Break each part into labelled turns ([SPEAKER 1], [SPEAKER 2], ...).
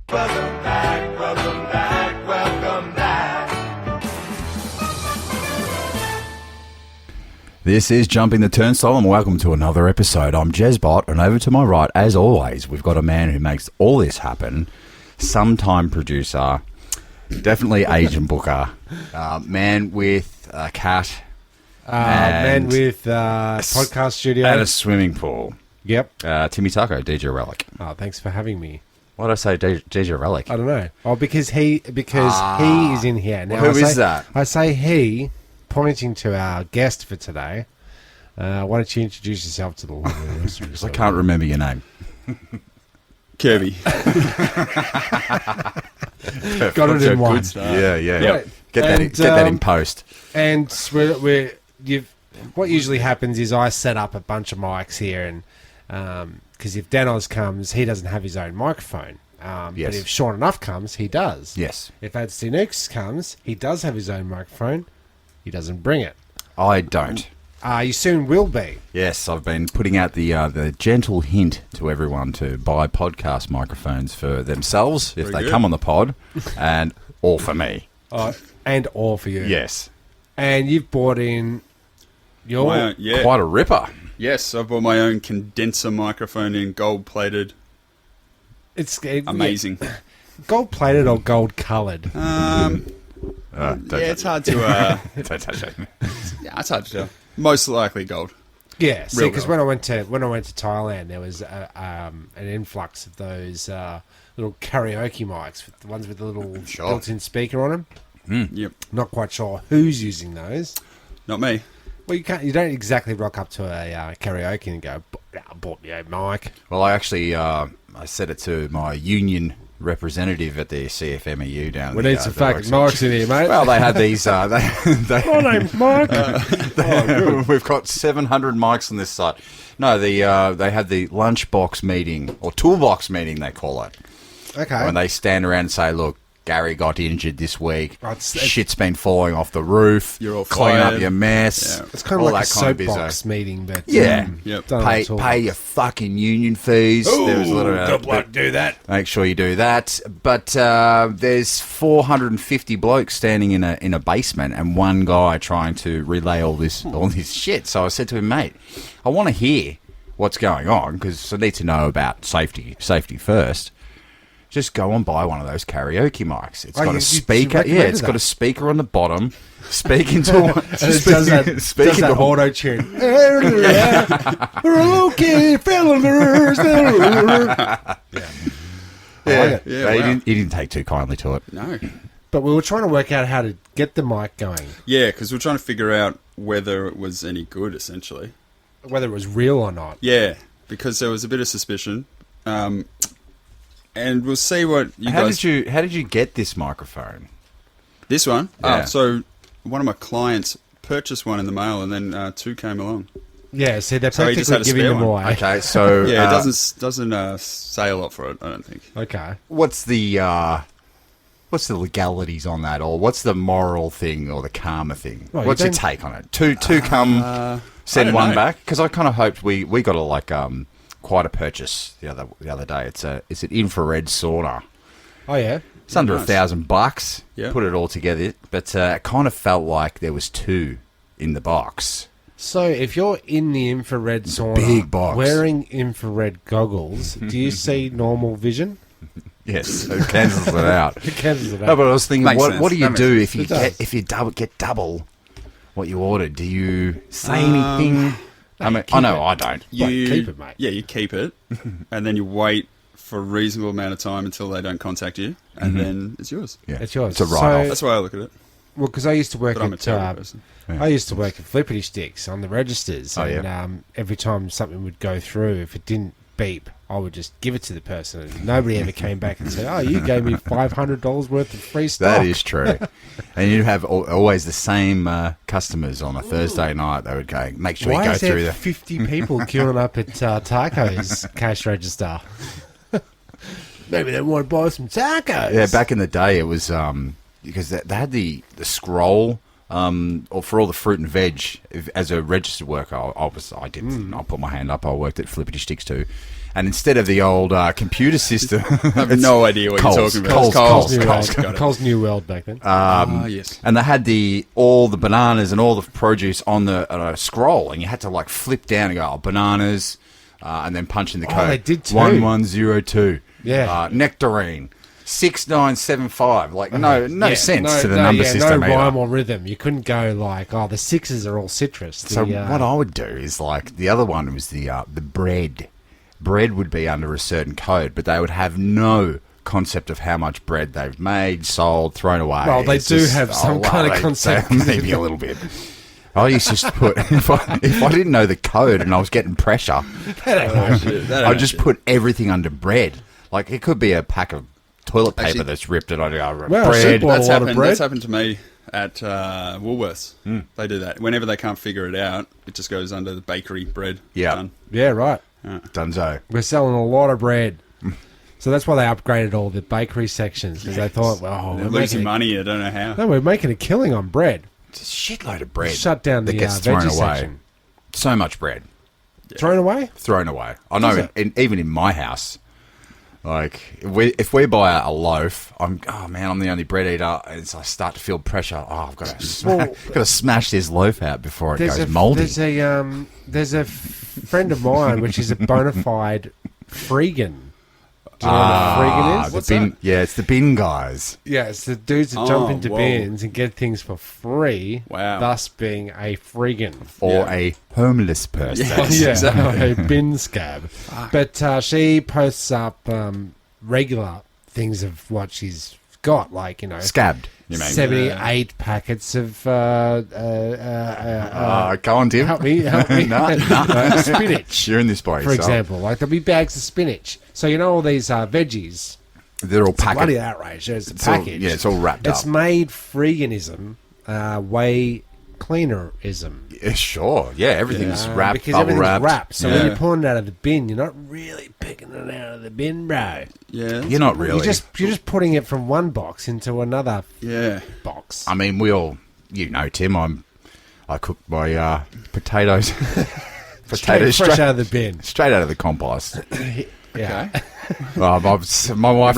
[SPEAKER 1] Welcome back, welcome back, welcome back.
[SPEAKER 2] This is Jumping the Turnstile, and welcome to another episode. I'm Jezbot, and over to my right, as always, we've got a man who makes all this happen. Sometime producer, definitely agent booker, man with a cat,
[SPEAKER 3] man with podcast studio
[SPEAKER 2] and a swimming pool.
[SPEAKER 3] Yep.
[SPEAKER 2] Timmy Taco, DJ Relic.
[SPEAKER 3] Oh, thanks for having me.
[SPEAKER 2] Why did I say DJ Relic?
[SPEAKER 3] I don't know. Oh, because he is in here now.
[SPEAKER 2] Well, who is that?
[SPEAKER 3] I say he, pointing to our guest for today. Why don't you introduce yourself to the listeners?
[SPEAKER 2] I can't remember your name.
[SPEAKER 4] Kirby.
[SPEAKER 3] Got it in one.
[SPEAKER 2] Yeah.
[SPEAKER 3] Right.
[SPEAKER 2] Get that in post.
[SPEAKER 3] And what usually happens is I set up a bunch of mics here, and because if Danos comes, he doesn't have his own microphone.
[SPEAKER 2] Yes.
[SPEAKER 3] But if Sean Enough comes, he does.
[SPEAKER 2] Yes.
[SPEAKER 3] If Adstenux comes, he does have his own microphone. He doesn't bring it.
[SPEAKER 2] I don't.
[SPEAKER 3] You soon will be.
[SPEAKER 2] Yes, I've been putting out the gentle hint to everyone to buy podcast microphones for themselves if they come on the pod, and all for me.
[SPEAKER 3] And all for you.
[SPEAKER 2] Yes.
[SPEAKER 3] And you've bought in your...
[SPEAKER 4] My own, yeah.
[SPEAKER 2] Quite a ripper.
[SPEAKER 4] Yes, I bought my own condenser microphone in gold-plated.
[SPEAKER 3] It's
[SPEAKER 4] amazing.
[SPEAKER 3] Gold-plated or gold-coloured?
[SPEAKER 4] Yeah, it's hard to...
[SPEAKER 2] Don't touch that.
[SPEAKER 4] yeah, it's hard to tell. Most likely gold.
[SPEAKER 3] Yeah, see,
[SPEAKER 4] Real
[SPEAKER 3] because
[SPEAKER 4] gold.
[SPEAKER 3] when I went to Thailand, there was an influx of those little karaoke mics, with the ones with the little built-in speaker on them.
[SPEAKER 4] Yep.
[SPEAKER 3] Not quite sure who's using those.
[SPEAKER 4] Not me.
[SPEAKER 3] Well, you don't exactly rock up to a karaoke and go, I bought me a mic.
[SPEAKER 2] Well, I actually I said it to my union representative at the CFMEU down
[SPEAKER 3] We
[SPEAKER 2] there.
[SPEAKER 3] need some fucking mics in here, mate.
[SPEAKER 2] Well, they had these...
[SPEAKER 3] My name's Mike.
[SPEAKER 2] we've got 700 mics on this site. No, they had the lunchbox meeting, or toolbox meeting, they call it.
[SPEAKER 3] Okay.
[SPEAKER 2] When they stand around and say, look, Gary got injured this week.
[SPEAKER 3] Oh, it's-
[SPEAKER 2] Shit's been falling off the roof.
[SPEAKER 4] You're all
[SPEAKER 2] clean up
[SPEAKER 4] fired.
[SPEAKER 2] your mess.
[SPEAKER 4] Yeah.
[SPEAKER 3] It's kind
[SPEAKER 2] all
[SPEAKER 3] of like a
[SPEAKER 2] that kind of
[SPEAKER 3] soapbox
[SPEAKER 2] bizzo.
[SPEAKER 3] meeting, but
[SPEAKER 2] Yeah.
[SPEAKER 4] Yep.
[SPEAKER 3] done on
[SPEAKER 2] Pay
[SPEAKER 3] toolbox.
[SPEAKER 2] your fucking union fees. There was a little,
[SPEAKER 3] do that.
[SPEAKER 2] make sure you do that. But there's 450 blokes standing in a basement, and one guy trying to relay all this shit. So I said to him, mate, I want to hear what's going on because I need to know about safety first. Just go and buy one of those karaoke mics. It's got a speaker. Yeah, it's got a speaker on the bottom. Speak into
[SPEAKER 3] And it does that auto tune. Okay, fellas.
[SPEAKER 2] Yeah, he didn't take too kindly to it.
[SPEAKER 4] No.
[SPEAKER 3] But we were trying to work out how to get the mic going,
[SPEAKER 4] Yeah, because we're trying to figure out whether it was any good, essentially.
[SPEAKER 3] whether it was real or not.
[SPEAKER 4] Yeah, because there was a bit of suspicion. And we'll see what you
[SPEAKER 2] How
[SPEAKER 4] guys...
[SPEAKER 2] did you get this microphone?
[SPEAKER 4] This one?
[SPEAKER 2] Yeah.
[SPEAKER 4] So one of my clients purchased one in the mail, and then two came along.
[SPEAKER 3] Yeah, see, they're
[SPEAKER 4] So he just
[SPEAKER 3] practically
[SPEAKER 4] had a
[SPEAKER 3] giving
[SPEAKER 4] spare
[SPEAKER 3] them
[SPEAKER 4] one.
[SPEAKER 3] away.
[SPEAKER 2] Okay, so
[SPEAKER 4] Yeah, it doesn't say a lot for it, I don't think.
[SPEAKER 3] Okay.
[SPEAKER 2] what's the legalities on that, or what's the moral thing or the karma thing?
[SPEAKER 3] Well, you
[SPEAKER 2] What's your
[SPEAKER 3] don't-
[SPEAKER 2] take on it? Two come, send
[SPEAKER 4] don't
[SPEAKER 2] one
[SPEAKER 4] know.
[SPEAKER 2] back, because I kind of hoped we got quite a purchase the other day. It's an infrared sauna.
[SPEAKER 3] Oh, yeah.
[SPEAKER 2] It's under
[SPEAKER 4] Nice.
[SPEAKER 2] $1,000.
[SPEAKER 4] Yeah.
[SPEAKER 2] Put it all together, but it kind of felt like there was two in the box.
[SPEAKER 3] So if you're in the infrared sauna,
[SPEAKER 2] big box.
[SPEAKER 3] wearing infrared goggles, do you see normal vision?
[SPEAKER 2] Yes, so it cancels it out.
[SPEAKER 3] It cancels it
[SPEAKER 2] No,
[SPEAKER 3] out.
[SPEAKER 2] but I was thinking,
[SPEAKER 4] Makes
[SPEAKER 2] what
[SPEAKER 4] sense.
[SPEAKER 2] do you
[SPEAKER 4] That makes
[SPEAKER 2] do
[SPEAKER 4] sense.
[SPEAKER 2] if you
[SPEAKER 3] It does.
[SPEAKER 2] get double what you ordered? Do you say anything? I mean, I know I don't.
[SPEAKER 3] keep it, mate.
[SPEAKER 4] Yeah, you keep it, and then you wait for a reasonable amount of time until they don't contact you, and then it's yours.
[SPEAKER 2] Yeah,
[SPEAKER 3] It's yours.
[SPEAKER 2] It's a write-off.
[SPEAKER 4] That's why I look at it.
[SPEAKER 3] Well, because I used to work
[SPEAKER 4] But I'm a
[SPEAKER 3] at
[SPEAKER 4] terrible person.
[SPEAKER 3] I used to work at Flippity Sticks on the registers,
[SPEAKER 2] Oh,
[SPEAKER 3] and
[SPEAKER 2] yeah.
[SPEAKER 3] every time something would go through, if it didn't beep, I would just give it to the person, and nobody ever came back and said, "Oh, you gave me $500 worth of free stock."
[SPEAKER 2] That is true. And you have always the same customers on a Thursday night. They would go, make sure
[SPEAKER 3] Why
[SPEAKER 2] you go
[SPEAKER 3] is there
[SPEAKER 2] through the...
[SPEAKER 3] 50 people queuing up at Taco's cash register? Maybe they want to buy some tacos.
[SPEAKER 2] Yeah, back in the day, it was because they had the scroll or for all the fruit and veg. As a registered worker, I put my hand up. I worked at Flippity Sticks too, And instead of the old computer system,
[SPEAKER 4] I have no idea what you're talking about.
[SPEAKER 3] Coles New World back then.
[SPEAKER 4] Yes.
[SPEAKER 2] and they had all the bananas and all the produce on the scroll, and you had to like flip down and go, bananas, and then punch in the code.
[SPEAKER 3] They did too.
[SPEAKER 2] 1102.
[SPEAKER 3] Yeah.
[SPEAKER 2] Nectarine. 6975. Like no sense to the number system.
[SPEAKER 3] No
[SPEAKER 2] either.
[SPEAKER 3] rhyme or rhythm. You couldn't go like, the sixes are all citrus.
[SPEAKER 2] So what I would do is like the other one was the bread. Bread would be under a certain code, but they would have no concept of how much bread they've made, sold, thrown away.
[SPEAKER 3] Well, they do have some kind of concept.
[SPEAKER 2] Maybe a little bit. I used to just put if I didn't know the code and I was getting pressure, I'd just put everything under bread. Like it could be a pack of toilet paper that's ripped and I go bread.
[SPEAKER 4] That's happened to me at Woolworths. They do that. Whenever they can't figure it out, it just goes under the bakery bread.
[SPEAKER 2] Yeah.
[SPEAKER 4] Done.
[SPEAKER 3] Yeah, right.
[SPEAKER 2] Dunzo.
[SPEAKER 3] We're selling a lot of bread. So that's why they upgraded all the bakery sections, because they thought,
[SPEAKER 4] they're losing money. I don't know how.
[SPEAKER 3] No, we're making a killing on bread.
[SPEAKER 2] It's a shitload of bread.
[SPEAKER 3] Shut down
[SPEAKER 2] that
[SPEAKER 3] the
[SPEAKER 2] gets thrown
[SPEAKER 3] veggie
[SPEAKER 2] away.
[SPEAKER 3] section.
[SPEAKER 2] So much bread.
[SPEAKER 3] Yeah. Thrown away?
[SPEAKER 2] Thrown away. I know, even in my house, like, if we buy a loaf, I'm the only bread eater, and so I start to feel pressure. I've got to smash this loaf out before it goes mouldy.
[SPEAKER 3] There's a friend of mine, which is a bona fide freegan. Do you know what a freegan is?
[SPEAKER 2] What's that? Yeah, it's the bin guys.
[SPEAKER 3] Yeah, it's the dudes that jump into bins and get things for free, thus being a freegan.
[SPEAKER 2] Or a homeless person.
[SPEAKER 3] Yes, a bin scab. But she posts up regular things of what she's got, like,
[SPEAKER 2] Scabbed, you mean?
[SPEAKER 3] 78 packets of...
[SPEAKER 2] go on, Tim.
[SPEAKER 3] Help me.
[SPEAKER 2] No.
[SPEAKER 3] Spinach.
[SPEAKER 2] You're in this by
[SPEAKER 3] for example. Like, there'll be bags of spinach. So, all these veggies...
[SPEAKER 2] They're all packaged.
[SPEAKER 3] Bloody outrage. There's a package.
[SPEAKER 2] It's all wrapped up.
[SPEAKER 3] It's made freeganism way cleanerism.
[SPEAKER 2] Yeah, sure. Yeah, everything's wrapped,
[SPEAKER 3] because
[SPEAKER 2] bubble
[SPEAKER 3] everything's
[SPEAKER 2] wrapped.
[SPEAKER 3] So when you're pulling it out of the bin, you're not really picking it out of the bin, bro.
[SPEAKER 4] Yeah.
[SPEAKER 2] You're not really.
[SPEAKER 3] You're just putting it from one box into another box.
[SPEAKER 2] I mean, we all, Tim, I cook my potatoes.
[SPEAKER 3] Fresh out of the bin.
[SPEAKER 2] Straight out of the compost.
[SPEAKER 3] Yeah.
[SPEAKER 2] My wife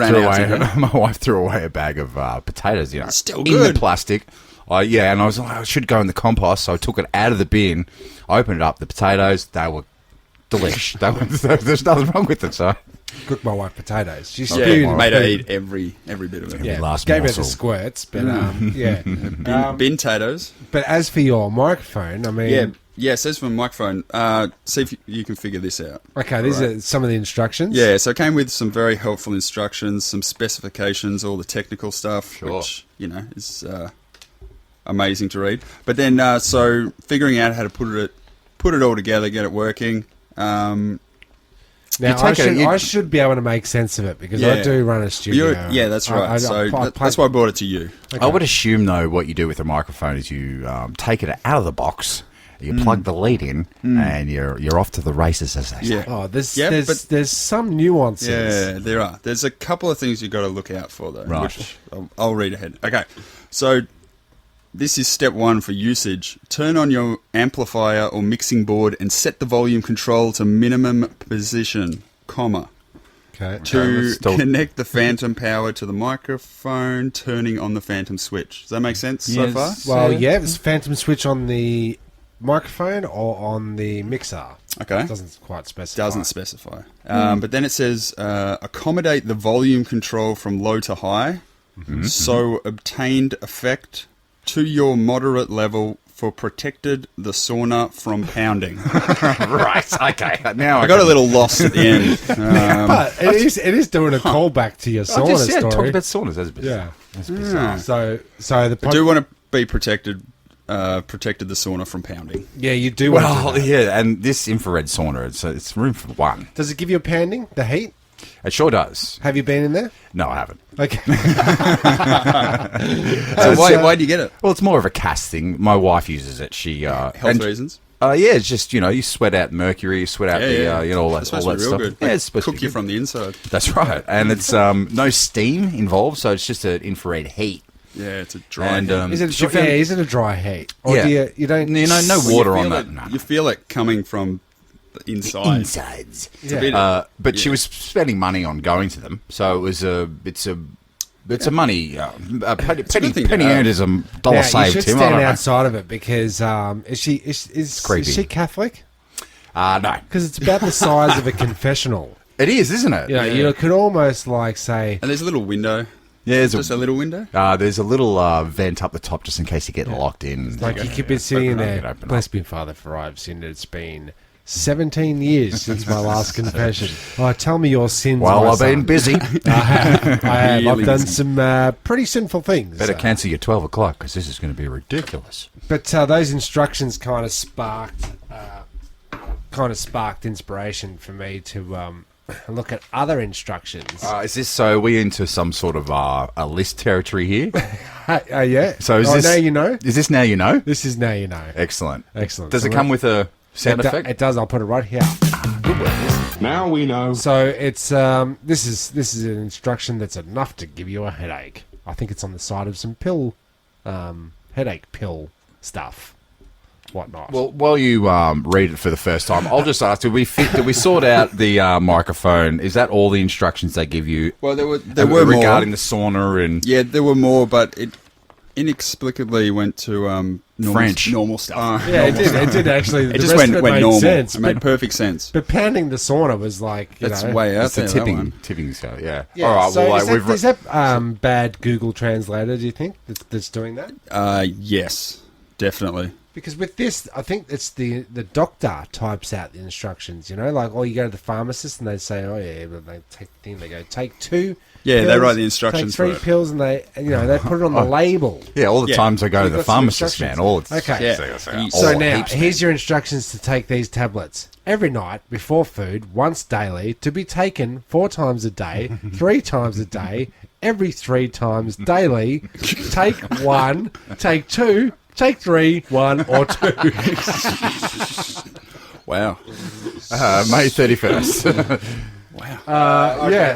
[SPEAKER 2] threw away a bag of potatoes,
[SPEAKER 4] Still
[SPEAKER 2] in
[SPEAKER 4] good.
[SPEAKER 2] the plastic. And I was like, I should go in the compost, so I took it out of the bin. I opened it up, the potatoes, they were delish. There's nothing wrong with it, so.
[SPEAKER 3] Cooked my wife potatoes. She
[SPEAKER 4] spewed. Made her eat every bit of it.
[SPEAKER 3] Yeah,
[SPEAKER 2] last
[SPEAKER 3] gave
[SPEAKER 2] morsel.
[SPEAKER 3] her the squirts, but yeah.
[SPEAKER 4] Bin potatoes.
[SPEAKER 3] But as for your microphone, I mean...
[SPEAKER 4] Yeah, it says for microphone. See if you can figure this out.
[SPEAKER 3] Okay, these are some of the instructions.
[SPEAKER 4] Yeah, so it came with some very helpful instructions, some specifications, all the technical stuff, which, is amazing to read. But then, so figuring out how to put it all together, get it working.
[SPEAKER 3] Now, I should be able to make sense of it, because I do run a studio.
[SPEAKER 4] That's right. That's why I brought it to you.
[SPEAKER 2] Okay. I would assume, though, what you do with a microphone is you take it out of the box, you plug the lead in, and you're off to the races, as they say.
[SPEAKER 4] Yeah.
[SPEAKER 3] Oh, there's some nuances.
[SPEAKER 4] Yeah, there are. There's a couple of things you've got to look out for, though.
[SPEAKER 2] Right.
[SPEAKER 4] Which I'll read ahead. Okay, so this is step 1 for usage. Turn on your amplifier or mixing board and set the volume control to minimum position, comma.
[SPEAKER 3] Okay.
[SPEAKER 4] To connect the phantom power to the microphone, turning on the phantom switch. Does that make sense so far?
[SPEAKER 3] Well, it's phantom switch on the microphone or on the mixer.
[SPEAKER 4] Okay.
[SPEAKER 3] It doesn't quite specify.
[SPEAKER 4] But then it says, accommodate the volume control from low to high, so obtained effect to your moderate level for protected the sauna from pounding.
[SPEAKER 2] Right, okay. Now
[SPEAKER 4] I got a little lost at the end.
[SPEAKER 3] But it is doing a callback to your sauna story.
[SPEAKER 2] Talk about saunas. That's bizarre. That's bizarre.
[SPEAKER 3] So
[SPEAKER 4] I do want to be protected the sauna from pounding.
[SPEAKER 3] Yeah, you do want to do that.
[SPEAKER 2] Yeah, and this infrared sauna, it's room for one.
[SPEAKER 3] Does it give you a pounding, the heat?
[SPEAKER 2] It sure does.
[SPEAKER 3] Have you been in there?
[SPEAKER 2] No, I haven't.
[SPEAKER 3] Okay.
[SPEAKER 4] So why do you get it?
[SPEAKER 2] Well, it's more of a cast thing. My wife uses it. She
[SPEAKER 4] health reasons.
[SPEAKER 2] It's just you sweat out mercury, you sweat out all that
[SPEAKER 4] stuff.
[SPEAKER 2] Good. Yeah, it's supposed
[SPEAKER 4] cook
[SPEAKER 2] to be
[SPEAKER 4] you from the inside.
[SPEAKER 2] That's right, and it's no steam involved, so it's just an infrared heat.
[SPEAKER 4] Yeah, it's a dry heat.
[SPEAKER 3] Is it a dry heat? Or do you don't...
[SPEAKER 2] no water on that.
[SPEAKER 4] You feel it coming from the inside.
[SPEAKER 2] Insides.
[SPEAKER 3] Yeah.
[SPEAKER 2] But she was spending money on going to them, so it was it's a money penny
[SPEAKER 4] good thing to
[SPEAKER 2] penny
[SPEAKER 4] have.
[SPEAKER 2] earned is $1
[SPEAKER 3] You
[SPEAKER 2] saved.
[SPEAKER 3] should
[SPEAKER 2] Tim, I
[SPEAKER 3] stand
[SPEAKER 2] don't know.
[SPEAKER 3] outside of it because is
[SPEAKER 2] creepy.
[SPEAKER 3] she Catholic?
[SPEAKER 2] No,
[SPEAKER 3] Because it's about the size of a confessional.
[SPEAKER 2] it is, isn't it?
[SPEAKER 3] You know, you could almost like say,
[SPEAKER 4] And there's a little window.
[SPEAKER 2] Yeah, there's
[SPEAKER 4] Just a little window.
[SPEAKER 2] there's a little vent up the top just in case you get locked in.
[SPEAKER 3] like you could be sitting in
[SPEAKER 2] Open up,
[SPEAKER 3] there.
[SPEAKER 2] open up.
[SPEAKER 3] Bless me, Father, for I've sinned. It's been 17 years since my last confession. Oh, tell me your sins.
[SPEAKER 2] Well,
[SPEAKER 3] my
[SPEAKER 2] I've been
[SPEAKER 3] son.
[SPEAKER 2] busy.
[SPEAKER 3] I have. I've
[SPEAKER 4] Really
[SPEAKER 3] done
[SPEAKER 4] busy.
[SPEAKER 3] some pretty sinful things.
[SPEAKER 2] Better cancel your 12 o'clock because this is going to be ridiculous.
[SPEAKER 3] But those instructions kind of sparked inspiration for me to look at other instructions.
[SPEAKER 2] Is this so? Are we into some sort of a list territory here?
[SPEAKER 3] Yeah.
[SPEAKER 2] So is
[SPEAKER 3] oh,
[SPEAKER 2] this
[SPEAKER 3] now you know?
[SPEAKER 2] Is this now you know?
[SPEAKER 3] This is now you know.
[SPEAKER 2] Excellent.
[SPEAKER 3] Excellent.
[SPEAKER 2] Does
[SPEAKER 3] So
[SPEAKER 2] it come with a sound effect?
[SPEAKER 3] It does. I'll put it right here.
[SPEAKER 1] Now we know.
[SPEAKER 3] So it's this is an instruction that's enough to give you a headache. I think it's on the side of some headache pill stuff, whatnot.
[SPEAKER 2] Well, while you read it for the first time, I'll just ask: Did we sort out the microphone? Is that all the instructions they give you?
[SPEAKER 4] Well, there were more.
[SPEAKER 2] regarding the sauna and
[SPEAKER 4] Yeah, there were more, but it inexplicably went to
[SPEAKER 2] French.
[SPEAKER 4] normal stuff.
[SPEAKER 3] yeah, it did. It did actually.
[SPEAKER 4] It
[SPEAKER 3] The
[SPEAKER 4] just
[SPEAKER 3] rest of
[SPEAKER 4] went
[SPEAKER 3] made
[SPEAKER 4] normal.
[SPEAKER 3] sense.
[SPEAKER 4] It made
[SPEAKER 3] but,
[SPEAKER 4] perfect sense.
[SPEAKER 3] but pounding the sauna was like, you
[SPEAKER 4] That's
[SPEAKER 3] know,
[SPEAKER 4] way out
[SPEAKER 2] it's the
[SPEAKER 4] there. that one.
[SPEAKER 2] tipping scale. Yeah.
[SPEAKER 3] Yeah,
[SPEAKER 2] All right.
[SPEAKER 3] so
[SPEAKER 2] Well,
[SPEAKER 3] is
[SPEAKER 2] like,
[SPEAKER 3] that, is that bad Google Translator? Do you think that's doing that?
[SPEAKER 4] Yes, definitely.
[SPEAKER 3] Because with this, I think it's the doctor types out the instructions. You know, like you go to the pharmacist and they say, oh yeah, but they take the thing. They go take 2.
[SPEAKER 4] Yeah, they
[SPEAKER 3] pills,
[SPEAKER 4] write the instructions
[SPEAKER 3] Take 3
[SPEAKER 4] for it.
[SPEAKER 3] pills, and they put it on the label.
[SPEAKER 2] Yeah, all the
[SPEAKER 4] Yeah.
[SPEAKER 2] times I go to
[SPEAKER 3] You've
[SPEAKER 2] the
[SPEAKER 3] got some
[SPEAKER 2] pharmacist,
[SPEAKER 3] instructions.
[SPEAKER 2] man. All it's
[SPEAKER 3] Okay.
[SPEAKER 4] Yeah.
[SPEAKER 3] So now,
[SPEAKER 2] heaps, man.
[SPEAKER 3] here's your instructions to take these tablets. Every night, before food, once daily, to be taken 4 times a day, 3 times a day, every 3 times daily. Take 1, take 2, take 3, 1 or 2.
[SPEAKER 4] Wow.
[SPEAKER 2] May 31st.
[SPEAKER 3] Yeah,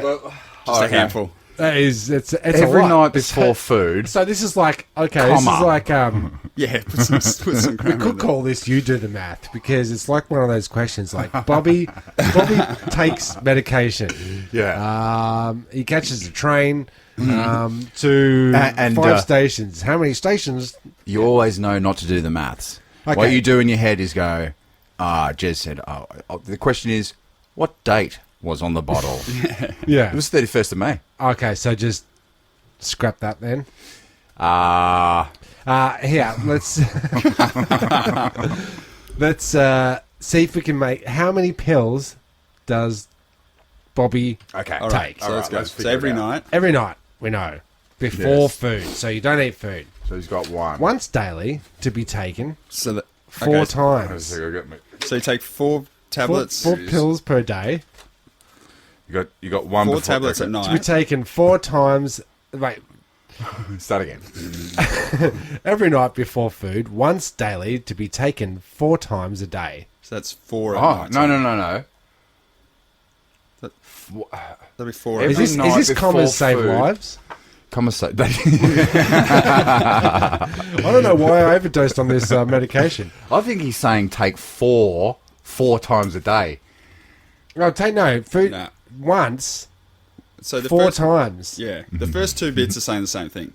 [SPEAKER 4] Just a handful.
[SPEAKER 3] that is, it's
[SPEAKER 2] Every
[SPEAKER 3] a lot.
[SPEAKER 2] night before food.
[SPEAKER 3] So this is like, okay,
[SPEAKER 2] Comma.
[SPEAKER 3] this is like,
[SPEAKER 4] Yeah, put some
[SPEAKER 3] we
[SPEAKER 4] grammar
[SPEAKER 3] could
[SPEAKER 4] in there.
[SPEAKER 3] call this you do the math because it's like one of those questions like Bobby takes medication.
[SPEAKER 2] Yeah.
[SPEAKER 3] He catches a train to
[SPEAKER 2] And,
[SPEAKER 3] 5 stations. How many stations?
[SPEAKER 2] You always know not to do the maths.
[SPEAKER 3] Okay.
[SPEAKER 2] What you do in your head is go, Jez said, the question is, what date was on the bottle?
[SPEAKER 3] Yeah.
[SPEAKER 2] It was 31st of May.
[SPEAKER 3] Okay, so just scrap that then. Here, let's see if we can make. How many pills does Bobby
[SPEAKER 2] Okay.
[SPEAKER 4] All right,
[SPEAKER 3] take?
[SPEAKER 4] so let's go.
[SPEAKER 2] let's
[SPEAKER 4] So
[SPEAKER 2] figure
[SPEAKER 4] every
[SPEAKER 2] it out.
[SPEAKER 4] night.
[SPEAKER 3] Every night, we know. Before
[SPEAKER 2] Yes.
[SPEAKER 3] food. So you don't eat food.
[SPEAKER 2] So he's got one.
[SPEAKER 3] Once daily to be taken
[SPEAKER 4] So that
[SPEAKER 3] 4
[SPEAKER 4] okay,
[SPEAKER 3] times.
[SPEAKER 2] So
[SPEAKER 4] So you take 4 tablets.
[SPEAKER 3] 4 pills per day
[SPEAKER 2] you got one
[SPEAKER 4] 4
[SPEAKER 2] before-
[SPEAKER 4] tablets
[SPEAKER 2] okay.
[SPEAKER 4] at
[SPEAKER 3] to be
[SPEAKER 4] night.
[SPEAKER 3] taken 4 times. Wait,
[SPEAKER 2] Start again.
[SPEAKER 3] every night before food, once daily to be taken 4 times a day.
[SPEAKER 4] So that's 4 at
[SPEAKER 2] Oh,
[SPEAKER 4] night.
[SPEAKER 2] no.
[SPEAKER 4] That'd be 4
[SPEAKER 2] Every
[SPEAKER 4] at
[SPEAKER 3] Is this,
[SPEAKER 2] night
[SPEAKER 3] is this
[SPEAKER 2] before
[SPEAKER 3] commas save
[SPEAKER 2] food.
[SPEAKER 3] lives?
[SPEAKER 2] Conversation.
[SPEAKER 3] I don't know why I overdosed on this medication.
[SPEAKER 2] I think he's saying take 4 times a day.
[SPEAKER 3] No, food
[SPEAKER 4] Nah.
[SPEAKER 3] once,
[SPEAKER 4] So the
[SPEAKER 3] 4
[SPEAKER 4] first,
[SPEAKER 3] times.
[SPEAKER 4] Yeah, the first 2 bits are saying the same thing,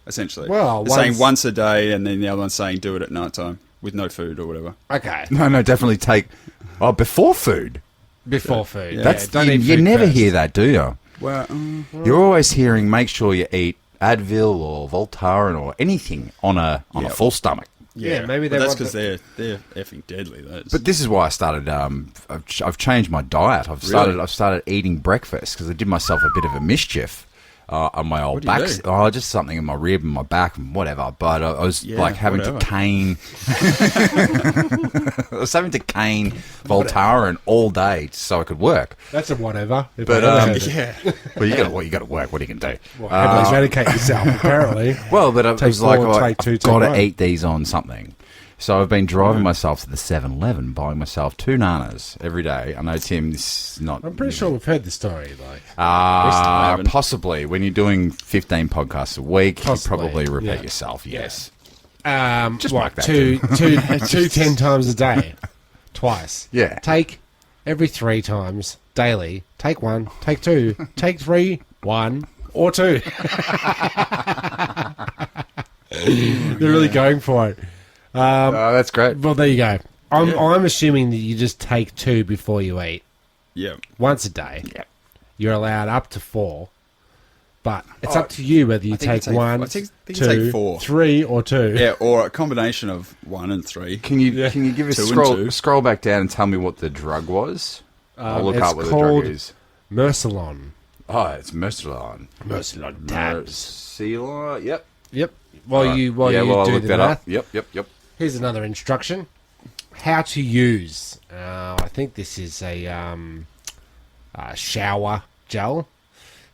[SPEAKER 4] essentially.
[SPEAKER 3] Well,
[SPEAKER 4] They're saying
[SPEAKER 3] once-
[SPEAKER 4] once a day, and then the other one's saying do it at night time with no food or whatever.
[SPEAKER 3] Okay,
[SPEAKER 2] No, definitely take before food.
[SPEAKER 3] before food.
[SPEAKER 4] Yeah.
[SPEAKER 3] Yeah,
[SPEAKER 2] That's
[SPEAKER 3] don't
[SPEAKER 2] you,
[SPEAKER 3] eat
[SPEAKER 2] you
[SPEAKER 3] food
[SPEAKER 2] never
[SPEAKER 3] first.
[SPEAKER 2] hear that, do you?
[SPEAKER 4] Well,
[SPEAKER 2] You're always hearing make sure you eat Advil or Voltaren or anything on a full stomach.
[SPEAKER 3] Yeah, maybe
[SPEAKER 4] but
[SPEAKER 3] they
[SPEAKER 4] that's
[SPEAKER 3] want
[SPEAKER 4] because they're effing deadly. Those.
[SPEAKER 2] But this is why I started. I've changed my diet. I've started eating breakfast because I did myself a bit of a mischief on my old
[SPEAKER 4] What do you
[SPEAKER 2] back.
[SPEAKER 4] do?
[SPEAKER 2] Oh, just something in my rib and my back and whatever. But I was like having
[SPEAKER 4] whatever.
[SPEAKER 2] to cane. I was having to cane Voltaren all day so I could work.
[SPEAKER 3] That's a whatever. if
[SPEAKER 2] But,
[SPEAKER 3] I ever heard it.
[SPEAKER 4] yeah,
[SPEAKER 2] Well, you got to work. What are you going to do?
[SPEAKER 3] Well, heavily medicate yourself, apparently.
[SPEAKER 2] Well, but I
[SPEAKER 3] Take
[SPEAKER 2] was like,
[SPEAKER 3] 4,
[SPEAKER 2] oh,
[SPEAKER 3] take 2,
[SPEAKER 2] I've
[SPEAKER 3] take
[SPEAKER 2] got to
[SPEAKER 3] 1.
[SPEAKER 2] eat these on something. So I've been driving myself to the 7-Eleven, buying myself 2 nanas every day. I know, Tim, this is not...
[SPEAKER 3] I'm pretty sure we've heard the story. Like,
[SPEAKER 4] haven't.
[SPEAKER 2] Possibly. When you're doing 15 podcasts a week,
[SPEAKER 3] Possibly,
[SPEAKER 2] you probably repeat
[SPEAKER 3] yeah.
[SPEAKER 2] yourself, yes.
[SPEAKER 3] just
[SPEAKER 2] like that,
[SPEAKER 3] two 10 times a day. twice.
[SPEAKER 2] Yeah.
[SPEAKER 3] Take every 3 times daily. Take 1, take 2, take 3, 1 or 2. They're really going for it.
[SPEAKER 2] Oh, that's great.
[SPEAKER 3] Well, there you go. I'm assuming that you just take 2 before you eat.
[SPEAKER 4] Yeah.
[SPEAKER 3] Once a day.
[SPEAKER 2] Yeah.
[SPEAKER 3] You're allowed up to 4. But it's up to you whether you take 1,
[SPEAKER 4] I think you
[SPEAKER 3] 2,
[SPEAKER 4] take 4.
[SPEAKER 3] 3 or 2.
[SPEAKER 4] Yeah, or a combination of 1 and 3.
[SPEAKER 2] Can you give us
[SPEAKER 4] 2 and 2.
[SPEAKER 2] scroll back down and tell me what the drug was? I'll look
[SPEAKER 3] it's
[SPEAKER 2] up what the drug
[SPEAKER 3] called
[SPEAKER 2] is.
[SPEAKER 3] Mercilon.
[SPEAKER 2] Oh, it's Mercilon.
[SPEAKER 3] Mercilon tabs.
[SPEAKER 2] Mercilon. Yep.
[SPEAKER 3] Yep. While
[SPEAKER 2] Alright.
[SPEAKER 3] you
[SPEAKER 2] I'll
[SPEAKER 3] do
[SPEAKER 2] look
[SPEAKER 3] the
[SPEAKER 2] that
[SPEAKER 3] math,
[SPEAKER 2] up. Yep.
[SPEAKER 3] here's another instruction. How to use. I think this is a shower gel.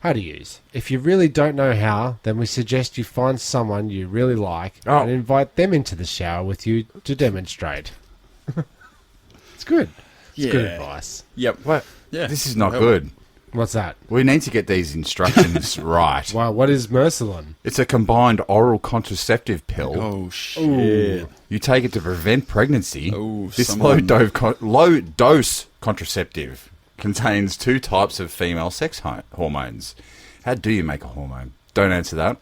[SPEAKER 3] How to use. If you really don't know how, then we suggest you find someone you really like and invite them into the shower with you to demonstrate. It's good. It's good advice.
[SPEAKER 4] Yep.
[SPEAKER 2] What?
[SPEAKER 4] Yeah.
[SPEAKER 2] This is not good.
[SPEAKER 3] What's that?
[SPEAKER 2] We need to get these instructions right.
[SPEAKER 3] Well, what is Mercilon?
[SPEAKER 2] It's a combined oral contraceptive pill.
[SPEAKER 4] Oh, shit.
[SPEAKER 2] You take it to prevent pregnancy.
[SPEAKER 4] Oh,
[SPEAKER 2] this
[SPEAKER 4] someone-
[SPEAKER 2] low dose contraceptive contains 2 types of female sex hormones. How do you make a hormone? Don't answer that.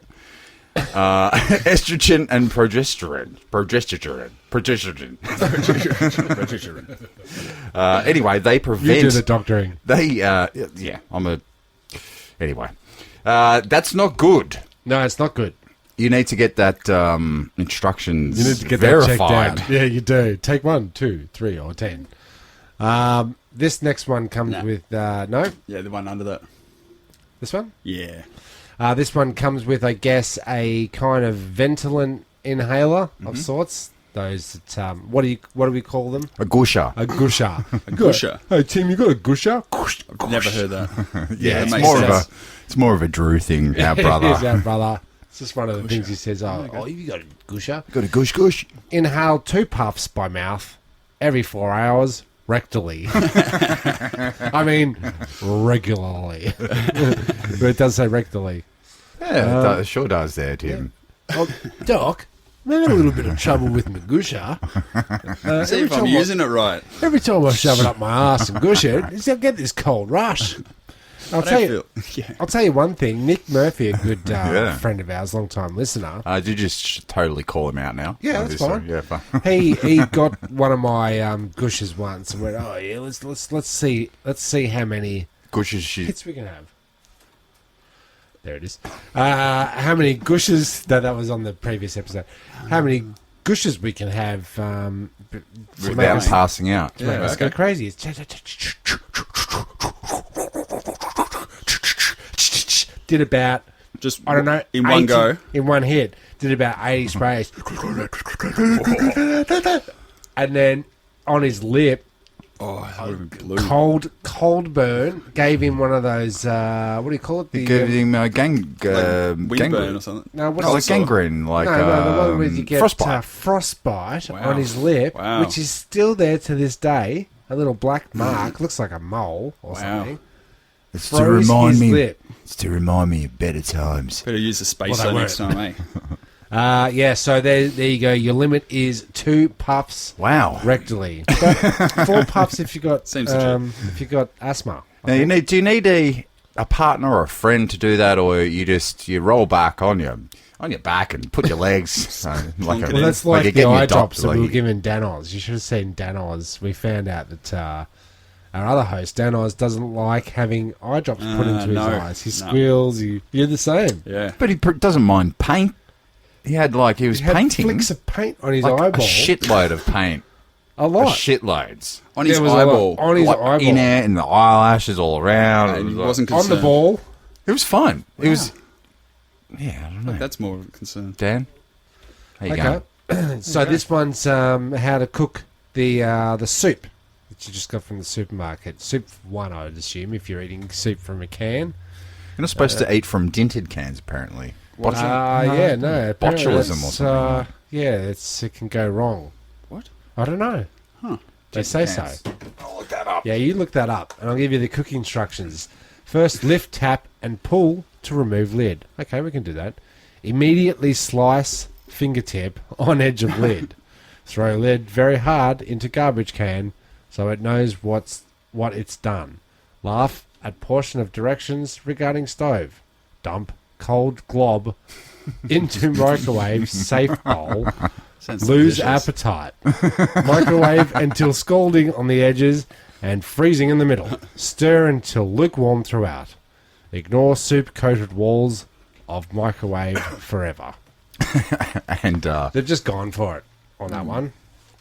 [SPEAKER 2] Estrogen and progesterone. Anyway, they prevent.
[SPEAKER 3] You do the doctoring.
[SPEAKER 2] Anyway, that's not good.
[SPEAKER 3] No, it's not good.
[SPEAKER 2] You need to get that instructions
[SPEAKER 3] You need to get
[SPEAKER 2] verified.
[SPEAKER 3] that checked out. Yeah, you do. Take 1, 2, 3, or 10. This next one comes with no.
[SPEAKER 4] Yeah, the one under that.
[SPEAKER 3] This one.
[SPEAKER 4] Yeah.
[SPEAKER 3] This one comes with, I guess, a kind of Ventolin inhaler of sorts. Those that, what do we call them?
[SPEAKER 2] A gusher.
[SPEAKER 3] A gusher.
[SPEAKER 4] A gusher.
[SPEAKER 3] Hey Tim, you got a gusher?
[SPEAKER 4] I've never heard that.
[SPEAKER 2] Yeah,
[SPEAKER 4] that
[SPEAKER 2] it's more of a Drew thing, our
[SPEAKER 3] It is
[SPEAKER 2] brother.
[SPEAKER 3] our brother. It's just one of the things he says. Oh, you got a gusher?
[SPEAKER 2] Got a gush.
[SPEAKER 3] Inhale 2 puffs by mouth every 4 hours rectally. I mean, regularly. But it does say rectally.
[SPEAKER 2] Yeah, it sure does there, Tim.
[SPEAKER 3] Oh, Doc, I'm having a little bit of trouble with my gusher.
[SPEAKER 4] See if I'm using it right.
[SPEAKER 3] Every time I shove it up my ass and gush it, I get this cold rush. I'll tell you one thing. Nick Murphy, a good friend of ours, long-time listener.
[SPEAKER 2] Did you just totally call him out now?
[SPEAKER 3] Yeah, that's fine.
[SPEAKER 2] Yeah, fine.
[SPEAKER 3] He got one of my gushes once and went, oh yeah, let's see how many
[SPEAKER 2] Gushes
[SPEAKER 3] hits we can have. There it is. How many gushes? That was on the previous episode. How many gushes we can have
[SPEAKER 2] without passing out.
[SPEAKER 3] to make us go crazy? It's did about
[SPEAKER 4] Just
[SPEAKER 3] I don't know
[SPEAKER 4] in one
[SPEAKER 3] 80
[SPEAKER 4] go.
[SPEAKER 3] in one hit. Did about 80 sprays, and then on his lip.
[SPEAKER 4] Oh, that would have been blue.
[SPEAKER 3] Cold burn. Gave him one of those. What do you call it?
[SPEAKER 2] You gave him
[SPEAKER 4] Wind
[SPEAKER 2] gangrene
[SPEAKER 4] burn or something.
[SPEAKER 3] No, what's
[SPEAKER 2] No,
[SPEAKER 3] it
[SPEAKER 2] like gangrene, like
[SPEAKER 3] the one where you get
[SPEAKER 2] frostbite.
[SPEAKER 3] frostbite
[SPEAKER 4] Wow.
[SPEAKER 3] on his lip,
[SPEAKER 4] Wow.
[SPEAKER 3] which is still there to this day. A little black mark, looks like a mole or something.
[SPEAKER 2] It's to
[SPEAKER 3] Froze
[SPEAKER 2] remind
[SPEAKER 3] his
[SPEAKER 2] me.
[SPEAKER 3] lip.
[SPEAKER 2] It's to remind me of better times.
[SPEAKER 4] Better use the spacer
[SPEAKER 3] Well, they
[SPEAKER 4] next time, eh?
[SPEAKER 3] Yeah, so there you go. Your limit is 2 puffs
[SPEAKER 2] Wow.
[SPEAKER 3] rectally. But 4 puffs if you got
[SPEAKER 4] Seems legit.
[SPEAKER 3] if you got asthma.
[SPEAKER 2] Now do you need a partner or a friend to do that, or you roll back on your back and put your legs like
[SPEAKER 3] Well, that's like
[SPEAKER 2] you're
[SPEAKER 3] the
[SPEAKER 2] getting your
[SPEAKER 3] eye drops
[SPEAKER 2] doctor,
[SPEAKER 3] that we were
[SPEAKER 2] like-
[SPEAKER 3] giving Dan Oz. You should have seen Dan Oz. We found out that our other host, Dan Oz, doesn't like having eye drops put into his
[SPEAKER 4] no,
[SPEAKER 3] eyes. He
[SPEAKER 4] no.
[SPEAKER 3] squeals. You're the same.
[SPEAKER 4] Yeah.
[SPEAKER 2] But he doesn't mind paint. He was
[SPEAKER 3] He had
[SPEAKER 2] painting
[SPEAKER 3] flicks of paint on his
[SPEAKER 2] like
[SPEAKER 3] eyeball.
[SPEAKER 2] a shitload of paint.
[SPEAKER 3] A lot.
[SPEAKER 2] Shitloads.
[SPEAKER 4] On his
[SPEAKER 3] There was a lot.
[SPEAKER 4] eyeball.
[SPEAKER 3] On his
[SPEAKER 2] Like,
[SPEAKER 3] eyeball.
[SPEAKER 2] in there and the eyelashes all around.
[SPEAKER 4] And
[SPEAKER 2] It
[SPEAKER 4] he
[SPEAKER 2] was,
[SPEAKER 4] wasn't
[SPEAKER 3] On
[SPEAKER 4] concerned.
[SPEAKER 3] the ball.
[SPEAKER 2] it was fun. It was. Yeah, I don't know.
[SPEAKER 4] That's more of a concern.
[SPEAKER 2] Dan, how you going?
[SPEAKER 3] Okay. So this one's how to cook the soup that you just got from the supermarket. Soup for one, I would assume, if you're eating soup from a can.
[SPEAKER 2] You're not supposed to eat from dinted cans, apparently.
[SPEAKER 3] Yeah, no. apparently
[SPEAKER 2] Botulism or
[SPEAKER 3] that's,
[SPEAKER 2] something.
[SPEAKER 3] it can go wrong.
[SPEAKER 4] What?
[SPEAKER 3] I don't know.
[SPEAKER 4] Huh.
[SPEAKER 3] They say
[SPEAKER 2] cans.
[SPEAKER 3] so.
[SPEAKER 2] I'll look that up.
[SPEAKER 3] Yeah, you look that up, and I'll give you the cooking instructions. First, lift, tap, and pull to remove lid. Okay, we can do that. Immediately slice fingertip on edge of lid. Throw lid very hard into garbage can. so it knows what it's done. Laugh at portion of directions regarding stove. Dump cold glob into microwave safe bowl.
[SPEAKER 4] Sounds
[SPEAKER 3] Lose
[SPEAKER 4] delicious.
[SPEAKER 3] appetite. Microwave until scalding on the edges and freezing in the middle. Stir until lukewarm throughout. Ignore soup-coated walls of microwave forever.
[SPEAKER 2] And
[SPEAKER 3] They've just gone for it on that one.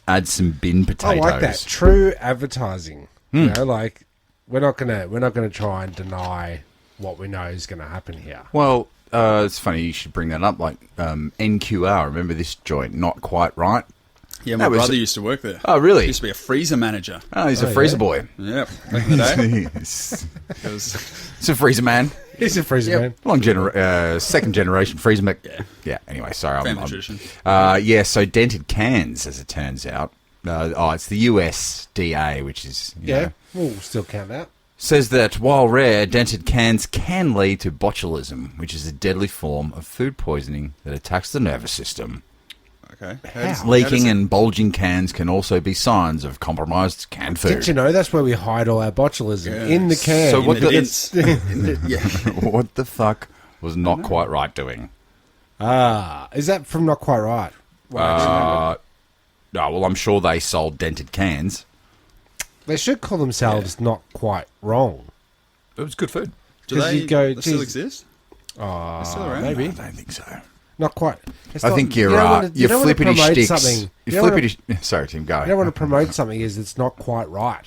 [SPEAKER 2] add some bin
[SPEAKER 3] I
[SPEAKER 2] potatoes.
[SPEAKER 3] like that. True advertising. You know, like we're not gonna try and deny what we know is gonna happen here.
[SPEAKER 2] Well, it's funny you should bring that up. Like NQR, remember this joint? Not quite right.
[SPEAKER 4] Yeah, my
[SPEAKER 2] That was-
[SPEAKER 4] brother used to work there.
[SPEAKER 2] Oh, really?
[SPEAKER 4] He used to be a freezer manager.
[SPEAKER 2] Oh, he's a
[SPEAKER 3] Oh,
[SPEAKER 2] freezer
[SPEAKER 3] yeah?
[SPEAKER 2] boy.
[SPEAKER 4] Yep, back in the day.
[SPEAKER 2] It's
[SPEAKER 4] It was,
[SPEAKER 2] a freezer man.
[SPEAKER 3] He's a freezer man.
[SPEAKER 2] Second generation freezer man. Yeah. Anyway, sorry.
[SPEAKER 4] Family tradition.
[SPEAKER 2] Yeah. So dented cans, as it turns out. It's the USDA, which is
[SPEAKER 3] Yeah, we'll still count that.
[SPEAKER 2] says that while rare, dented cans can lead to botulism, which is a deadly form of food poisoning that attacks the nervous system.
[SPEAKER 4] okay.
[SPEAKER 2] Leaking and bulging cans can also be signs of compromised canned food.
[SPEAKER 3] Didn't you know that's where we hide all our botulism?
[SPEAKER 4] Yeah.
[SPEAKER 3] In the can.
[SPEAKER 2] So what
[SPEAKER 4] In the
[SPEAKER 2] the-
[SPEAKER 4] dents. Yeah.
[SPEAKER 2] What the fuck was not quite right doing?
[SPEAKER 3] Is that from Not Quite Right?
[SPEAKER 2] No, well, I'm sure they sold dented cans.
[SPEAKER 3] They should call themselves Not Quite Wrong.
[SPEAKER 2] It was good food.
[SPEAKER 4] Do
[SPEAKER 3] 'Cause
[SPEAKER 4] they
[SPEAKER 3] you go,
[SPEAKER 4] still
[SPEAKER 3] geez.
[SPEAKER 4] exist? They're still around?
[SPEAKER 3] maybe.
[SPEAKER 2] I don't think so.
[SPEAKER 3] Not quite. It's
[SPEAKER 2] I
[SPEAKER 3] not-
[SPEAKER 2] think
[SPEAKER 3] you
[SPEAKER 2] you're
[SPEAKER 3] don't wanna- you don't wanna
[SPEAKER 2] flippity
[SPEAKER 3] promote
[SPEAKER 2] sticks.
[SPEAKER 3] something.
[SPEAKER 2] You
[SPEAKER 3] You don't wanna-
[SPEAKER 2] flippity. Sorry, Tim. Go.
[SPEAKER 3] You don't want to promote something is it's not quite right,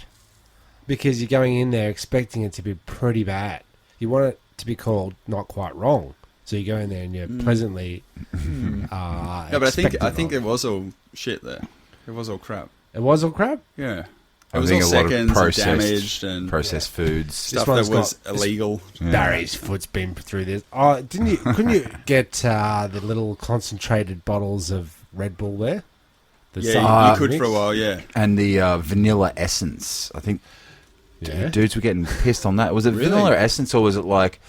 [SPEAKER 3] because you're going in there expecting it to be pretty bad. You want it to be called Not Quite Wrong, so you go in there and you're pleasantly.
[SPEAKER 4] No, but I think
[SPEAKER 3] expectant
[SPEAKER 4] it
[SPEAKER 3] of.
[SPEAKER 4] was all shit there. It was all crap.
[SPEAKER 3] It was all crap.
[SPEAKER 4] Yeah.
[SPEAKER 2] I
[SPEAKER 4] It was
[SPEAKER 2] think
[SPEAKER 4] all
[SPEAKER 2] a lot of
[SPEAKER 4] seconds and
[SPEAKER 2] processed,
[SPEAKER 4] damaged and
[SPEAKER 2] processed foods.
[SPEAKER 4] stuff
[SPEAKER 3] one's
[SPEAKER 4] that was
[SPEAKER 3] got-
[SPEAKER 4] illegal.
[SPEAKER 3] Barry's foot's been through this. Oh, didn't you? Couldn't you get the little concentrated bottles of Red Bull there? The
[SPEAKER 4] Yeah,
[SPEAKER 3] same
[SPEAKER 4] you could
[SPEAKER 3] mix?
[SPEAKER 4] for a while, yeah.
[SPEAKER 2] And the vanilla essence. I think
[SPEAKER 3] Yeah.
[SPEAKER 2] dudes were getting pissed on that. Was it
[SPEAKER 4] Really?
[SPEAKER 2] vanilla essence or was it like?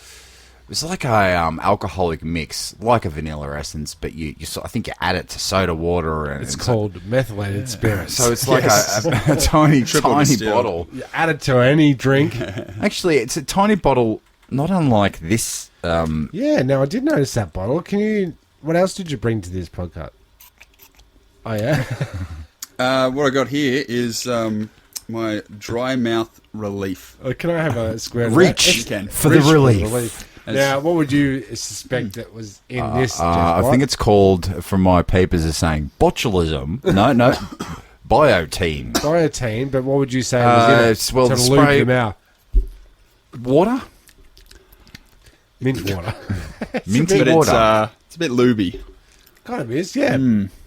[SPEAKER 2] It was like a alcoholic mix, like a vanilla essence, but I think you add it to soda water, and
[SPEAKER 3] It's called methylated spirits.
[SPEAKER 2] So it's like
[SPEAKER 3] Yes.
[SPEAKER 2] a tiny,
[SPEAKER 4] Triple
[SPEAKER 2] tiny
[SPEAKER 4] distilled.
[SPEAKER 2] bottle.
[SPEAKER 3] You add it to any drink.
[SPEAKER 2] Actually, it's a tiny bottle, not unlike this.
[SPEAKER 3] Yeah, no, I did notice that bottle. Can you? What else did you bring to this podcast? Oh yeah,
[SPEAKER 4] What I got here is my dry mouth relief.
[SPEAKER 3] Can I have a square? of
[SPEAKER 2] Reach
[SPEAKER 3] that?
[SPEAKER 4] You can.
[SPEAKER 2] for the
[SPEAKER 3] Reach
[SPEAKER 2] relief.
[SPEAKER 3] Now, what would you suspect that was in this?
[SPEAKER 2] I think it's called, from my papers, is saying botulism. No, biotine.
[SPEAKER 3] biotine. But what would you say was in it?
[SPEAKER 2] It's, well,
[SPEAKER 3] to
[SPEAKER 2] the
[SPEAKER 3] lube
[SPEAKER 2] spray-
[SPEAKER 3] them out?
[SPEAKER 2] Water?
[SPEAKER 3] Mint water.
[SPEAKER 2] Minty
[SPEAKER 4] But
[SPEAKER 2] water.
[SPEAKER 4] it's a bit looby.
[SPEAKER 3] Kind of is, yeah.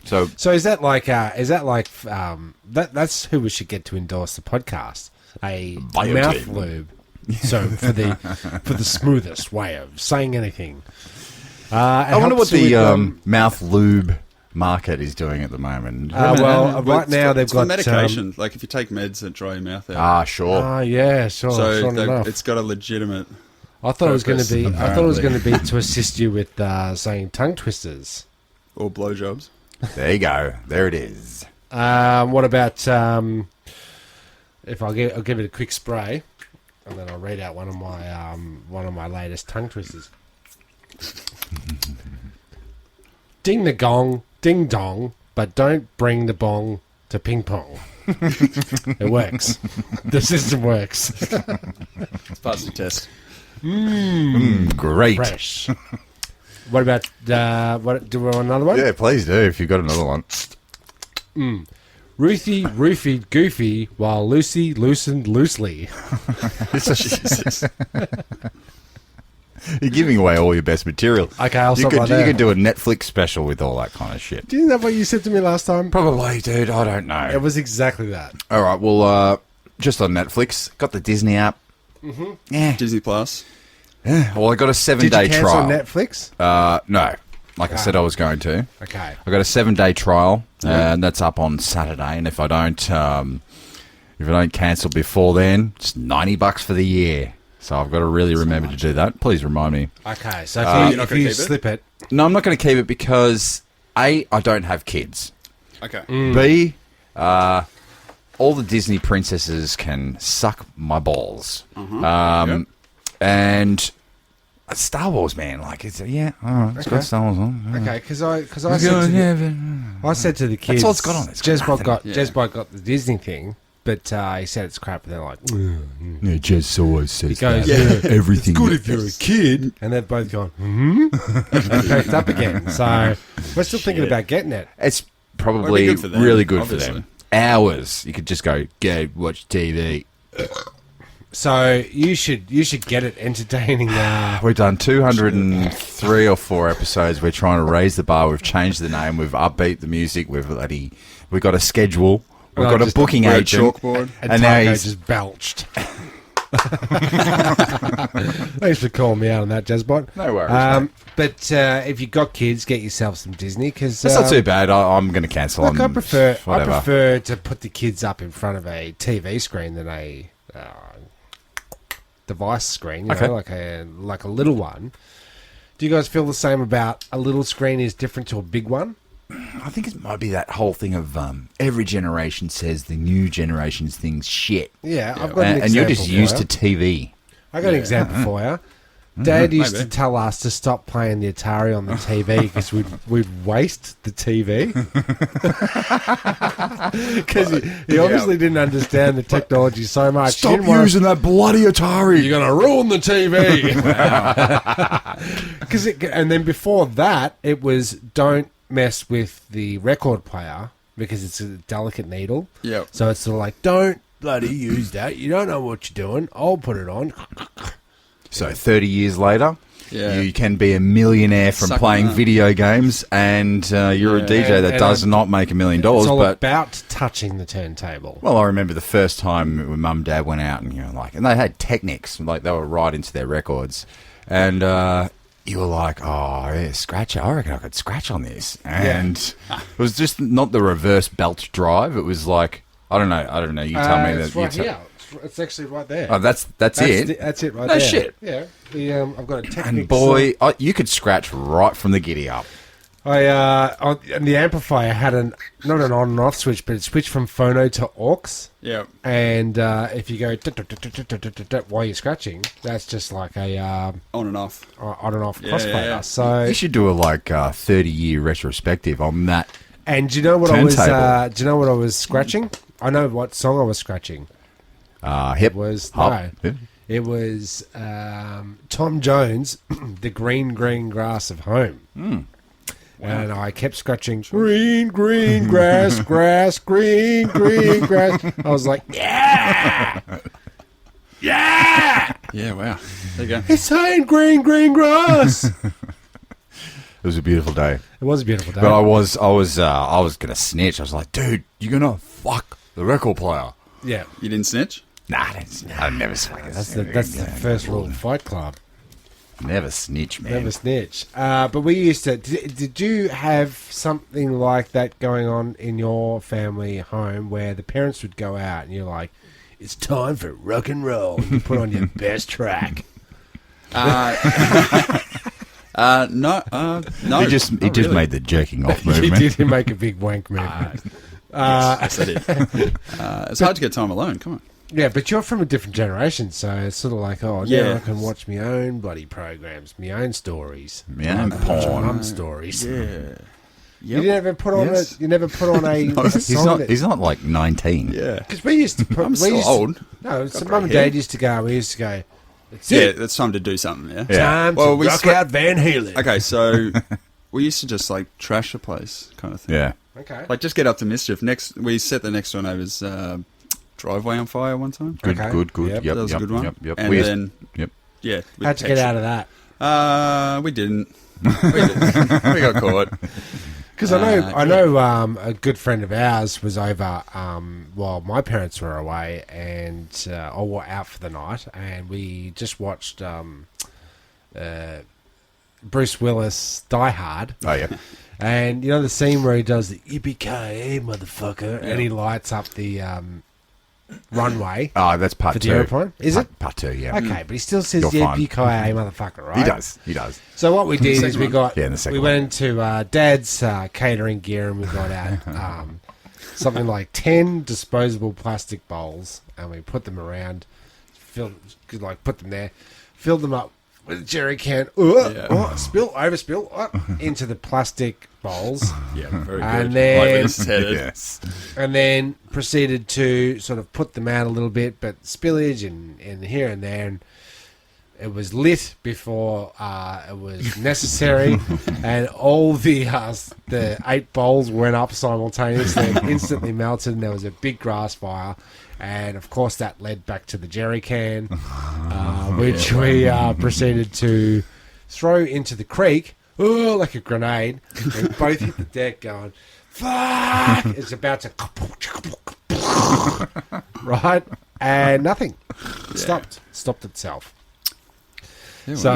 [SPEAKER 2] So,
[SPEAKER 3] So is that like that's who we should get to endorse the podcast? A
[SPEAKER 2] Biotine.
[SPEAKER 3] mouth lube. So for the smoothest way of saying anything.
[SPEAKER 2] I wonder what the mouth lube market is doing at the moment.
[SPEAKER 3] Right
[SPEAKER 4] It's
[SPEAKER 3] now
[SPEAKER 4] for-
[SPEAKER 3] they've
[SPEAKER 4] it's for
[SPEAKER 3] got
[SPEAKER 4] medication. Like if you take meds that dry your mouth out.
[SPEAKER 2] Sure.
[SPEAKER 3] yeah, sure.
[SPEAKER 4] so
[SPEAKER 3] sure enough.
[SPEAKER 4] it's got a legitimate.
[SPEAKER 3] I thought it was going to
[SPEAKER 4] purpose,
[SPEAKER 3] be. I thought it was going to
[SPEAKER 4] apparently.
[SPEAKER 3] be to assist you with saying tongue twisters.
[SPEAKER 4] Or blowjobs.
[SPEAKER 2] There you go. There it is.
[SPEAKER 3] What about if I'll give it a quick spray, and then I'll read out one of my latest tongue twisters. Ding the gong, ding dong, but don't bring the bong to ping pong. It works. The system works.
[SPEAKER 4] It's passed the test.
[SPEAKER 2] Great.
[SPEAKER 3] Fresh. What about what? Do we want another one?
[SPEAKER 2] Yeah, please do if you've got another one.
[SPEAKER 3] Ruthie roofied Goofy while Lucy loosened loosely.
[SPEAKER 4] Jesus.
[SPEAKER 2] You're giving away all your best material.
[SPEAKER 3] Okay, I'll
[SPEAKER 2] you
[SPEAKER 3] stop
[SPEAKER 2] could,
[SPEAKER 3] right
[SPEAKER 2] you
[SPEAKER 3] there.
[SPEAKER 2] could do a Netflix special with all that kind of shit.
[SPEAKER 3] Isn't that what you said to me last time?
[SPEAKER 2] Probably, dude. I don't know.
[SPEAKER 3] It was exactly that.
[SPEAKER 2] All right. Well, just on Netflix, got the Disney app. Mm-hmm. Yeah.
[SPEAKER 4] Disney Plus.
[SPEAKER 2] Well, I got a
[SPEAKER 3] Did you
[SPEAKER 2] 7-day
[SPEAKER 3] cancel
[SPEAKER 2] trial.
[SPEAKER 3] Netflix?
[SPEAKER 2] No. Like I said, I was going to.
[SPEAKER 3] Okay.
[SPEAKER 2] I got a 7-day trial, and that's up on Saturday. And if I don't cancel before then, it's $90 for the year. So I've got to really remember to do that. Please remind me.
[SPEAKER 3] Okay, so
[SPEAKER 4] you're
[SPEAKER 3] if
[SPEAKER 4] not
[SPEAKER 3] you
[SPEAKER 4] gonna keep it?
[SPEAKER 3] slip it,
[SPEAKER 2] No, I'm not going to keep it because A, I don't have kids.
[SPEAKER 4] Okay.
[SPEAKER 3] Mm.
[SPEAKER 2] B, all the Disney princesses can suck my balls.
[SPEAKER 4] Yep.
[SPEAKER 2] And Star Wars, man, like it's all right, it's got Star Wars on.
[SPEAKER 3] Okay, because I said to the kids,
[SPEAKER 2] That's all it's got on it. It's got
[SPEAKER 3] Jezbot got the Disney thing, but he said it's crap, and they're like,
[SPEAKER 2] Yeah, Jez always says
[SPEAKER 3] he goes,
[SPEAKER 2] everything.
[SPEAKER 3] it's good if you're a kid, and they've both gone, and packed up again. So we're still thinking about getting it.
[SPEAKER 2] It's
[SPEAKER 4] It'd
[SPEAKER 2] probably
[SPEAKER 4] be good for them,
[SPEAKER 2] really good
[SPEAKER 4] obviously.
[SPEAKER 2] for them. Hours, you could just go watch TV.
[SPEAKER 3] So you should get it entertaining.
[SPEAKER 2] We've done 203 or 4 episodes. We're trying to raise the bar. We've changed the name. We've upbeat the music. We've got a schedule. We've got a
[SPEAKER 3] just
[SPEAKER 2] booking
[SPEAKER 4] Red
[SPEAKER 2] agent.
[SPEAKER 4] chalkboard.
[SPEAKER 3] And
[SPEAKER 2] now
[SPEAKER 3] Tycho
[SPEAKER 2] he's-
[SPEAKER 3] just belched. Thanks for calling me out on that, Jezbot.
[SPEAKER 2] No worries, mate.
[SPEAKER 3] But if you've got kids, get yourself some Disney, because
[SPEAKER 2] That's not too bad. I'm going to cancel
[SPEAKER 3] look,
[SPEAKER 2] on
[SPEAKER 3] I prefer
[SPEAKER 2] whatever.
[SPEAKER 3] to put the kids up in front of a TV screen than a device screen. You know, like a little one. Do you guys feel the same about a little screen is different to a big one?
[SPEAKER 2] I think it might be that whole thing of every generation says the new generation's thing's shit.
[SPEAKER 3] Yeah, I've got an
[SPEAKER 2] And you're
[SPEAKER 3] example
[SPEAKER 2] just
[SPEAKER 3] for
[SPEAKER 2] used
[SPEAKER 3] you.
[SPEAKER 2] to TV.
[SPEAKER 3] I got an example for you. Dad used
[SPEAKER 4] maybe.
[SPEAKER 3] to tell us to stop playing the Atari on the TV because we'd waste the TV. Because he obviously didn't understand the technology so much. He
[SPEAKER 2] Stop
[SPEAKER 3] didn't want us-
[SPEAKER 2] using that bloody Atari.
[SPEAKER 3] You're going to ruin the TV. And then before that, it was don't mess with the record player because it's a delicate needle.
[SPEAKER 4] Yep.
[SPEAKER 3] So it's sort of like, don't bloody use that. You don't know what you're doing. I'll put it on.
[SPEAKER 2] So 30 years later,
[SPEAKER 4] Yeah.
[SPEAKER 2] you can be a millionaire from
[SPEAKER 4] Sucking
[SPEAKER 2] playing
[SPEAKER 4] up.
[SPEAKER 2] video games, and you're a DJ that
[SPEAKER 3] and
[SPEAKER 2] does not make $1 million.
[SPEAKER 3] It's all
[SPEAKER 2] But
[SPEAKER 3] about touching the turntable.
[SPEAKER 2] well, I remember the first time when Mum and Dad went out, and and they had Technics, like they were right into their records, and you were like, "Oh, yeah, scratch! I reckon I could scratch on this." And it was just not the reverse belt drive. It was like I don't know. You tell me
[SPEAKER 3] it's
[SPEAKER 2] that.
[SPEAKER 3] right here. It's actually right there.
[SPEAKER 2] Oh, that's it.
[SPEAKER 3] That's it right
[SPEAKER 2] No
[SPEAKER 3] there.
[SPEAKER 2] shit.
[SPEAKER 3] Yeah. I've got a Technics.
[SPEAKER 2] And boy, you could scratch right from the giddy up.
[SPEAKER 3] And the amplifier had not an on and off switch, but it switched from phono to aux.
[SPEAKER 4] Yep.
[SPEAKER 3] And if you go while you're scratching, that's just like a
[SPEAKER 4] On and off.
[SPEAKER 3] on and off
[SPEAKER 4] Yeah,
[SPEAKER 3] crossfader.
[SPEAKER 4] yeah, yeah.
[SPEAKER 3] So,
[SPEAKER 2] You should do a 30-year retrospective on that.
[SPEAKER 3] and do you know what I was?
[SPEAKER 2] Turntable.
[SPEAKER 3] Do you know what I was scratching? I know what song I was scratching.
[SPEAKER 2] Hip
[SPEAKER 3] Was
[SPEAKER 2] hop.
[SPEAKER 3] no,
[SPEAKER 2] Yeah.
[SPEAKER 3] it was Tom Jones, "The Green Green Grass of Home." And I kept scratching green, green grass, grass, green, green grass. I was like, yeah, yeah,
[SPEAKER 4] Yeah, wow. There you go.
[SPEAKER 3] it's saying green, green grass. It
[SPEAKER 2] It was a beautiful day.
[SPEAKER 3] was a beautiful day.
[SPEAKER 2] But I was gonna snitch. I was like, dude, you're gonna fuck the record player.
[SPEAKER 3] yeah,
[SPEAKER 4] You didn't snitch?
[SPEAKER 2] Nah, I never snitch.
[SPEAKER 3] that's the first rule of Fight Club.
[SPEAKER 2] Never snitch, man.
[SPEAKER 3] Never snitch. But we used to. Did you have something like that going on in your family home where the parents would go out and you're like, "It's time for rock and roll." You put on your best track.
[SPEAKER 4] No. No.
[SPEAKER 2] He just
[SPEAKER 4] not really.
[SPEAKER 2] made the jerking off
[SPEAKER 3] He
[SPEAKER 2] movement.
[SPEAKER 3] did make a big wank movement.
[SPEAKER 4] Yes, I did. It's hard to get time alone. Come on.
[SPEAKER 3] Yeah, but you're from a different generation, so it's sort of like, oh, yeah,
[SPEAKER 4] Yeah.
[SPEAKER 3] I can watch my own bloody programs, my own stories,
[SPEAKER 2] My own
[SPEAKER 3] my
[SPEAKER 2] porn.
[SPEAKER 3] mum's stories.
[SPEAKER 4] Yeah.
[SPEAKER 3] You never put on
[SPEAKER 4] Yes.
[SPEAKER 3] you never put on a song.
[SPEAKER 2] He's not like 19.
[SPEAKER 4] Yeah.
[SPEAKER 3] Because we used to put.
[SPEAKER 4] I'm
[SPEAKER 3] we
[SPEAKER 4] still
[SPEAKER 3] used to-
[SPEAKER 4] old.
[SPEAKER 3] No, so
[SPEAKER 4] Got
[SPEAKER 3] mum and
[SPEAKER 4] grey hair.
[SPEAKER 3] dad used to go. We used to go. It's
[SPEAKER 4] Yeah,
[SPEAKER 3] it.
[SPEAKER 4] it's time to do something, yeah?
[SPEAKER 2] Yeah.
[SPEAKER 3] Time
[SPEAKER 4] Well,
[SPEAKER 3] to
[SPEAKER 4] we
[SPEAKER 3] rock
[SPEAKER 4] scra-
[SPEAKER 3] out Van Halen.
[SPEAKER 4] Okay, so we used to just, like, trash the place kind of thing.
[SPEAKER 2] Yeah.
[SPEAKER 3] Okay.
[SPEAKER 4] Like, just get up to mischief. We set the next one over as driveway on fire one time.
[SPEAKER 2] Good,
[SPEAKER 3] Okay.
[SPEAKER 2] good, good.
[SPEAKER 3] Yep.
[SPEAKER 2] Yep,
[SPEAKER 4] That was a
[SPEAKER 2] yep,
[SPEAKER 4] good one.
[SPEAKER 2] Yep,
[SPEAKER 4] And
[SPEAKER 2] We-
[SPEAKER 4] then,
[SPEAKER 2] yep.
[SPEAKER 4] yeah. with
[SPEAKER 3] How'd you get
[SPEAKER 4] extra-
[SPEAKER 3] out of that?
[SPEAKER 4] We didn't. We got caught.
[SPEAKER 3] Because I know a good friend of ours was over while my parents were away and or were out for the night, and we just watched Bruce Willis Die Hard.
[SPEAKER 2] Oh, yeah.
[SPEAKER 3] And you know the scene where he does the yippee-ki-yay, motherfucker, and he lights up the runway
[SPEAKER 2] Oh, that's part
[SPEAKER 3] for
[SPEAKER 2] two.
[SPEAKER 3] the airplane. Is it?
[SPEAKER 2] Part two, yeah.
[SPEAKER 3] Okay, but he still says
[SPEAKER 2] You're fine.
[SPEAKER 3] yippee-ki-yay, motherfucker, right?
[SPEAKER 2] He does. He does.
[SPEAKER 3] So what we did is
[SPEAKER 4] second
[SPEAKER 3] we
[SPEAKER 4] one.
[SPEAKER 3] got
[SPEAKER 2] Yeah, the second
[SPEAKER 3] we
[SPEAKER 2] one.
[SPEAKER 3] went into Dad's catering gear and we got out something like 10 disposable plastic bowls, and we put them around, put them there, filled them up with a jerry can, overspill into the plastic bowls,
[SPEAKER 4] Yeah, very
[SPEAKER 3] and
[SPEAKER 4] good.
[SPEAKER 3] then
[SPEAKER 4] Like when it's headed.
[SPEAKER 2] Yes.
[SPEAKER 3] and then proceeded to sort of put them out a little bit, but spillage and here and there. And it was lit before it was necessary, and all the 8 bowls went up simultaneously and instantly melted, and there was a big grass fire. And, of course, that led back to the jerry can, which we proceeded to throw into the creek, like a grenade. We both hit the deck going, fuck! It's about to... right? And nothing. Stopped itself. So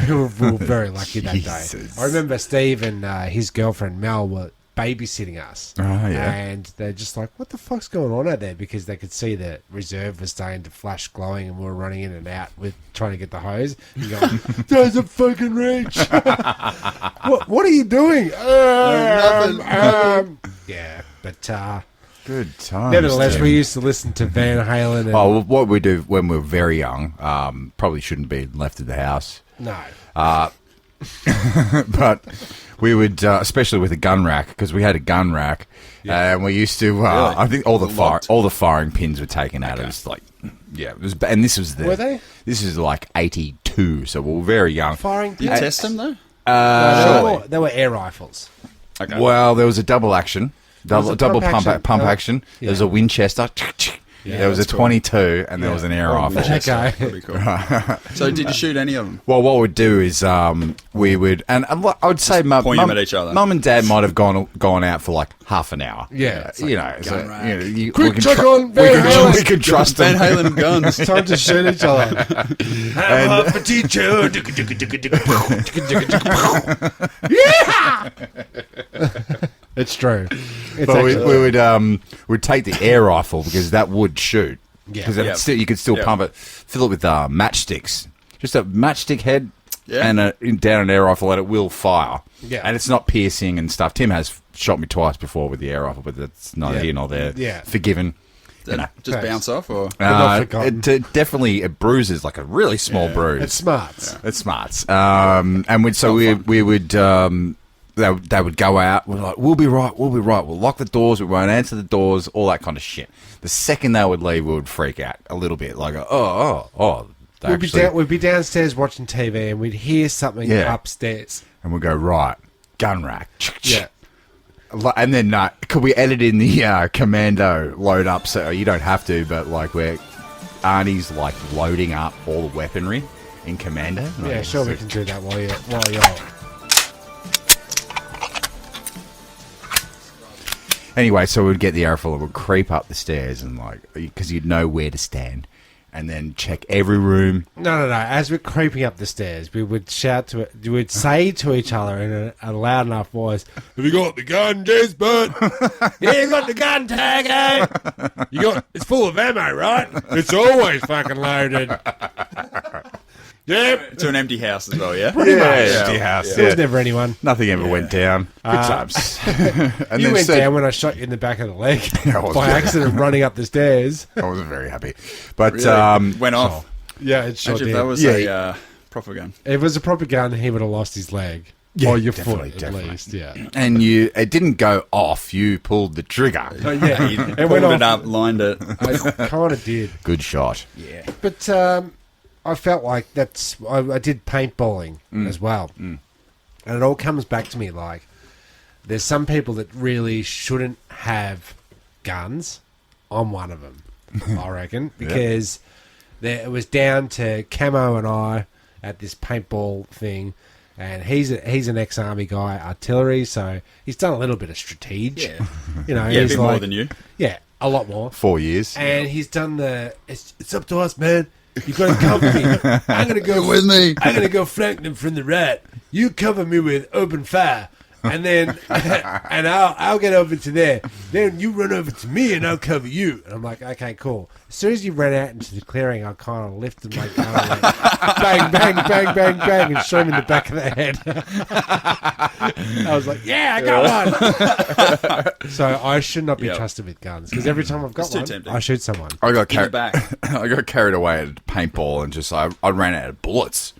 [SPEAKER 3] we were very lucky that day.
[SPEAKER 2] Jesus.
[SPEAKER 3] I remember Steve and his girlfriend Mel were babysitting us.
[SPEAKER 2] Oh, yeah.
[SPEAKER 3] And they're just like, what the fuck's going on out there? Because they could see the reserve was starting to flash glowing, and we were running in and out with trying to get the hose. And going, there's a fucking reach. what are you doing? Yeah, but
[SPEAKER 2] Good times.
[SPEAKER 3] nevertheless,
[SPEAKER 2] Tim.
[SPEAKER 3] we used to listen to Van Halen. And,
[SPEAKER 2] Oh, well, what we do when we were very young, probably shouldn't be left at the house.
[SPEAKER 3] no.
[SPEAKER 2] But we would, especially with a gun rack, because we had a gun rack, and we used to. I think all the
[SPEAKER 4] Locked.
[SPEAKER 2] firing pins were taken out. It was like, yeah, it was, and this was the.
[SPEAKER 3] Were they?
[SPEAKER 2] This is like 82, so we were very young.
[SPEAKER 3] Firing
[SPEAKER 4] Do you
[SPEAKER 3] pins?
[SPEAKER 4] test them, though?
[SPEAKER 3] No, they were air rifles.
[SPEAKER 4] Okay.
[SPEAKER 2] Well, there was a double action, double
[SPEAKER 3] a
[SPEAKER 2] double
[SPEAKER 3] pump action.
[SPEAKER 2] pump
[SPEAKER 3] Oh,
[SPEAKER 2] action.
[SPEAKER 3] yeah.
[SPEAKER 2] There was a Winchester. There was a
[SPEAKER 4] that's cool.
[SPEAKER 2] 22, and there was an air rifle.
[SPEAKER 3] Okay.
[SPEAKER 4] Pretty cool. So did you shoot any of them?
[SPEAKER 2] Well, what we'd do is we would, and I would say,
[SPEAKER 4] point them at each other.
[SPEAKER 2] Mum and Dad might have gone out for like half an hour.
[SPEAKER 3] Yeah, it's
[SPEAKER 2] you know, so,
[SPEAKER 4] rack.
[SPEAKER 2] you know, you,
[SPEAKER 3] Quick,
[SPEAKER 2] we
[SPEAKER 3] check
[SPEAKER 2] can
[SPEAKER 3] on Van Halen.
[SPEAKER 2] we could trust
[SPEAKER 4] Van
[SPEAKER 2] them.
[SPEAKER 4] Halen guns.
[SPEAKER 3] Time to shoot each other.
[SPEAKER 2] And-
[SPEAKER 3] for teacher. It's true. It's
[SPEAKER 2] But we
[SPEAKER 3] actually-
[SPEAKER 2] would we'd take the air rifle because that would shoot.
[SPEAKER 3] Yeah.
[SPEAKER 2] Because
[SPEAKER 4] Yeah.
[SPEAKER 2] still you could still
[SPEAKER 4] Yeah.
[SPEAKER 2] pump it, fill it with matchsticks, just a matchstick head.
[SPEAKER 4] Yeah.
[SPEAKER 2] And down an air rifle, and it will fire.
[SPEAKER 3] Yeah.
[SPEAKER 2] And it's not piercing and stuff. Tim has shot me twice before with the air rifle, but that's neither here nor there.
[SPEAKER 3] Yeah.
[SPEAKER 2] Forgiven.
[SPEAKER 4] That
[SPEAKER 2] know.
[SPEAKER 4] just
[SPEAKER 3] Thanks.
[SPEAKER 4] bounce off, or
[SPEAKER 3] not forgotten.
[SPEAKER 2] It definitely it bruises like a really small bruise.
[SPEAKER 3] It's smarts.
[SPEAKER 2] It's smarts. And we would they would go out. We're like, we'll be right. We'll lock the doors. We won't answer the doors. All that kind of shit. The second they would leave, we would freak out a little bit. Like,
[SPEAKER 3] We'd be downstairs watching TV, and we'd hear something
[SPEAKER 2] Yeah.
[SPEAKER 3] upstairs.
[SPEAKER 2] and we go right gun rack.
[SPEAKER 3] Yeah.
[SPEAKER 2] And then could we edit in the commando load up so you don't have to, but like where Arnie's like loading up all the weaponry in commando.
[SPEAKER 3] Yeah,
[SPEAKER 2] Like,
[SPEAKER 3] sure, we
[SPEAKER 2] so-
[SPEAKER 3] can do that while you're.
[SPEAKER 2] Anyway, so we'd get the airful and we'd creep up the stairs and like because you'd know where to stand, and then check every room.
[SPEAKER 3] No. As we're creeping up the stairs, we would shout to it. We would say to each other in a loud enough voice, "Have you got the gun, Jezbot? Yeah, you got the gun, Taggo. It's full of ammo, right? It's always fucking loaded." Yep.
[SPEAKER 4] to an empty house as well. Yeah.
[SPEAKER 3] Pretty much.
[SPEAKER 2] empty house.
[SPEAKER 3] There was never anyone.
[SPEAKER 2] Nothing ever went down. Good times. And
[SPEAKER 3] You
[SPEAKER 2] then
[SPEAKER 3] went
[SPEAKER 2] said-
[SPEAKER 3] down when I shot you in the back of the leg
[SPEAKER 2] I was
[SPEAKER 3] by
[SPEAKER 2] very
[SPEAKER 3] accident running up the stairs.
[SPEAKER 2] I wasn't very happy, but
[SPEAKER 4] Really? Went off.
[SPEAKER 3] Yeah, it sure
[SPEAKER 4] Actually, if
[SPEAKER 3] did.
[SPEAKER 4] that was
[SPEAKER 2] Yeah.
[SPEAKER 4] a proper gun.
[SPEAKER 3] If it was a proper gun, he would have lost his leg.
[SPEAKER 2] Yeah,
[SPEAKER 3] or your
[SPEAKER 2] definitely,
[SPEAKER 3] foot, at least, yeah.
[SPEAKER 2] and it didn't go off. You pulled the trigger.
[SPEAKER 3] Oh, yeah,
[SPEAKER 4] He
[SPEAKER 3] it
[SPEAKER 4] pulled
[SPEAKER 3] went
[SPEAKER 4] it
[SPEAKER 3] off.
[SPEAKER 4] up, lined it.
[SPEAKER 3] I kind of did.
[SPEAKER 2] Good shot.
[SPEAKER 4] Yeah.
[SPEAKER 3] But I felt like I did paintballing as well. And it all comes back to me like there's some people that really shouldn't have guns. I'm one of them, I reckon, because it was down to Camo and I at this paintball thing. And he's an ex-army guy, artillery, so he's done a little bit of strategic.
[SPEAKER 4] Yeah.
[SPEAKER 3] You know,
[SPEAKER 4] Yeah, a
[SPEAKER 3] he's
[SPEAKER 4] bit
[SPEAKER 3] like,
[SPEAKER 4] more than you.
[SPEAKER 3] Yeah, a lot more.
[SPEAKER 2] 4 years.
[SPEAKER 3] And he's done it's up to us, man. You got to cover me. I'm gonna go
[SPEAKER 4] with me.
[SPEAKER 3] I'm gonna go flank them from the right. You cover me with open fire, And then, and I'll get over to there. Then you run over to me and I'll cover you. And I'm like, okay, cool. As soon as you ran out into the clearing, I kind of lifted my gun and went, bang, bang, bang, bang, bang, and shot him in the back of the head. I was like, yeah, I got one. So I should not be trusted with guns because every time I've got
[SPEAKER 4] It's too
[SPEAKER 3] one,
[SPEAKER 4] tempting.
[SPEAKER 3] I shoot someone.
[SPEAKER 2] I got
[SPEAKER 4] In the back.
[SPEAKER 2] I got carried away at paintball and just I ran out of bullets,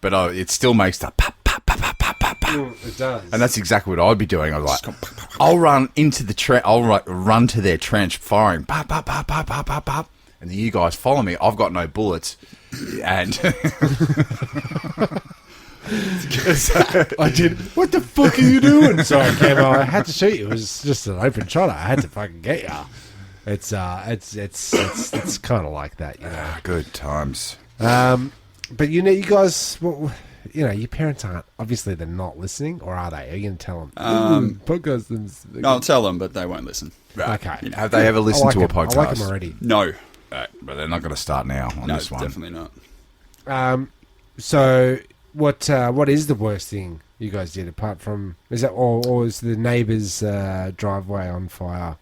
[SPEAKER 2] but it still makes the pop pop pop pop pop pop pop.
[SPEAKER 3] It does.
[SPEAKER 2] And that's exactly what I'd be doing. I was like, I'll run into the trench. I'll run to their trench, firing, pop pop pop pop pop pop pop, and then you guys follow me. I've got no bullets, and
[SPEAKER 3] I did. What the fuck are you doing? Sorry, Camo. I had to shoot you. It was just an open shot. I had to fucking get you. It's kind of like that, you know.
[SPEAKER 2] good times.
[SPEAKER 3] But you know, you guys, well, you know, your parents aren't obviously they're not listening, or are they? Are you going to tell them? Podcast.
[SPEAKER 4] I'll tell them, but they won't listen.
[SPEAKER 3] Okay.
[SPEAKER 2] Have they ever listened to a podcast?
[SPEAKER 3] I like them already.
[SPEAKER 4] No.
[SPEAKER 2] But they're not going to start now on
[SPEAKER 4] No,
[SPEAKER 2] this one.
[SPEAKER 4] definitely not.
[SPEAKER 3] So what is the worst thing you guys did apart from or is the neighbour's driveway on fire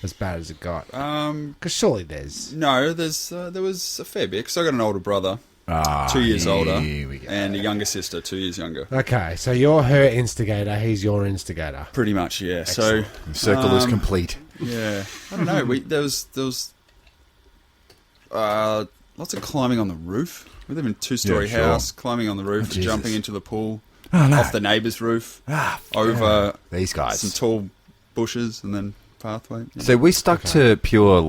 [SPEAKER 3] as bad as it got? Because surely there's
[SPEAKER 4] No, there was a fair bit, because I got an older brother, 2 years older,
[SPEAKER 2] here we go.
[SPEAKER 4] and a younger sister, 2 years younger.
[SPEAKER 3] okay. So you're her instigator. He's your instigator.
[SPEAKER 4] Pretty much, yeah.
[SPEAKER 3] Excellent.
[SPEAKER 4] So,
[SPEAKER 2] The circle is complete.
[SPEAKER 4] yeah, I don't know. There was lots of climbing on the roof. We live in a 2-story
[SPEAKER 2] Yeah, sure.
[SPEAKER 4] house, climbing on the roof,
[SPEAKER 2] Jesus.
[SPEAKER 4] jumping into the pool,
[SPEAKER 2] Oh, no.
[SPEAKER 4] off the neighbour's roof, over
[SPEAKER 2] These guys.
[SPEAKER 4] some tall bushes, and then pathway. Yeah.
[SPEAKER 2] So we stuck to pure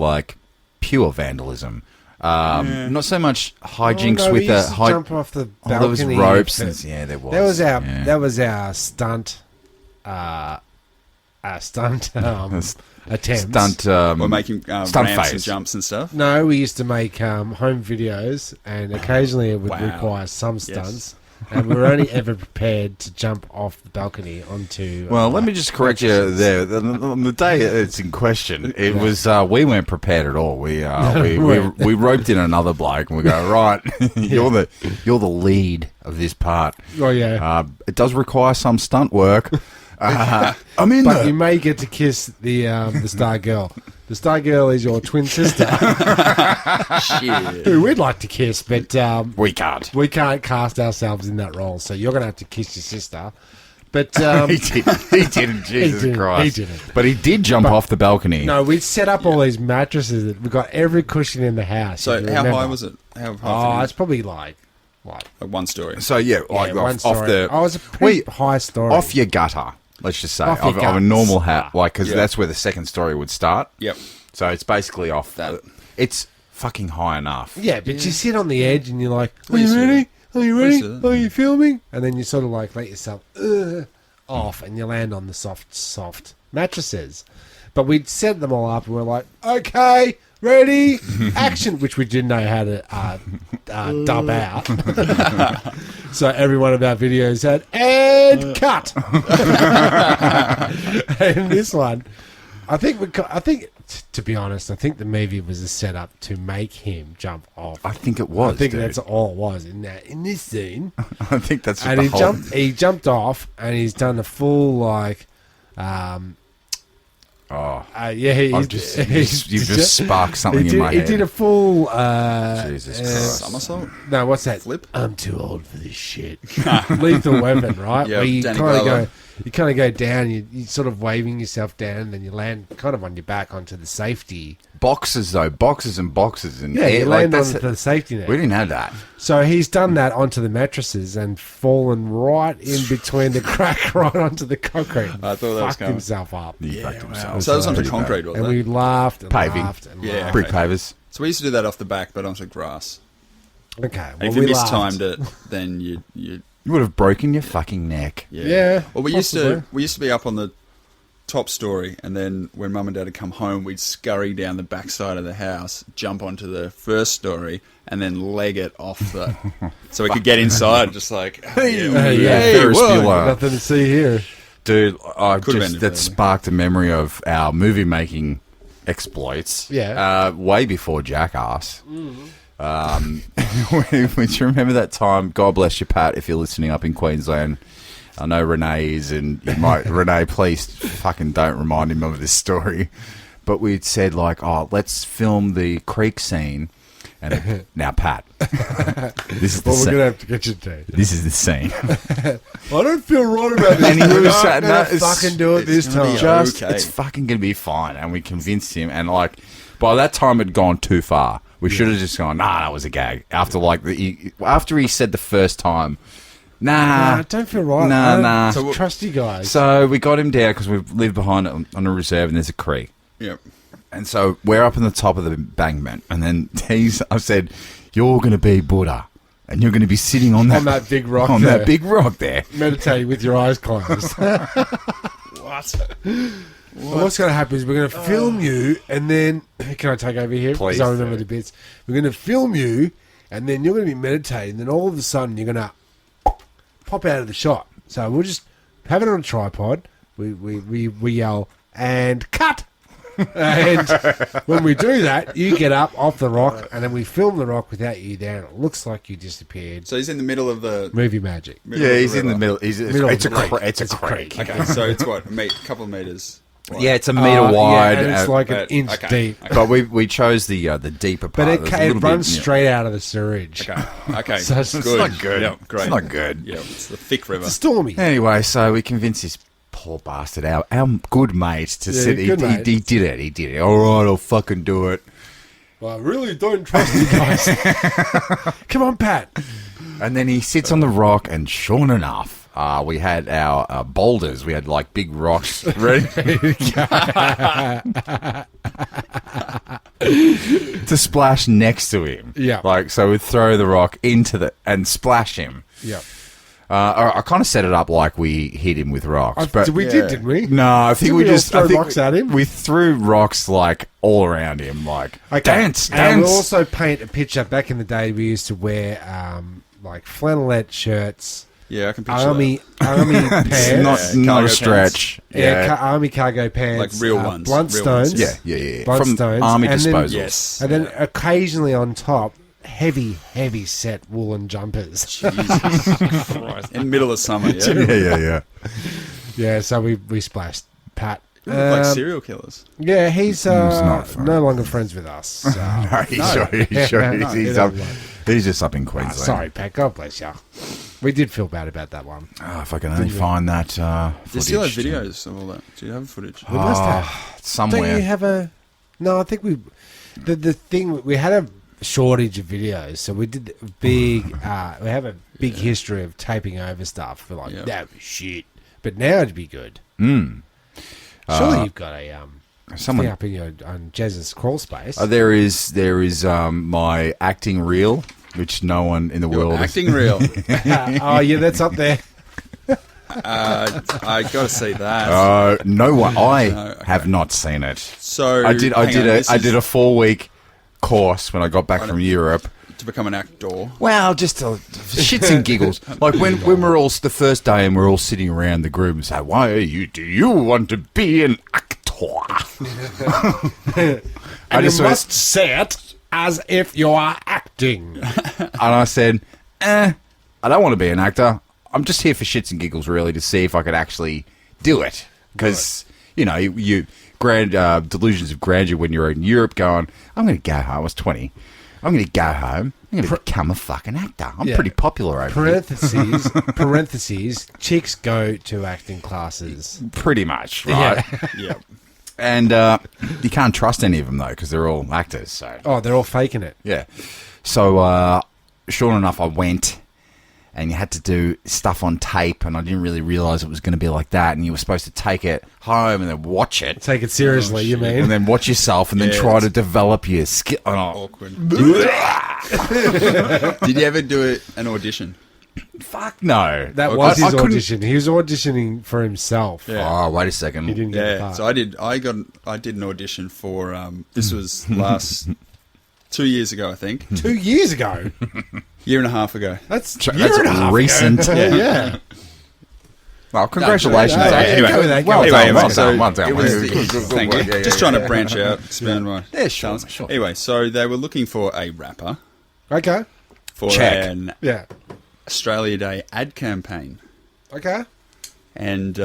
[SPEAKER 2] vandalism. Not so much hijinks
[SPEAKER 3] Oh, no,
[SPEAKER 2] with
[SPEAKER 3] we
[SPEAKER 2] the
[SPEAKER 3] used to jump off the balcony.
[SPEAKER 2] there was ropes.
[SPEAKER 3] for-
[SPEAKER 2] And, yeah, there was.
[SPEAKER 3] That was our stunt. Stunt attempts.
[SPEAKER 2] Stunt.
[SPEAKER 4] We're making
[SPEAKER 2] stunt
[SPEAKER 4] ramps
[SPEAKER 2] phase.
[SPEAKER 4] and jumps and stuff.
[SPEAKER 3] No, we used to make home videos, and occasionally it would
[SPEAKER 4] Wow.
[SPEAKER 3] require some stunts. And we were only ever prepared to jump off the balcony onto.
[SPEAKER 2] Well, let me just correct you there. On the day it's in question, it was we weren't prepared at all. We roped in another bloke, and we go, right, you're the lead of this part.
[SPEAKER 3] Oh yeah.
[SPEAKER 2] It does require some stunt work. I'm in
[SPEAKER 3] But
[SPEAKER 2] there.
[SPEAKER 3] you may get to kiss the star girl. The star girl is your twin sister,
[SPEAKER 4] Shit.
[SPEAKER 3] who we'd like to kiss, but
[SPEAKER 2] We can't.
[SPEAKER 3] we can't cast ourselves in that role. So you're going to have to kiss your sister. But
[SPEAKER 2] He didn't. Jesus
[SPEAKER 3] didn't.
[SPEAKER 2] Christ.
[SPEAKER 3] He didn't.
[SPEAKER 2] But he did jump off the balcony.
[SPEAKER 3] no, we set up all these mattresses. We got every cushion in the house.
[SPEAKER 4] So
[SPEAKER 3] if you
[SPEAKER 4] how
[SPEAKER 3] remember.
[SPEAKER 4] high was it? How
[SPEAKER 3] Oh,
[SPEAKER 4] high?
[SPEAKER 3] it's probably like
[SPEAKER 4] 1 story.
[SPEAKER 2] So yeah, like
[SPEAKER 3] one
[SPEAKER 2] off
[SPEAKER 3] story.
[SPEAKER 2] the
[SPEAKER 3] Oh, it's a pretty high story.
[SPEAKER 2] off your gutter. Let's just say
[SPEAKER 3] Off your
[SPEAKER 2] of a
[SPEAKER 3] guts.
[SPEAKER 2] normal hat, like because
[SPEAKER 4] Yeah.
[SPEAKER 2] that's where the second story would start.
[SPEAKER 4] Yep.
[SPEAKER 2] So it's basically off.
[SPEAKER 4] That.
[SPEAKER 2] It's fucking high enough.
[SPEAKER 3] Yeah, but you sit on the edge and you're like, are
[SPEAKER 4] We used
[SPEAKER 3] you
[SPEAKER 4] to-
[SPEAKER 3] ready? Are you
[SPEAKER 4] we
[SPEAKER 3] ready?
[SPEAKER 4] used to-
[SPEAKER 3] Are you filming? And then you sort of like let yourself off and you land on the soft mattresses. But we'd set them all up and we're like, okay, ready, action, which we didn't know how to dub out. So every one of our videos had, and cut. And this one, I think, to be honest, I think the movie was a setup to make him jump off.
[SPEAKER 2] I think it was.
[SPEAKER 3] I think
[SPEAKER 2] dude.
[SPEAKER 3] that's all it was in this scene.
[SPEAKER 2] I think that's.
[SPEAKER 3] And
[SPEAKER 2] the
[SPEAKER 3] he
[SPEAKER 2] whole-
[SPEAKER 3] jumped off, and he's done a full like,
[SPEAKER 2] Oh,
[SPEAKER 3] you've
[SPEAKER 2] you've just sparked something in my
[SPEAKER 3] He
[SPEAKER 2] head.
[SPEAKER 3] did a full
[SPEAKER 2] Jesus Christ.
[SPEAKER 4] Somersault?
[SPEAKER 3] no, what's that?
[SPEAKER 4] Flip?
[SPEAKER 3] I'm too old for this shit. Lethal Weapon, right?
[SPEAKER 4] Yeah,
[SPEAKER 3] Where you
[SPEAKER 4] Danny
[SPEAKER 3] kind of
[SPEAKER 4] Glover.
[SPEAKER 3] go down. You sort of waving yourself down, and then you land kind of on your back onto the safety.
[SPEAKER 2] Boxes though, boxes and boxes and
[SPEAKER 3] Yeah, you
[SPEAKER 2] like,
[SPEAKER 3] land
[SPEAKER 2] that's
[SPEAKER 3] onto the safety net.
[SPEAKER 2] We didn't have that.
[SPEAKER 3] So he's done that onto the mattresses and fallen right in between the crack, right onto the concrete.
[SPEAKER 4] I thought that was
[SPEAKER 3] fucked
[SPEAKER 4] coming.
[SPEAKER 3] himself up.
[SPEAKER 2] He fucked himself.
[SPEAKER 4] So it was onto
[SPEAKER 2] Pretty bad.
[SPEAKER 4] concrete, wasn't
[SPEAKER 3] And we
[SPEAKER 4] it?
[SPEAKER 3] laughed and
[SPEAKER 2] Paving.
[SPEAKER 3] laughed and
[SPEAKER 4] Yeah.
[SPEAKER 3] laughed.
[SPEAKER 2] Brick pavers.
[SPEAKER 4] So we used to do that off the back, but onto grass.
[SPEAKER 3] Okay,
[SPEAKER 4] And
[SPEAKER 3] well,
[SPEAKER 4] if you
[SPEAKER 3] we
[SPEAKER 4] mistimed
[SPEAKER 3] laughed.
[SPEAKER 4] it, then you
[SPEAKER 2] You would have broken your fucking neck.
[SPEAKER 3] Yeah,
[SPEAKER 4] Well, we
[SPEAKER 3] possibly.
[SPEAKER 4] used to be up on the top story, and then when Mum and Dad would come home, we'd scurry down the back side of the house, jump onto the first story, and then leg it off the, so we could get inside, just like
[SPEAKER 3] Hey,
[SPEAKER 2] Ferris
[SPEAKER 3] whoa,
[SPEAKER 2] Bueller.
[SPEAKER 3] nothing to see here.
[SPEAKER 2] Dude, I
[SPEAKER 4] Could've
[SPEAKER 2] just
[SPEAKER 4] ended
[SPEAKER 2] that
[SPEAKER 4] better.
[SPEAKER 2] sparked a memory of our movie making exploits.
[SPEAKER 3] Yeah.
[SPEAKER 2] Way before Jackass. Would you remember that time? God bless you, Pat, if you're listening up in Queensland. I know Renee is, and you might Renee, please fucking don't remind him of this story. But we'd said like, oh, let's film the creek scene. And now, Pat, this is the
[SPEAKER 3] Well, we're
[SPEAKER 2] scene.
[SPEAKER 3] gonna have to get you to.
[SPEAKER 2] This is the scene.
[SPEAKER 3] I don't feel right about this.
[SPEAKER 2] And he was saying,
[SPEAKER 3] I'm
[SPEAKER 2] no,
[SPEAKER 3] gonna fucking do it this
[SPEAKER 4] gonna
[SPEAKER 3] time.
[SPEAKER 4] be
[SPEAKER 2] Just
[SPEAKER 4] okay.
[SPEAKER 2] it's fucking gonna be fine. And we convinced him, and like by that time it had gone too far. We should have just gone, nah, that was a gag. After like after he said the first time, nah,
[SPEAKER 3] I don't feel right.
[SPEAKER 2] Nah,
[SPEAKER 3] I don't
[SPEAKER 2] nah.
[SPEAKER 3] So trust you guys.
[SPEAKER 2] So we got him down because we live behind on a reserve, and there's a creek.
[SPEAKER 4] Yep.
[SPEAKER 2] And so we're up on the top of the embankment, and then I said, "You're going to be Buddha, and you're going to be sitting on
[SPEAKER 3] that big rock
[SPEAKER 2] on
[SPEAKER 3] there.
[SPEAKER 2] that big rock there."
[SPEAKER 3] Meditating with your eyes closed.
[SPEAKER 4] What?
[SPEAKER 3] What's going to happen is we're going to film you, and then can I take over here?
[SPEAKER 2] Please
[SPEAKER 3] Because I remember
[SPEAKER 2] do.
[SPEAKER 3] the bits. We're going to film you, and then you're going to be meditating. Then all of a sudden, you're going to pop out of the shot. So we'll just have it on a tripod. We yell and cut. And when we do that, you get up off the rock, and then we film the rock without you there, and it looks like you disappeared.
[SPEAKER 4] So he's in the middle of the.
[SPEAKER 3] Movie magic.
[SPEAKER 4] middle
[SPEAKER 2] Yeah,
[SPEAKER 4] of
[SPEAKER 2] he's in the
[SPEAKER 4] river.
[SPEAKER 2] middle.
[SPEAKER 3] Middle
[SPEAKER 2] It's a
[SPEAKER 3] of the creek.
[SPEAKER 2] it's a
[SPEAKER 3] It's a
[SPEAKER 2] creek.
[SPEAKER 3] creek.
[SPEAKER 4] Okay, so it's what? A couple of meters. wide.
[SPEAKER 2] Yeah, it's a meter wide.
[SPEAKER 3] and it's like an
[SPEAKER 4] but-
[SPEAKER 3] inch
[SPEAKER 4] okay.
[SPEAKER 3] deep.
[SPEAKER 2] but we chose the deeper part.
[SPEAKER 3] But
[SPEAKER 2] There's a
[SPEAKER 3] it
[SPEAKER 2] little bit,
[SPEAKER 3] runs
[SPEAKER 2] yeah.
[SPEAKER 3] straight out of the sewage.
[SPEAKER 4] Okay. Okay.
[SPEAKER 3] So it's
[SPEAKER 4] good.
[SPEAKER 2] not good.
[SPEAKER 4] Yep, great.
[SPEAKER 2] It's not good.
[SPEAKER 4] Yeah, it's the thick river.
[SPEAKER 3] It's stormy.
[SPEAKER 2] Anyway, so we convinced this poor bastard, our good mate, to
[SPEAKER 3] Yeah,
[SPEAKER 2] sit.
[SPEAKER 3] good mate.
[SPEAKER 2] He did it. He did it. All right, I'll fucking do it.
[SPEAKER 3] Well, I really don't trust you guys. Come on, Pat.
[SPEAKER 2] And then he sits on the rock, and sure enough, we had our boulders. We had like big rocks ready to splash next to him.
[SPEAKER 3] Yeah.
[SPEAKER 2] Like, so we'd throw the rock and splash him.
[SPEAKER 3] Yeah.
[SPEAKER 2] I kind of set it up like we hit him with rocks. But
[SPEAKER 3] we did, didn't we?
[SPEAKER 2] no, I think
[SPEAKER 3] Didn't
[SPEAKER 2] we
[SPEAKER 3] we all
[SPEAKER 2] just
[SPEAKER 3] throw
[SPEAKER 2] I think
[SPEAKER 3] rocks at him?
[SPEAKER 2] We threw rocks like all around him, like dance.
[SPEAKER 3] And we'll also paint a picture. Back in the day, we used to wear like flannelette shirts,
[SPEAKER 4] Yeah, I can picture
[SPEAKER 3] army pants,
[SPEAKER 2] It's not
[SPEAKER 4] cargo
[SPEAKER 2] a stretch.
[SPEAKER 3] army cargo pants,
[SPEAKER 4] Like real ones.
[SPEAKER 3] Bluntstones,
[SPEAKER 4] Real ones.
[SPEAKER 2] Yeah. From
[SPEAKER 3] Bluntstones,
[SPEAKER 2] army
[SPEAKER 3] and then-
[SPEAKER 2] disposals.
[SPEAKER 4] Yes.
[SPEAKER 3] and then occasionally on top, heavy set woolen jumpers.
[SPEAKER 4] Jesus Christ. In the middle of summer, yeah.
[SPEAKER 2] yeah.
[SPEAKER 3] Yeah, so we splashed Pat.
[SPEAKER 4] We look like serial killers.
[SPEAKER 3] Yeah, he's
[SPEAKER 2] not fun.
[SPEAKER 3] no longer friends with us. So.
[SPEAKER 2] No, he's sure.
[SPEAKER 3] No,
[SPEAKER 2] He's,
[SPEAKER 3] he
[SPEAKER 2] up,
[SPEAKER 3] doesn't like-
[SPEAKER 2] he's just up in
[SPEAKER 3] Ah,
[SPEAKER 2] Queensland.
[SPEAKER 3] sorry, Pat. God bless you. We did feel bad about that one.
[SPEAKER 2] Oh, if I can only find that
[SPEAKER 4] Do you still have
[SPEAKER 2] footage.
[SPEAKER 4] videos of all that? Do you have footage?
[SPEAKER 3] We must have.
[SPEAKER 2] Oh, somewhere.
[SPEAKER 3] Don't you have a? No, I think we. The thing we had a shortage of videos, so we did a big. We have a big history of taping over stuff. We're like,
[SPEAKER 4] Yeah.
[SPEAKER 3] that was shit, but now it'd be good.
[SPEAKER 2] Mm.
[SPEAKER 3] Surely you've got a
[SPEAKER 2] Someone
[SPEAKER 3] thing up in your on Jez's crawl space.
[SPEAKER 2] there is my acting reel, which no one in the
[SPEAKER 4] Your
[SPEAKER 2] world
[SPEAKER 4] acting reel.
[SPEAKER 3] Oh yeah, that's up there.
[SPEAKER 4] I got to see that.
[SPEAKER 2] no one. I
[SPEAKER 4] No, okay.
[SPEAKER 2] have not seen it.
[SPEAKER 4] So
[SPEAKER 2] I did
[SPEAKER 4] hang on, this
[SPEAKER 2] a
[SPEAKER 4] is
[SPEAKER 2] 4-week course when I got back from Europe.
[SPEAKER 4] to become an actor.
[SPEAKER 2] Well, just shits and giggles. Like when we're all the first day and we're all sitting around the group and say, "Why are you? Do you want to be an actor?"
[SPEAKER 3] And you must say it as if you are acting.
[SPEAKER 2] And I said, I don't want to be an actor. I'm just here for shits and giggles, really, to see if I could actually do it. Because, you know, you delusions of grandeur when you're in Europe going, I'm going to go home. I was 20. I'm going to go home. I'm going to become a fucking actor. I'm
[SPEAKER 3] Yeah.
[SPEAKER 2] pretty popular over here.
[SPEAKER 3] Parentheses, chicks go to acting classes.
[SPEAKER 2] Pretty much, right?
[SPEAKER 4] Yeah.
[SPEAKER 2] And you can't trust any of them, though, because they're all actors. So,
[SPEAKER 3] Oh, they're all faking it.
[SPEAKER 2] yeah. So, sure enough, I went. And you had to do stuff on tape, and I didn't really realise it was going to be like that. And you were supposed to take it home and then watch it,
[SPEAKER 3] Take it seriously, you mean?
[SPEAKER 2] and then watch yourself, and then
[SPEAKER 4] Yeah,
[SPEAKER 2] try to
[SPEAKER 4] it's-
[SPEAKER 2] develop your skill. Oh,
[SPEAKER 4] Awkward. Did you ever do an audition?
[SPEAKER 2] fuck no!
[SPEAKER 3] That
[SPEAKER 2] I-
[SPEAKER 3] was
[SPEAKER 2] I
[SPEAKER 3] his
[SPEAKER 2] couldn't-
[SPEAKER 3] audition. He was auditioning for himself.
[SPEAKER 4] Yeah.
[SPEAKER 2] Oh, wait a second.
[SPEAKER 3] He didn't get the
[SPEAKER 4] Yeah.
[SPEAKER 3] part.
[SPEAKER 4] So I did an audition for this was last 2 years ago, I think.
[SPEAKER 3] 2 years ago.
[SPEAKER 4] Year and a half ago.
[SPEAKER 3] That's
[SPEAKER 2] That's
[SPEAKER 3] year and a half
[SPEAKER 2] recent.
[SPEAKER 3] ago. Yeah.
[SPEAKER 2] Well, congratulations.
[SPEAKER 3] No,
[SPEAKER 2] actually.
[SPEAKER 3] anyway, go with that, go
[SPEAKER 2] well
[SPEAKER 3] with
[SPEAKER 2] done,
[SPEAKER 3] that.
[SPEAKER 2] well
[SPEAKER 4] so
[SPEAKER 2] done, well done.
[SPEAKER 4] it was
[SPEAKER 2] Good
[SPEAKER 4] thank
[SPEAKER 2] work.
[SPEAKER 4] you.
[SPEAKER 2] Yeah,
[SPEAKER 4] Just
[SPEAKER 2] yeah,
[SPEAKER 4] trying
[SPEAKER 2] yeah,
[SPEAKER 4] to branch
[SPEAKER 2] yeah.
[SPEAKER 4] out, expand my
[SPEAKER 2] Yeah, sure,
[SPEAKER 4] talents.
[SPEAKER 2] sure.
[SPEAKER 4] Anyway, so they were looking for a rapper
[SPEAKER 3] Okay.
[SPEAKER 4] for
[SPEAKER 2] Check.
[SPEAKER 4] an
[SPEAKER 3] Yeah.
[SPEAKER 4] Australia Day ad campaign.
[SPEAKER 3] Okay.
[SPEAKER 4] And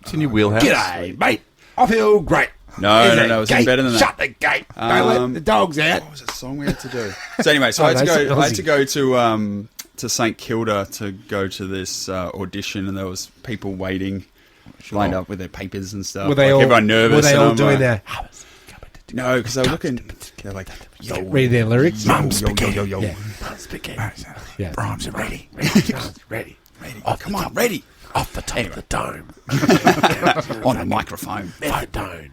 [SPEAKER 2] It's in your wheelhouse.
[SPEAKER 3] G'day, mate. I feel great.
[SPEAKER 4] no, it was even better than that.
[SPEAKER 3] Shut the gate. Don't let the dogs out.
[SPEAKER 4] What was the song we had to do? So anyway, so
[SPEAKER 3] Oh,
[SPEAKER 4] I had
[SPEAKER 3] no,
[SPEAKER 4] to go to St Kilda to go to this audition, and there was people waiting, lined up with their papers and stuff.
[SPEAKER 3] Were they
[SPEAKER 4] like,
[SPEAKER 3] all
[SPEAKER 4] everyone nervous?
[SPEAKER 3] Were they
[SPEAKER 4] and
[SPEAKER 3] all
[SPEAKER 4] I'm
[SPEAKER 3] doing
[SPEAKER 4] like,
[SPEAKER 3] their
[SPEAKER 4] No, because they were looking. They're like, yo,
[SPEAKER 3] reading their lyrics?
[SPEAKER 4] yo.
[SPEAKER 3] Yeah.
[SPEAKER 2] Spaghetti.
[SPEAKER 3] Yeah.
[SPEAKER 2] Rhymes are ready.
[SPEAKER 3] Ready.
[SPEAKER 4] Come on, ready.
[SPEAKER 3] Off the top of the dome.
[SPEAKER 4] On a microphone.
[SPEAKER 3] Microphone.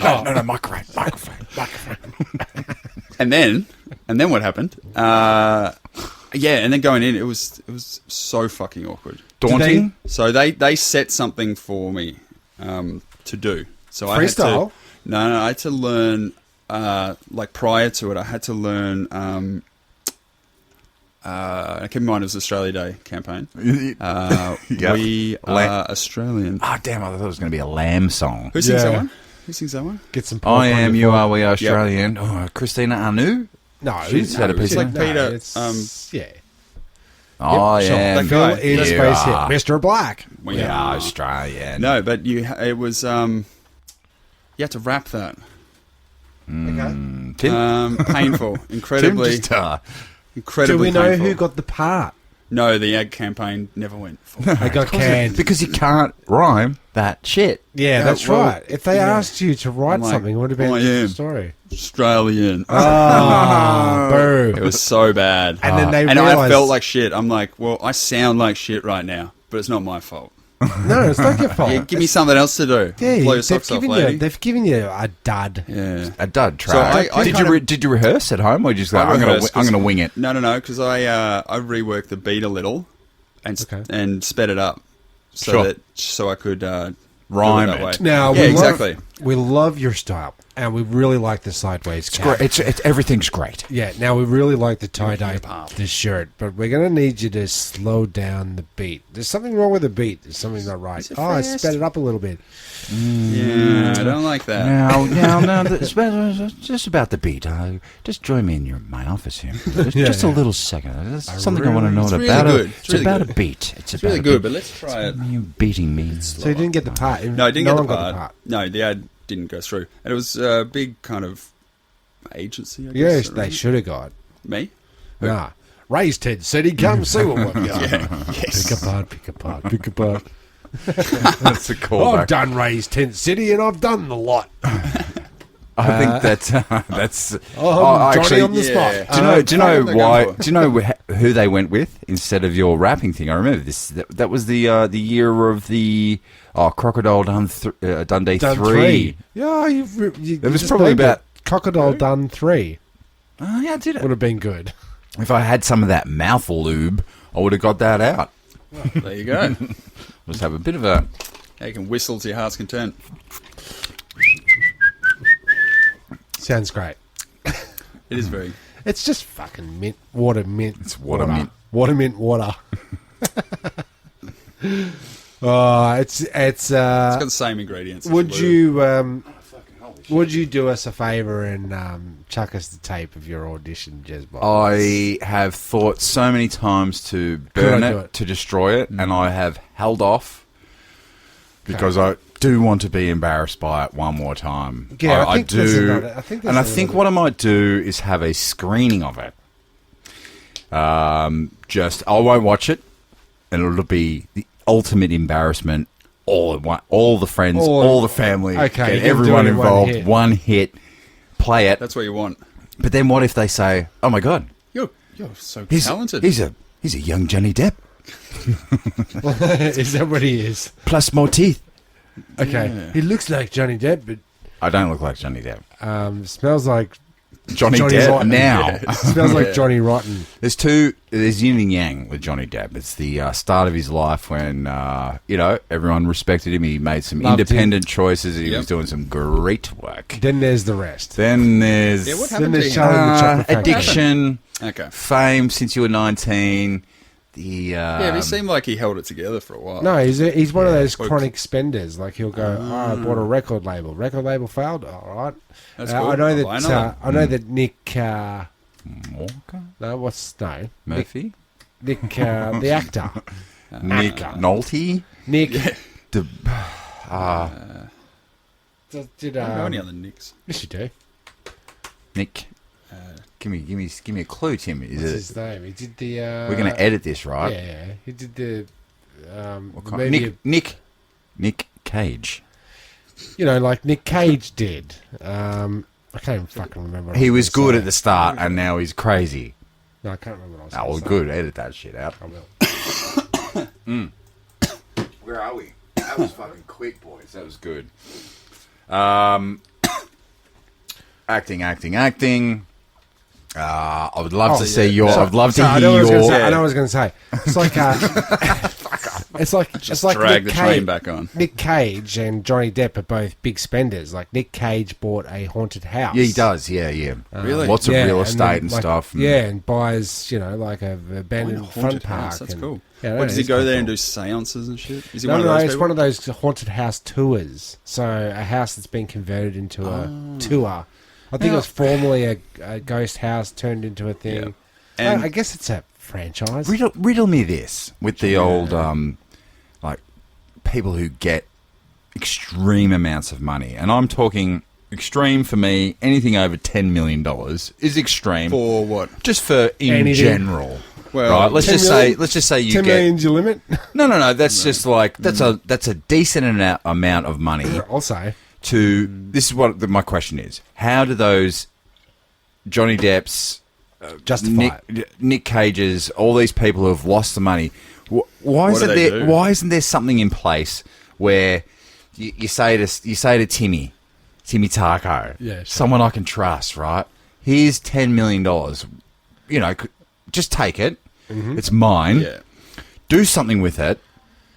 [SPEAKER 2] No, microphone.
[SPEAKER 4] And then what happened? And then going in, it was so fucking awkward.
[SPEAKER 2] Daunting.
[SPEAKER 4] So they set something for me to do. So
[SPEAKER 3] Freestyle?
[SPEAKER 4] I had to learn. Like prior to it, I had to learn. Keep in mind it was Australia Day campaign.
[SPEAKER 2] Yep.
[SPEAKER 4] We are Australian.
[SPEAKER 2] Ah, damn! I thought it was going to be a lamb song.
[SPEAKER 4] Who sings that
[SPEAKER 3] Yeah.
[SPEAKER 4] one? Who sings that one?
[SPEAKER 3] Get some pork
[SPEAKER 2] I
[SPEAKER 3] on
[SPEAKER 2] am,
[SPEAKER 3] your
[SPEAKER 2] you
[SPEAKER 3] fork.
[SPEAKER 2] are, we are Australian. Oh, Christina Anu.
[SPEAKER 3] No,
[SPEAKER 2] She's had a piece
[SPEAKER 4] it's like
[SPEAKER 2] of
[SPEAKER 4] Peter.
[SPEAKER 3] It's, yeah.
[SPEAKER 2] I
[SPEAKER 3] Sure.
[SPEAKER 2] am.
[SPEAKER 4] That guy.
[SPEAKER 3] In
[SPEAKER 2] you
[SPEAKER 3] space hit.
[SPEAKER 2] are.
[SPEAKER 3] Mr. Black.
[SPEAKER 2] We are Australian.
[SPEAKER 4] No, but it was. You had to rap that.
[SPEAKER 3] Okay.
[SPEAKER 2] Tim,
[SPEAKER 4] Painful,
[SPEAKER 2] Tim
[SPEAKER 4] incredibly,
[SPEAKER 2] just,
[SPEAKER 3] Do
[SPEAKER 4] incredibly
[SPEAKER 3] we know
[SPEAKER 4] painful.
[SPEAKER 3] who got the part?
[SPEAKER 4] No, the ad campaign never went. Full.
[SPEAKER 3] They got canned.
[SPEAKER 2] because you can't rhyme that shit.
[SPEAKER 3] Yeah, that's
[SPEAKER 4] well,
[SPEAKER 3] right. If they asked you to write
[SPEAKER 4] I'm like,
[SPEAKER 3] something, it would have been
[SPEAKER 4] I
[SPEAKER 3] a different
[SPEAKER 4] am.
[SPEAKER 3] story.
[SPEAKER 4] Australian.
[SPEAKER 3] Oh, boo.
[SPEAKER 4] It was so bad.
[SPEAKER 3] And then they
[SPEAKER 4] and I
[SPEAKER 3] realised...
[SPEAKER 4] felt like shit. I'm like, well, I sound like shit right now, but it's not my fault.
[SPEAKER 3] No, it's not your fault.
[SPEAKER 4] Yeah, give me something else to do.
[SPEAKER 3] Yeah,
[SPEAKER 4] Blow your
[SPEAKER 3] they've
[SPEAKER 4] socks off,
[SPEAKER 3] given
[SPEAKER 4] lady.
[SPEAKER 3] they've given you a dud.
[SPEAKER 4] Yeah.
[SPEAKER 2] A dud
[SPEAKER 4] So
[SPEAKER 2] track.
[SPEAKER 4] I
[SPEAKER 2] did
[SPEAKER 4] kind
[SPEAKER 2] you
[SPEAKER 4] of-
[SPEAKER 2] did you rehearse at home or you just go?
[SPEAKER 4] I
[SPEAKER 2] I'm
[SPEAKER 4] rehearsed
[SPEAKER 2] gonna
[SPEAKER 4] 'cause-
[SPEAKER 2] wing it.
[SPEAKER 4] No, because I reworked the beat a little and
[SPEAKER 3] Okay.
[SPEAKER 4] and sped it up
[SPEAKER 2] Sure.
[SPEAKER 4] so I could
[SPEAKER 2] Rhyme
[SPEAKER 4] do it that
[SPEAKER 2] it.
[SPEAKER 4] way.
[SPEAKER 3] Now,
[SPEAKER 4] yeah, exactly.
[SPEAKER 3] We love your style, and we really like the sideways cap.
[SPEAKER 2] It's everything's great.
[SPEAKER 3] Yeah, now we really like the tie-dye,
[SPEAKER 4] hip-hop.
[SPEAKER 3] this shirt, but we're going to need you to slow down the beat. There's something wrong with the beat. There's something not right.
[SPEAKER 4] Is it
[SPEAKER 3] I
[SPEAKER 4] fast?
[SPEAKER 3] sped it up a little bit.
[SPEAKER 4] Yeah, I don't like that.
[SPEAKER 2] Now, it's just about the beat. Just join me in my office here. Just a little second. There's something I want to know
[SPEAKER 4] It's really
[SPEAKER 2] about.
[SPEAKER 4] good.
[SPEAKER 2] It's
[SPEAKER 4] really
[SPEAKER 2] about
[SPEAKER 4] good.
[SPEAKER 2] a beat. It's
[SPEAKER 4] It's
[SPEAKER 2] about
[SPEAKER 4] really
[SPEAKER 2] a
[SPEAKER 4] good,
[SPEAKER 2] beat.
[SPEAKER 4] but let's try it.
[SPEAKER 2] You beating me.
[SPEAKER 3] So you didn't get the part.
[SPEAKER 4] No, I didn't get
[SPEAKER 3] one
[SPEAKER 4] the
[SPEAKER 3] got
[SPEAKER 4] part. No, the ad didn't go through. And it was a big kind of agency, I guess.
[SPEAKER 3] Yes,
[SPEAKER 4] or
[SPEAKER 3] they should have got.
[SPEAKER 4] Me?
[SPEAKER 3] Nah. Ray's Ted said he'd come see what we've got.
[SPEAKER 4] Yes.
[SPEAKER 3] Pick apart.
[SPEAKER 2] That's a
[SPEAKER 3] I've
[SPEAKER 2] callback.
[SPEAKER 3] done Ray's Tent City and I've done the lot.
[SPEAKER 2] I think that's.
[SPEAKER 3] Johnny on the spot.
[SPEAKER 4] yeah.
[SPEAKER 2] Do you know
[SPEAKER 4] they're
[SPEAKER 2] why?
[SPEAKER 4] going for.
[SPEAKER 2] Do you know who they went with instead of your rapping thing? I remember this. That was the year of the Crocodile Dundee
[SPEAKER 3] Done
[SPEAKER 2] 3.
[SPEAKER 3] Yeah, you
[SPEAKER 2] It was
[SPEAKER 3] just
[SPEAKER 2] probably
[SPEAKER 3] named
[SPEAKER 2] about-
[SPEAKER 3] it. Crocodile Done 3.
[SPEAKER 2] Oh yeah, I did
[SPEAKER 3] Would
[SPEAKER 2] it.
[SPEAKER 3] have been good.
[SPEAKER 2] If I had some of that mouth lube, I would have got that out.
[SPEAKER 4] There you go.
[SPEAKER 2] Just have a bit of a.
[SPEAKER 4] Now you can whistle to your heart's content.
[SPEAKER 3] Sounds great.
[SPEAKER 4] It is very...
[SPEAKER 3] It's just fucking mint. Water mint.
[SPEAKER 2] It's water mint.
[SPEAKER 3] Water mint water. Oh, it's
[SPEAKER 4] It's got the same ingredients. as
[SPEAKER 3] would
[SPEAKER 4] lube.
[SPEAKER 3] would you do us a favour and chuck us the tape of your audition, Jezbot?
[SPEAKER 2] I have thought so many times to burn
[SPEAKER 3] I do
[SPEAKER 2] it,
[SPEAKER 3] it?
[SPEAKER 2] to destroy it, and I have held off because I do want to be embarrassed by it one more time.
[SPEAKER 3] Yeah, I think there's
[SPEAKER 2] do,
[SPEAKER 3] another- I think there's
[SPEAKER 2] and I
[SPEAKER 3] a
[SPEAKER 2] think
[SPEAKER 3] little
[SPEAKER 2] what I might do is have a screening of it. Just I won't watch it, and it'll be the ultimate embarrassment. All at one, all the friends, all the family,
[SPEAKER 3] Okay, you
[SPEAKER 2] get
[SPEAKER 3] can do
[SPEAKER 2] everyone
[SPEAKER 3] it in one
[SPEAKER 2] involved.
[SPEAKER 3] hit.
[SPEAKER 2] One hit, play it.
[SPEAKER 4] That's what you want.
[SPEAKER 2] But then what if they say, "Oh my god,
[SPEAKER 4] You're so
[SPEAKER 2] he's
[SPEAKER 4] talented.
[SPEAKER 2] He's a young Johnny Depp
[SPEAKER 3] Is that what he is?
[SPEAKER 2] plus more teeth."
[SPEAKER 3] Okay,
[SPEAKER 4] Yeah.
[SPEAKER 3] he looks like Johnny Depp, but
[SPEAKER 2] I don't look like Johnny Depp.
[SPEAKER 3] smells like
[SPEAKER 2] Johnny
[SPEAKER 3] Johnny
[SPEAKER 2] Depp
[SPEAKER 3] Rotten.
[SPEAKER 2] now.
[SPEAKER 3] smells like Johnny Rotten.
[SPEAKER 2] There's yin and yang with Johnny Depp. It's the start of his life when everyone respected him. He made some
[SPEAKER 3] Loved
[SPEAKER 2] independent choices. He
[SPEAKER 4] Yep.
[SPEAKER 2] was doing some great work.
[SPEAKER 3] Then there's the rest.
[SPEAKER 2] Then there's
[SPEAKER 4] Yeah, what
[SPEAKER 3] Then
[SPEAKER 4] happened to
[SPEAKER 3] there's
[SPEAKER 4] him?
[SPEAKER 3] Charlie the Chocolate Factory.
[SPEAKER 2] addiction,
[SPEAKER 4] Okay.
[SPEAKER 2] fame since you were 19.
[SPEAKER 4] Yeah, but he seemed like he held it together for a while.
[SPEAKER 3] No, he's one of those
[SPEAKER 4] Well,
[SPEAKER 3] chronic spenders. Like he'll go, I bought a record label. Record label failed. All right.
[SPEAKER 4] That's
[SPEAKER 3] I
[SPEAKER 4] cool.
[SPEAKER 3] know
[SPEAKER 4] I'll
[SPEAKER 3] that.
[SPEAKER 4] buy another.
[SPEAKER 3] I know that Nick.
[SPEAKER 2] Walker?
[SPEAKER 3] No, what's no
[SPEAKER 2] Murphy?
[SPEAKER 3] Nick the actor.
[SPEAKER 2] Nick Nolte.
[SPEAKER 3] Nick.
[SPEAKER 2] De-
[SPEAKER 3] Did,
[SPEAKER 4] I don't know any other Nicks.
[SPEAKER 3] yes, you do.
[SPEAKER 2] Nick. Give me a clue, Tim. Is
[SPEAKER 3] What's
[SPEAKER 2] it?
[SPEAKER 3] his name? He did the.
[SPEAKER 2] We're going to edit this, right?
[SPEAKER 3] Yeah, he did the.
[SPEAKER 2] What
[SPEAKER 3] the
[SPEAKER 2] kind-
[SPEAKER 3] movie,
[SPEAKER 2] Nick Cage.
[SPEAKER 3] you know, like Nick Cage did. I can't even fucking remember. What
[SPEAKER 2] He
[SPEAKER 3] I
[SPEAKER 2] was
[SPEAKER 3] gonna
[SPEAKER 2] good
[SPEAKER 3] say.
[SPEAKER 2] at the start, and now he's crazy.
[SPEAKER 3] No, I can't remember what I was.
[SPEAKER 2] Oh, well,
[SPEAKER 3] gonna say.
[SPEAKER 2] good. Edit that shit out.
[SPEAKER 3] I will.
[SPEAKER 2] Where are we? That was fucking quick, boys. That was good. Acting. I would love to see your. I'd love to
[SPEAKER 3] I
[SPEAKER 2] hear
[SPEAKER 3] know what I was gonna
[SPEAKER 2] your.
[SPEAKER 3] say. I know what I was going to say. It's like it's like
[SPEAKER 4] Drag
[SPEAKER 3] Nick
[SPEAKER 4] the train
[SPEAKER 3] Cage.
[SPEAKER 4] back on.
[SPEAKER 3] Nick Cage and Johnny Depp are both big spenders. Like Nick Cage bought a haunted house.
[SPEAKER 2] Yeah, he does. Yeah.
[SPEAKER 4] Really?
[SPEAKER 2] Lots of
[SPEAKER 3] Yeah,
[SPEAKER 2] real
[SPEAKER 3] and
[SPEAKER 2] estate
[SPEAKER 3] then,
[SPEAKER 2] and
[SPEAKER 3] like,
[SPEAKER 2] stuff. And
[SPEAKER 3] Yeah, and buys like a abandoned
[SPEAKER 4] Haunted
[SPEAKER 3] front park.
[SPEAKER 4] house, that's
[SPEAKER 3] and-
[SPEAKER 4] cool.
[SPEAKER 3] Yeah,
[SPEAKER 4] What, does he
[SPEAKER 3] it's
[SPEAKER 4] go
[SPEAKER 3] quite
[SPEAKER 4] there
[SPEAKER 3] cool.
[SPEAKER 4] and do seances and shit? Is he
[SPEAKER 3] No,
[SPEAKER 4] one of
[SPEAKER 3] no,
[SPEAKER 4] those
[SPEAKER 3] it's
[SPEAKER 4] people?
[SPEAKER 3] one of those haunted house tours. So a house that's been converted into a tour. I think it was formerly a ghost house turned into a thing.
[SPEAKER 4] Yeah. And-
[SPEAKER 3] I guess it's a franchise.
[SPEAKER 2] Riddle me this with the old like people who get extreme amounts of money, and I'm talking extreme for me. Anything over $10 million is extreme.
[SPEAKER 4] For what?
[SPEAKER 2] Just for in
[SPEAKER 3] Anything.
[SPEAKER 2] general.
[SPEAKER 4] Well,
[SPEAKER 2] Right, let's
[SPEAKER 3] 10
[SPEAKER 2] just say you
[SPEAKER 3] 10
[SPEAKER 2] get
[SPEAKER 3] million's your limit.
[SPEAKER 2] no. That's just like that's a decent amount of money
[SPEAKER 3] I'll say.
[SPEAKER 2] to. This is what my question is: how do those Johnny Depp's,
[SPEAKER 3] Justify it.
[SPEAKER 2] Nick Cage's, all these people who have lost the money? Why
[SPEAKER 4] What
[SPEAKER 2] isn't
[SPEAKER 4] do they
[SPEAKER 2] there?
[SPEAKER 4] do?
[SPEAKER 2] Why isn't there something in place where you say to Timmy Tarko,
[SPEAKER 3] Yeah, sure.
[SPEAKER 2] someone I can trust, right? Here's $10 million. You know, just take it. It's mine.
[SPEAKER 4] Yeah.
[SPEAKER 2] Do something with it.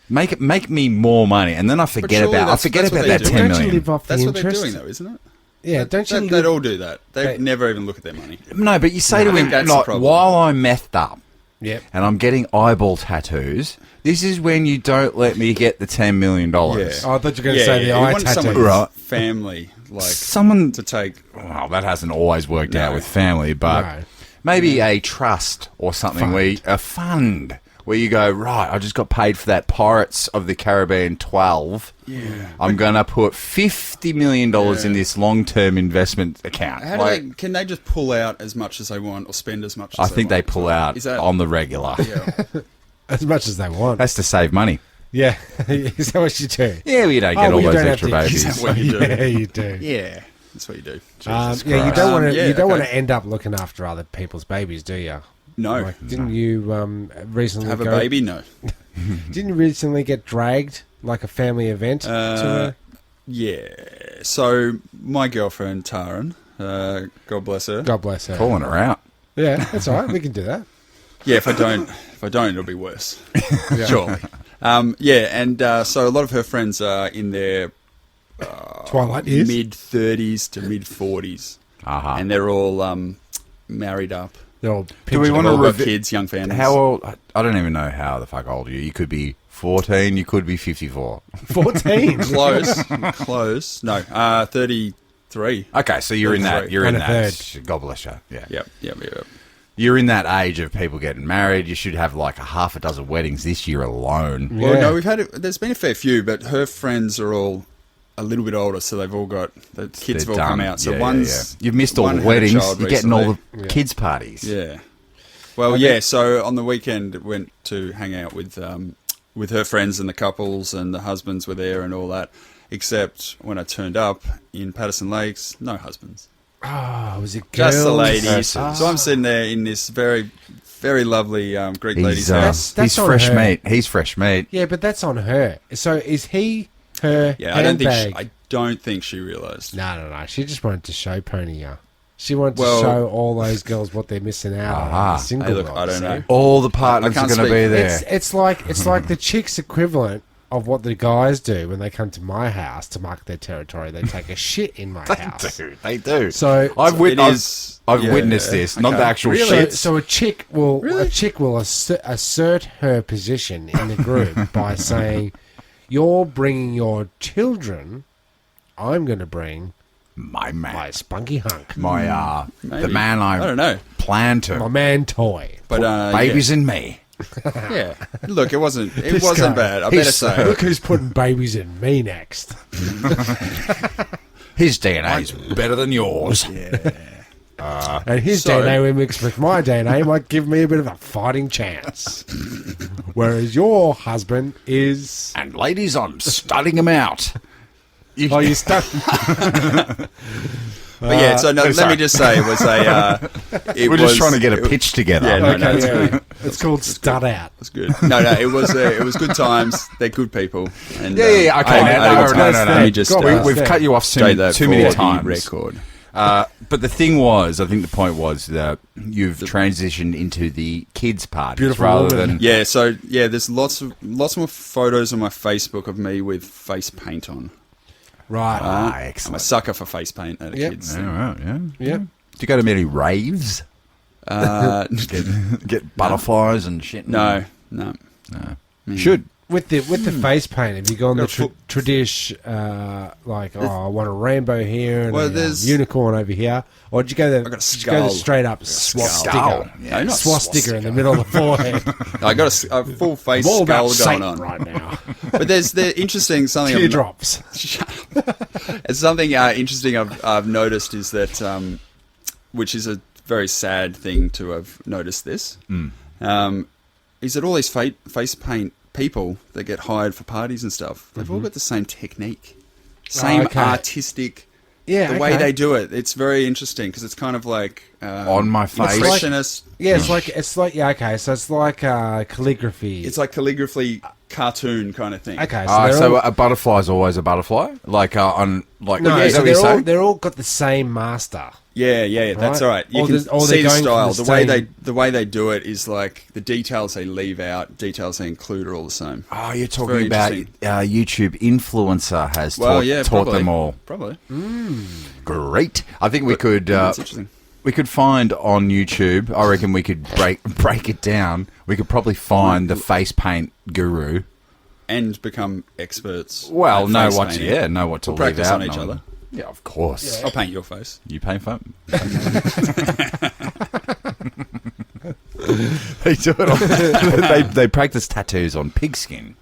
[SPEAKER 2] Make me more money, and then I forget
[SPEAKER 4] surely
[SPEAKER 2] about
[SPEAKER 4] that's what
[SPEAKER 2] that
[SPEAKER 4] they do.
[SPEAKER 2] 10
[SPEAKER 3] Don't you
[SPEAKER 2] million.
[SPEAKER 3] live off the
[SPEAKER 4] That's what they're
[SPEAKER 3] interest?
[SPEAKER 4] doing, though, isn't it?
[SPEAKER 3] Yeah, don't you
[SPEAKER 4] They'd
[SPEAKER 3] live...
[SPEAKER 4] all do that. They
[SPEAKER 3] They-
[SPEAKER 4] never even look at their money.
[SPEAKER 2] No, but you say to
[SPEAKER 4] I
[SPEAKER 2] him,
[SPEAKER 4] think that's the
[SPEAKER 2] like,
[SPEAKER 4] problem.
[SPEAKER 2] while I'm methed up
[SPEAKER 3] Yep.
[SPEAKER 2] and I'm getting eyeball tattoos, this is when you don't let me get the $10 million.
[SPEAKER 4] Yeah.
[SPEAKER 3] Oh, I thought you were going to
[SPEAKER 4] Yeah,
[SPEAKER 3] say the
[SPEAKER 4] you
[SPEAKER 3] eye
[SPEAKER 4] want
[SPEAKER 3] tattoos.
[SPEAKER 4] someone
[SPEAKER 2] Right.
[SPEAKER 4] family, like,
[SPEAKER 2] Someone,
[SPEAKER 4] to take.
[SPEAKER 2] well, that hasn't always worked out
[SPEAKER 4] No.
[SPEAKER 2] with family, but
[SPEAKER 3] No.
[SPEAKER 2] maybe a trust or something, a fund where you go, right, I just got paid for that Pirates of the Caribbean 12.
[SPEAKER 4] Yeah.
[SPEAKER 2] I'm going to put $50 million in this long-term investment account.
[SPEAKER 4] How do they, can they just pull out as much as they want or spend as much as
[SPEAKER 2] I
[SPEAKER 4] they
[SPEAKER 2] think they
[SPEAKER 4] want?
[SPEAKER 2] pull out
[SPEAKER 4] Is that-
[SPEAKER 2] on the regular.
[SPEAKER 4] Yeah.
[SPEAKER 3] As much as they want.
[SPEAKER 2] That's to save money.
[SPEAKER 3] Yeah. Is that what you do?
[SPEAKER 2] Yeah, well, you don't get
[SPEAKER 3] Oh,
[SPEAKER 2] all
[SPEAKER 3] well, you
[SPEAKER 2] those
[SPEAKER 3] don't have
[SPEAKER 2] extra
[SPEAKER 3] to-
[SPEAKER 2] babies.
[SPEAKER 4] Is that what you do?
[SPEAKER 3] Yeah, you do.
[SPEAKER 4] Yeah. That's what you do.
[SPEAKER 3] Yeah, you
[SPEAKER 2] Christ.
[SPEAKER 3] don't want to.
[SPEAKER 4] Yeah,
[SPEAKER 3] you don't want
[SPEAKER 4] okay.
[SPEAKER 3] to end up looking after other people's babies, do you?
[SPEAKER 4] No.
[SPEAKER 3] Like, didn't you recently
[SPEAKER 4] Have a
[SPEAKER 3] go-
[SPEAKER 4] baby? No.
[SPEAKER 3] Didn't you recently get dragged like a family event? to
[SPEAKER 4] Yeah. So, my girlfriend, Taran, God bless her.
[SPEAKER 3] God bless her.
[SPEAKER 2] Calling her out.
[SPEAKER 3] Yeah, that's all right. We can do that.
[SPEAKER 4] Yeah, if I don't, it'll be worse.
[SPEAKER 3] Yeah.
[SPEAKER 4] Surely. Yeah, and so a lot of her friends are in their
[SPEAKER 3] Twilight years.
[SPEAKER 4] mid-30s to mid-40s.
[SPEAKER 2] Uh-huh.
[SPEAKER 4] And they're all married up.
[SPEAKER 3] They're all
[SPEAKER 2] Do we
[SPEAKER 3] pinching
[SPEAKER 2] want
[SPEAKER 4] They've
[SPEAKER 2] to
[SPEAKER 4] all got
[SPEAKER 2] revi-
[SPEAKER 4] kids, young families.
[SPEAKER 2] How old? I don't even know how the fuck old you. You could be 14. You could be 54.
[SPEAKER 3] 14.
[SPEAKER 4] Close. No, 33.
[SPEAKER 2] Okay, so you're in that.
[SPEAKER 4] 33.
[SPEAKER 2] You're in
[SPEAKER 3] And a
[SPEAKER 2] that. God bless you. Yeah.
[SPEAKER 4] Yep.
[SPEAKER 2] You're in that age of people getting married. You should have like a half a dozen weddings this year alone.
[SPEAKER 4] Well,
[SPEAKER 3] Yeah.
[SPEAKER 4] no, there's been a fair few, but her friends are all a little bit older, so they've all got, the kids
[SPEAKER 2] They're
[SPEAKER 4] have all come
[SPEAKER 2] done.
[SPEAKER 4] out. So
[SPEAKER 2] Yeah,
[SPEAKER 4] one's...
[SPEAKER 2] You've missed all
[SPEAKER 4] one
[SPEAKER 2] the
[SPEAKER 4] had a
[SPEAKER 2] weddings.
[SPEAKER 4] child
[SPEAKER 2] You're getting all the
[SPEAKER 3] recently.
[SPEAKER 2] kids' parties.
[SPEAKER 4] Yeah. Well, yeah, so on the weekend went to hang out with her friends and the couples, and the husbands were there and all that, except when I turned up in Patterson Lakes, no husbands.
[SPEAKER 3] Oh, was it girls?
[SPEAKER 4] Just the ladies.
[SPEAKER 2] Ah.
[SPEAKER 4] So I'm sitting there in this very, very lovely Greek lady's
[SPEAKER 2] He's,
[SPEAKER 4] house.
[SPEAKER 3] That's
[SPEAKER 2] he's
[SPEAKER 3] on
[SPEAKER 2] fresh
[SPEAKER 3] her.
[SPEAKER 2] meat. He's fresh meat.
[SPEAKER 3] Yeah, but that's on her. So is he her
[SPEAKER 4] Yeah, I
[SPEAKER 3] handbag?
[SPEAKER 4] don't think she realised.
[SPEAKER 3] No. She just wanted to show pony you. She wanted to
[SPEAKER 4] Well-
[SPEAKER 3] show all those girls what they're missing out
[SPEAKER 2] Ah.
[SPEAKER 3] on. the Single
[SPEAKER 4] Hey, look,
[SPEAKER 3] world,
[SPEAKER 4] I don't
[SPEAKER 3] see?
[SPEAKER 4] know.
[SPEAKER 2] All the partners
[SPEAKER 4] I
[SPEAKER 2] are
[SPEAKER 4] can't
[SPEAKER 2] going to be
[SPEAKER 4] speak.
[SPEAKER 2] there.
[SPEAKER 3] It's like the chicks equivalent of what the guys do when they come to my house to mark their territory. They take a shit in my house.
[SPEAKER 2] They do.
[SPEAKER 3] So
[SPEAKER 2] I've
[SPEAKER 4] yeah,
[SPEAKER 2] witnessed this, not the
[SPEAKER 4] okay.
[SPEAKER 2] actual
[SPEAKER 4] Really?
[SPEAKER 2] shit.
[SPEAKER 3] So a chick will assert her position in the group by saying, "You're bringing your children. I'm going to bring
[SPEAKER 2] My man,
[SPEAKER 3] my spunky hunk,
[SPEAKER 2] the
[SPEAKER 4] Maybe.
[SPEAKER 2] man
[SPEAKER 4] I don't know.
[SPEAKER 2] plan to
[SPEAKER 3] my man toy."
[SPEAKER 4] But
[SPEAKER 2] babies in me.
[SPEAKER 4] Yeah. Look, it wasn't
[SPEAKER 3] This
[SPEAKER 4] wasn't
[SPEAKER 3] guy,
[SPEAKER 4] bad. I better say.
[SPEAKER 3] Look who's putting babies in me next.
[SPEAKER 2] His DNA's better than yours.
[SPEAKER 3] And his
[SPEAKER 4] So-
[SPEAKER 3] DNA when mixed with my DNA might give me a bit of a fighting chance. Whereas your husband is...
[SPEAKER 2] And ladies, I'm studying him out.
[SPEAKER 3] Oh, you stuck...
[SPEAKER 4] But yeah, so no, let
[SPEAKER 2] sorry.
[SPEAKER 4] me just say it was a.
[SPEAKER 2] We're just trying to get a pitch together.
[SPEAKER 4] Yeah, no,
[SPEAKER 3] Okay,
[SPEAKER 4] it's
[SPEAKER 3] yeah.
[SPEAKER 4] good.
[SPEAKER 3] It's called Stud Out.
[SPEAKER 4] It's good. No, it was good times. They're good people. And,
[SPEAKER 2] Yeah. Okay,
[SPEAKER 4] I had a good time.
[SPEAKER 3] no.
[SPEAKER 4] Let me just
[SPEAKER 3] God,
[SPEAKER 2] We've
[SPEAKER 3] Yeah.
[SPEAKER 2] cut you off
[SPEAKER 4] say
[SPEAKER 2] too,
[SPEAKER 4] that
[SPEAKER 2] too
[SPEAKER 4] for
[SPEAKER 2] many
[SPEAKER 4] the
[SPEAKER 2] times.
[SPEAKER 4] record.
[SPEAKER 2] But the thing was, I think the point was that you've transitioned into the kids' parties
[SPEAKER 3] Beautiful
[SPEAKER 2] rather
[SPEAKER 3] woman.
[SPEAKER 2] than
[SPEAKER 4] Yeah, so yeah, there's lots more photos on my Facebook of me with face paint on.
[SPEAKER 3] Right.
[SPEAKER 2] Ah,
[SPEAKER 4] I'm a
[SPEAKER 2] excellent.
[SPEAKER 4] sucker for face paint at a
[SPEAKER 3] Yep.
[SPEAKER 4] kids.
[SPEAKER 2] Yeah, right, yeah.
[SPEAKER 3] Yep.
[SPEAKER 2] Do you go to many raves? Get butterflies and shit?
[SPEAKER 4] no.
[SPEAKER 2] No. You should.
[SPEAKER 3] With the face paint, have you gone the
[SPEAKER 4] Got a full-
[SPEAKER 3] tradish, like, I want a rainbow here and
[SPEAKER 4] Well,
[SPEAKER 3] a
[SPEAKER 4] there's-
[SPEAKER 3] unicorn over here? Or did you go the,
[SPEAKER 4] got a
[SPEAKER 3] did you go the
[SPEAKER 4] skull.
[SPEAKER 3] straight up
[SPEAKER 2] skull.
[SPEAKER 3] swastika?
[SPEAKER 2] Yeah,
[SPEAKER 4] not
[SPEAKER 3] Swastika in the middle of the forehead.
[SPEAKER 4] I got a full face
[SPEAKER 3] I'm all about
[SPEAKER 4] skull going
[SPEAKER 3] Satan
[SPEAKER 4] on.
[SPEAKER 3] right now.
[SPEAKER 4] But there's the interesting something.
[SPEAKER 3] Teardrops.
[SPEAKER 4] It's something interesting I've noticed is that, which is a very sad thing to have noticed this, is that all these face paint people that get hired for parties and stuff, they've all got the same technique, same
[SPEAKER 3] okay.
[SPEAKER 4] artistic,
[SPEAKER 3] Yeah,
[SPEAKER 4] the way
[SPEAKER 3] okay.
[SPEAKER 4] they do it. It's very interesting because it's kind of like
[SPEAKER 2] On my face.
[SPEAKER 4] impressionist.
[SPEAKER 3] Yeah, it's like yeah, okay, so it's like calligraphy.
[SPEAKER 4] It's like calligraphy cartoon kind of thing.
[SPEAKER 3] okay,
[SPEAKER 2] So a butterfly's always a butterfly? Like, on, like,
[SPEAKER 3] no,
[SPEAKER 2] is that
[SPEAKER 3] so
[SPEAKER 2] what you're saying?
[SPEAKER 3] they're all got the same master.
[SPEAKER 4] Yeah, that's
[SPEAKER 3] Right?
[SPEAKER 4] all right. You
[SPEAKER 3] Or
[SPEAKER 4] can
[SPEAKER 3] the- or
[SPEAKER 4] see
[SPEAKER 3] they're
[SPEAKER 4] the
[SPEAKER 3] going for
[SPEAKER 4] style.
[SPEAKER 3] the same-
[SPEAKER 4] The way they do it is like the details they leave out, details they include are all the same.
[SPEAKER 2] Oh, you're
[SPEAKER 4] very
[SPEAKER 2] talking about YouTube influencer has taught
[SPEAKER 4] probably.
[SPEAKER 2] them all.
[SPEAKER 4] Probably.
[SPEAKER 2] Great. I think we could
[SPEAKER 4] That's interesting.
[SPEAKER 2] we could find on YouTube. I reckon we could break it down. We could probably find the face paint guru.
[SPEAKER 4] And become experts.
[SPEAKER 2] Well,
[SPEAKER 4] at
[SPEAKER 2] know
[SPEAKER 4] face
[SPEAKER 2] what
[SPEAKER 4] painting.
[SPEAKER 2] know what to
[SPEAKER 4] We'll
[SPEAKER 2] leave
[SPEAKER 4] practice
[SPEAKER 2] out
[SPEAKER 4] on
[SPEAKER 2] and
[SPEAKER 4] each
[SPEAKER 2] all
[SPEAKER 4] other.
[SPEAKER 2] that. Yeah, of course.
[SPEAKER 4] I'll paint your face.
[SPEAKER 2] You pay for They do it. They practice tattoos on pigskin.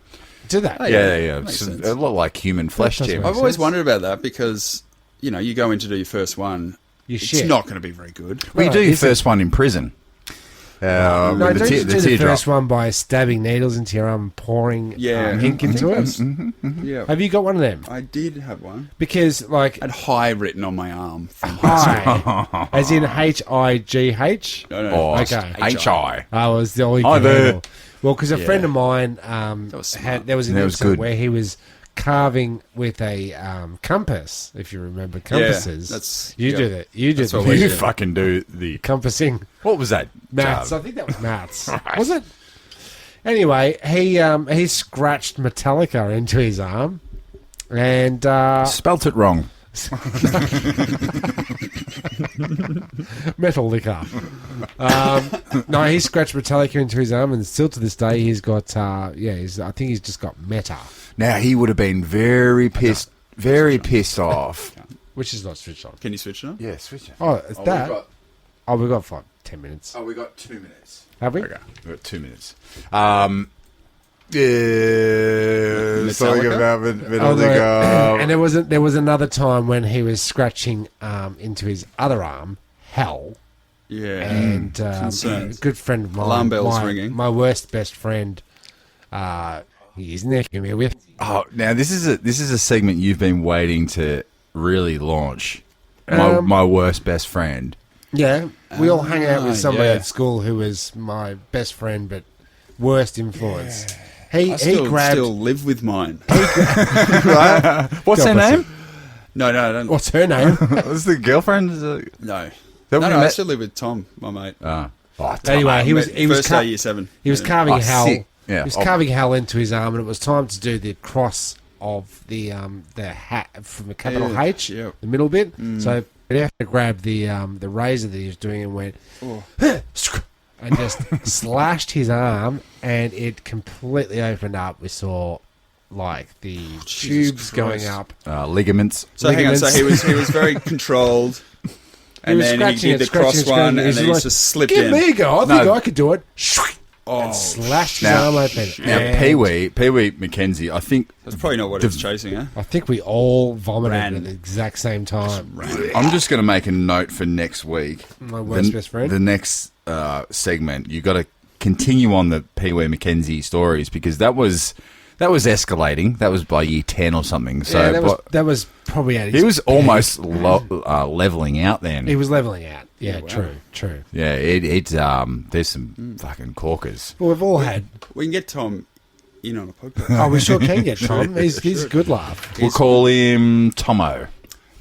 [SPEAKER 3] Do that?
[SPEAKER 4] Oh,
[SPEAKER 2] Yeah.
[SPEAKER 4] Makes
[SPEAKER 2] It's
[SPEAKER 4] sense.
[SPEAKER 2] a lot like human flesh,
[SPEAKER 3] does
[SPEAKER 2] Jim.
[SPEAKER 3] make
[SPEAKER 4] I've always
[SPEAKER 3] sense.
[SPEAKER 4] wondered about that because, you go in to do your first one.
[SPEAKER 3] You
[SPEAKER 4] It's
[SPEAKER 3] shit.
[SPEAKER 4] not going to be very good.
[SPEAKER 2] Well, you
[SPEAKER 3] No,
[SPEAKER 2] do your
[SPEAKER 3] is it-
[SPEAKER 2] first one in prison.
[SPEAKER 3] No,
[SPEAKER 2] With
[SPEAKER 3] don't
[SPEAKER 2] the
[SPEAKER 3] you do the
[SPEAKER 2] teardrop.
[SPEAKER 3] first one by stabbing needles into your arm, pouring ink into it?
[SPEAKER 4] Yeah.
[SPEAKER 3] Have you got one of them?
[SPEAKER 4] I did have one.
[SPEAKER 3] Because, like,
[SPEAKER 4] I had high written on my arm.
[SPEAKER 3] hi, as in H-I-G-H?
[SPEAKER 4] No.
[SPEAKER 2] Or
[SPEAKER 3] Okay.
[SPEAKER 2] H.I.
[SPEAKER 3] I was the only
[SPEAKER 2] Hi there.
[SPEAKER 3] handle. Well, because a friend of mine
[SPEAKER 4] was smart.
[SPEAKER 3] there was an
[SPEAKER 2] That was
[SPEAKER 3] incident
[SPEAKER 2] good.
[SPEAKER 3] where he was carving with a compass, if you remember compasses.
[SPEAKER 4] that's-
[SPEAKER 3] you
[SPEAKER 4] yeah.
[SPEAKER 3] do that. You do
[SPEAKER 4] That's what
[SPEAKER 3] the
[SPEAKER 4] we
[SPEAKER 2] You
[SPEAKER 4] do.
[SPEAKER 2] fucking do the...
[SPEAKER 3] compassing.
[SPEAKER 2] What was that?
[SPEAKER 3] Maths. I think that was maths. Was it? Anyway, he scratched Metallica into his arm, and
[SPEAKER 2] Spelt it wrong.
[SPEAKER 3] metal liquor. No, he scratched Metallica into his arm, and still to this day he's got. I think he's just got Meta,
[SPEAKER 2] Now, he would have been very pissed off.
[SPEAKER 3] which is not switched on.
[SPEAKER 4] Can you switch it on?
[SPEAKER 2] Yeah, switch it.
[SPEAKER 3] Oh, it's that. We've got 10 minutes.
[SPEAKER 2] we got 2 minutes.
[SPEAKER 3] Have we?
[SPEAKER 2] Okay, we've got 2 minutes. Yeah, something about Metallica.
[SPEAKER 3] And there was another time when he was scratching into his other arm, Hell,
[SPEAKER 4] Yeah.
[SPEAKER 3] and a
[SPEAKER 4] Concerns.
[SPEAKER 3] good friend of mine,
[SPEAKER 4] Alarm bells ringing.
[SPEAKER 3] my worst best friend, he is necking me with.
[SPEAKER 2] Oh, now this is a segment you've been waiting to really launch. My worst best friend.
[SPEAKER 3] Yeah, we all hang out with somebody
[SPEAKER 4] yeah.
[SPEAKER 3] at school who was my best friend, but worst influence. He
[SPEAKER 4] I still
[SPEAKER 3] grabbed.
[SPEAKER 4] live with mine.
[SPEAKER 2] What's her
[SPEAKER 3] God bless
[SPEAKER 2] name?
[SPEAKER 4] No, I don't.
[SPEAKER 3] What's her name?
[SPEAKER 2] Was the girlfriend?
[SPEAKER 4] No.
[SPEAKER 2] That
[SPEAKER 4] No,
[SPEAKER 2] we
[SPEAKER 4] I
[SPEAKER 2] met-
[SPEAKER 4] still live with Tom, my mate.
[SPEAKER 3] Anyway, he was
[SPEAKER 4] First day, year 7.
[SPEAKER 3] He was carving
[SPEAKER 2] Oh,
[SPEAKER 3] hell.
[SPEAKER 2] sick. Yeah.
[SPEAKER 3] He was carving hell into his arm, and it was time to do the cross of the hat from the capital
[SPEAKER 4] Yeah,
[SPEAKER 3] H,
[SPEAKER 4] yeah.
[SPEAKER 3] the middle bit. So he had to grab the razor that he was doing and went and just slashed his arm, and it completely opened up. We saw like the tubes going
[SPEAKER 4] Christ.
[SPEAKER 3] up.
[SPEAKER 2] ligaments.
[SPEAKER 4] So hang on. So
[SPEAKER 3] ligaments.
[SPEAKER 4] he was very controlled, and
[SPEAKER 3] was
[SPEAKER 4] then he
[SPEAKER 3] scratching
[SPEAKER 4] did
[SPEAKER 3] it,
[SPEAKER 4] the cross
[SPEAKER 3] scratching it,
[SPEAKER 4] one,
[SPEAKER 3] scratching it.
[SPEAKER 4] and then
[SPEAKER 3] He's
[SPEAKER 4] he just slipped
[SPEAKER 3] Give
[SPEAKER 4] in.
[SPEAKER 3] me a go. I think I could do it. and slashed his
[SPEAKER 2] Now-
[SPEAKER 3] arm open.
[SPEAKER 2] Now,
[SPEAKER 3] And
[SPEAKER 2] Pee-wee McKenzie, I think
[SPEAKER 4] That's probably not what it was chasing, eh?
[SPEAKER 3] I think we all vomited
[SPEAKER 4] Ran.
[SPEAKER 3] at the exact same time.
[SPEAKER 2] I'm just going to make a note for next week.
[SPEAKER 3] My worst best friend.
[SPEAKER 2] The next segment, you got to continue on the Pee-wee McKenzie stories because that was escalating. That was by year 10 or something. So
[SPEAKER 3] yeah, that was probably at his
[SPEAKER 2] he was
[SPEAKER 3] peak.
[SPEAKER 2] almost leveling out then.
[SPEAKER 3] He was leveling out. Yeah,
[SPEAKER 4] wow.
[SPEAKER 3] true.
[SPEAKER 2] Yeah, there's some fucking corkers.
[SPEAKER 3] Well, we've all had.
[SPEAKER 4] We can get Tom in on a podcast.
[SPEAKER 3] Oh, we sure can get Tom. He's a good laugh.
[SPEAKER 2] We'll call him Tomo.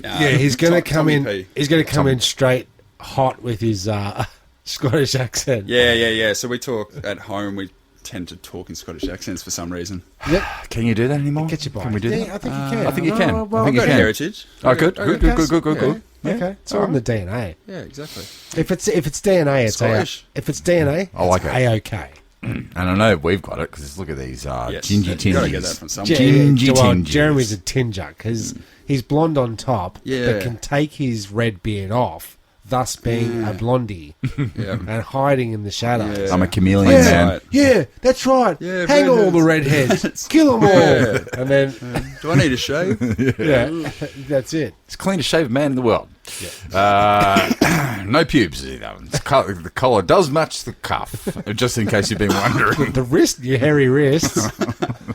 [SPEAKER 3] Yeah, he's going to come
[SPEAKER 4] Tommy
[SPEAKER 3] in.
[SPEAKER 4] P.
[SPEAKER 3] He's going to come in straight hot with his Scottish accent.
[SPEAKER 4] Yeah. So we talk at home. We tend to talk in Scottish accents for some reason.
[SPEAKER 3] Yep.
[SPEAKER 2] Can you do that anymore?
[SPEAKER 3] Get your bike.
[SPEAKER 2] Can we do
[SPEAKER 3] Yeah,
[SPEAKER 2] that?
[SPEAKER 3] I think you can.
[SPEAKER 2] I think you can.
[SPEAKER 3] Oh, well,
[SPEAKER 2] I think
[SPEAKER 4] I've
[SPEAKER 2] you
[SPEAKER 4] got
[SPEAKER 2] can.
[SPEAKER 4] heritage.
[SPEAKER 2] Oh, good.
[SPEAKER 4] Yeah.
[SPEAKER 3] Okay, it's all in the DNA.
[SPEAKER 4] Yeah, exactly.
[SPEAKER 3] If it's DNA, it's
[SPEAKER 4] Scottish.
[SPEAKER 3] If it's DNA,
[SPEAKER 2] I like
[SPEAKER 3] it's
[SPEAKER 2] it.
[SPEAKER 3] A-OK.
[SPEAKER 2] And I know we've got it because look at these
[SPEAKER 4] Yes.
[SPEAKER 2] gingy
[SPEAKER 4] You gotta get that
[SPEAKER 2] tingies.
[SPEAKER 4] from somewhere.
[SPEAKER 2] Gingy
[SPEAKER 3] Well,
[SPEAKER 2] tingies.
[SPEAKER 3] Jeremy's a tinger because he's blonde on top,
[SPEAKER 4] Yeah.
[SPEAKER 3] but can take his red beard off, thus being a blondie
[SPEAKER 4] Yeah.
[SPEAKER 3] and hiding in the shadows.
[SPEAKER 4] Yeah.
[SPEAKER 2] I'm a chameleon,
[SPEAKER 3] Yeah,
[SPEAKER 2] man.
[SPEAKER 4] Right.
[SPEAKER 3] yeah, that's right.
[SPEAKER 4] Yeah,
[SPEAKER 3] Hang all the
[SPEAKER 4] redheads.
[SPEAKER 3] redheads, kill them all,
[SPEAKER 4] Yeah.
[SPEAKER 3] and then
[SPEAKER 4] Do I need a shave?
[SPEAKER 3] that's it.
[SPEAKER 2] It's the cleanest shaved man in the world. No pubes either. The collar does match the cuff, just in case you've been wondering.
[SPEAKER 3] The wrist, your hairy wrists.